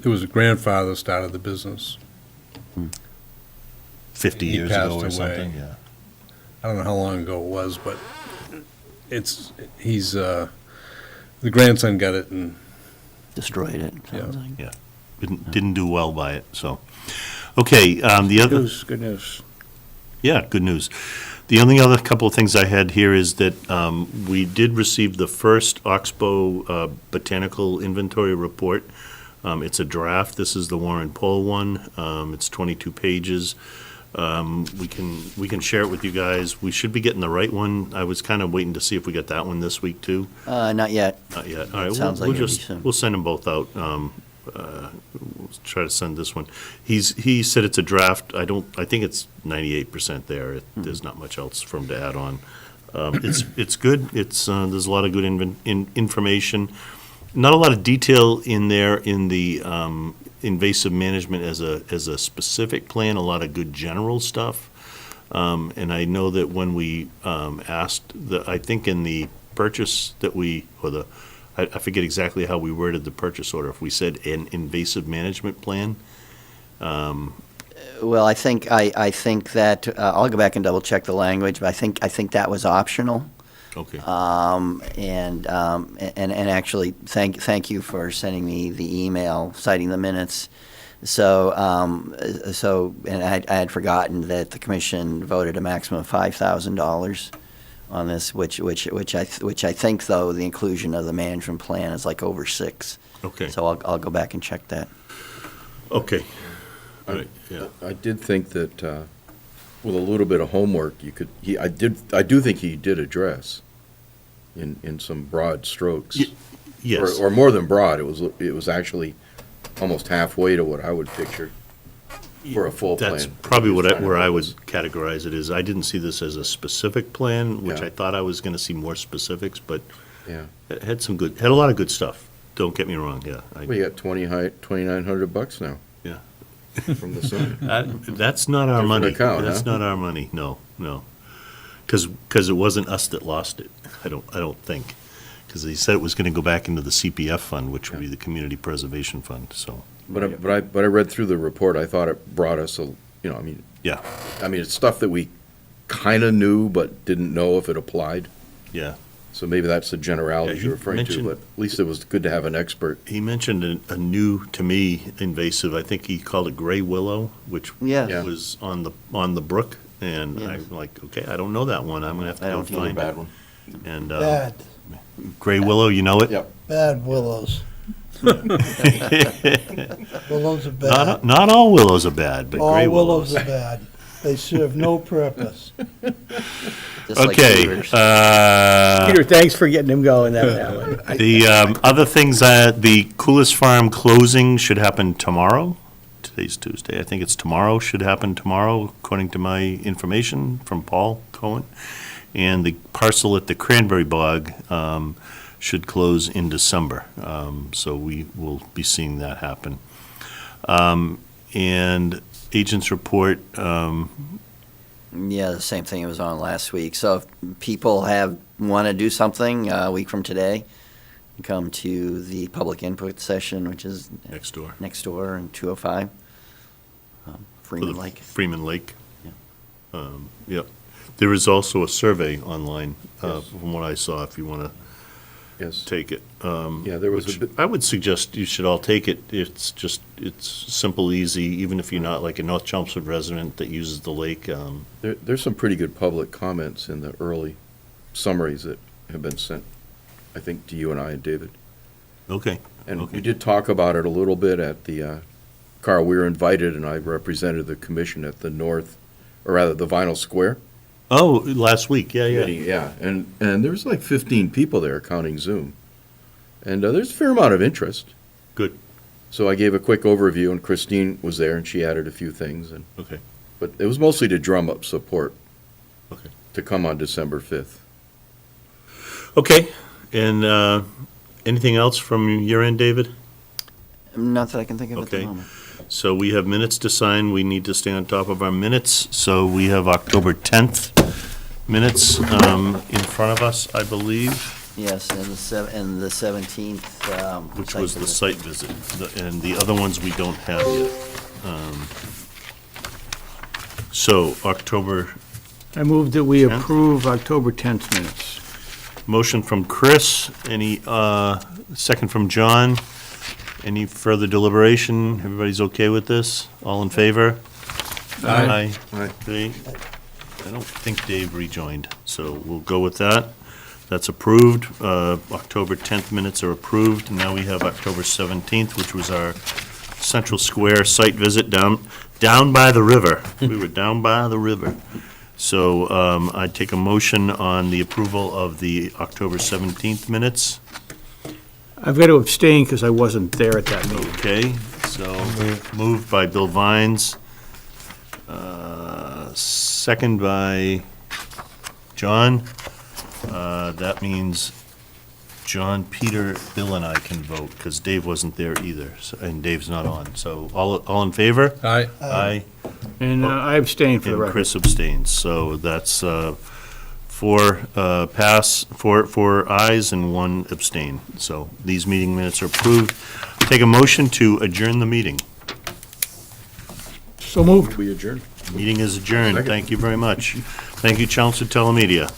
It was a grandfather started the business. 50 He years passed ago or away. something, yeah. I don't know how long ago it was, but the grandson got it and destroyed it. Yeah. Didn't do well by it, so. Okay, the other. Good news. Yeah, good news. The only other couple of things I had here is that we did receive the first Oxbow Botanical Inventory Report. It's a draft. This is the Warren Poll one. It's 22 pages. We can share it with you guys. We should be getting the right one. I was kind of waiting to see if we got that one this week too. Not yet. Not yet. All right. Sounds like it'll be soon. We'll send them both out. We'll try to send this one. He said it's a draft. I think it's 98% there. There's not much else for him to add on. It's good. There's a lot of good information. Not a lot of detail in there in the invasive management as a specific plan. A lot of good general stuff. And I know that when we asked, I think in the purchase that I forget exactly how we worded the purchase order. If we said an invasive management plan. Well, I think that I'll go back and double check the language, but I think that was optional. Okay. And actually, thank you for sending me the email citing the minutes. So and I had forgotten that the commission voted a maximum of $5,000 on this, which I think, though, the inclusion of the management plan is like over $6,000. Okay. So I'll go back and check that. Okay. All right. Yeah. I did think that with a little bit of homework, I do think he did address in some broad strokes. Yes. Or more than broad. It was actually almost halfway to what I would picture for a full plan. That's probably where I would was. categorize it is, I didn't see this as a specific plan, which Yeah. I thought I was gonna see more specifics, but Yeah. it had had a lot of good stuff. Don't get me wrong, yeah. We got $2,900 now. Yeah. From the sun. That's not our Different money. account, That's huh? not our money, no. Because it wasn't us that lost it, I don't think. Because he said it was gonna go back into the CPF fund, which would be the Community Preservation Fund, so. But I read through the report, I thought it brought us Yeah, it's stuff that we kind of knew but didn't know if it applied. yeah. So maybe that's the generalities Yeah, you're referring to, mentioned- but at least it was good to have an expert. He mentioned a new, to me, invasive, I think he called it gray willow, which Yes. Yeah. was on the brook, and Yes. I'm like, okay, I don't know that one, I'm gonna have to I go don't either. find it. Bad one. And, Bad, gray willow, you know it? Yep. bad willows. Willows are bad. Not all willows are bad, but gray All willows willows. are bad. They serve no purpose. Just like Okay, beavers. Peter, thanks for getting him going that one. the other things, the Coolest Farm closing should happen tomorrow. Today's Tuesday, I think it's tomorrow, should happen tomorrow, according to my information from Paul Cohen. And the parcel at the Cranberry Bog should close in December. So we will be seeing that happen. And agents report, Yeah, the same thing it was on last week. So if people want to do something a week from today, come to the public input session, which is next door. in 205 For Freeman the Lake. Freeman Lake. Yeah. Yep. There is also a survey online, from what I saw, if you want to Yes. take it. Yeah, there was a Which bit, I would suggest you should all take it. It's simple, easy, even if you're not like a North Chelmsford resident that uses the lake. there's some pretty good public comments in the early summaries that have been sent, I think, to you and I and David. Okay. And Okay. we did talk about it a little bit at the, Carl, we were invited, and I represented the commission at the the Vinyl Square. Oh, last week, yeah. Yeah, and there's like 15 people there counting Zoom. And there's a fair amount of interest. Good. So I gave a quick overview, and Christine was there, and she added a few things. Okay. But it was mostly to drum up support Okay. to come on December 5th. Okay, and anything else from your end, David? Not that I can think of at the Okay. moment. So we have minutes to sign. We need to stay on top of our minutes. So we have October 10th minutes in front of us, I believe, Yes, and the 17th. which site was the visit. site visit. And the other ones we don't have yet. So October, I move that we 10th? approve October 10th minutes. motion from Chris, any, second from John. Any further deliberation? Everybody's okay with this? All in favor? Aye. Okay. I don't think Dave rejoined, so we'll go with that. That's approved. October 10th minutes are approved. Now we have October 17th, which was our Central Square site visit down by the river. We were down by the river. So I'd take a motion on the approval of the October 17th minutes. I've got to abstain because I wasn't there at that meeting. Okay, so moved by Bill Vines, second by John. That means John, Peter, Bill, and I can vote, because Dave wasn't there either, and Dave's not on. So all in favor? Aye. Aye. And I abstain for the And record. Chris abstains, so that's four ayes and one abstain. So these meeting minutes are approved. Take a motion to adjourn the meeting. So moved. We adjourn. Meeting is adjourned. Second. Thank you very much. Thank you, Chelmsford Telemedia.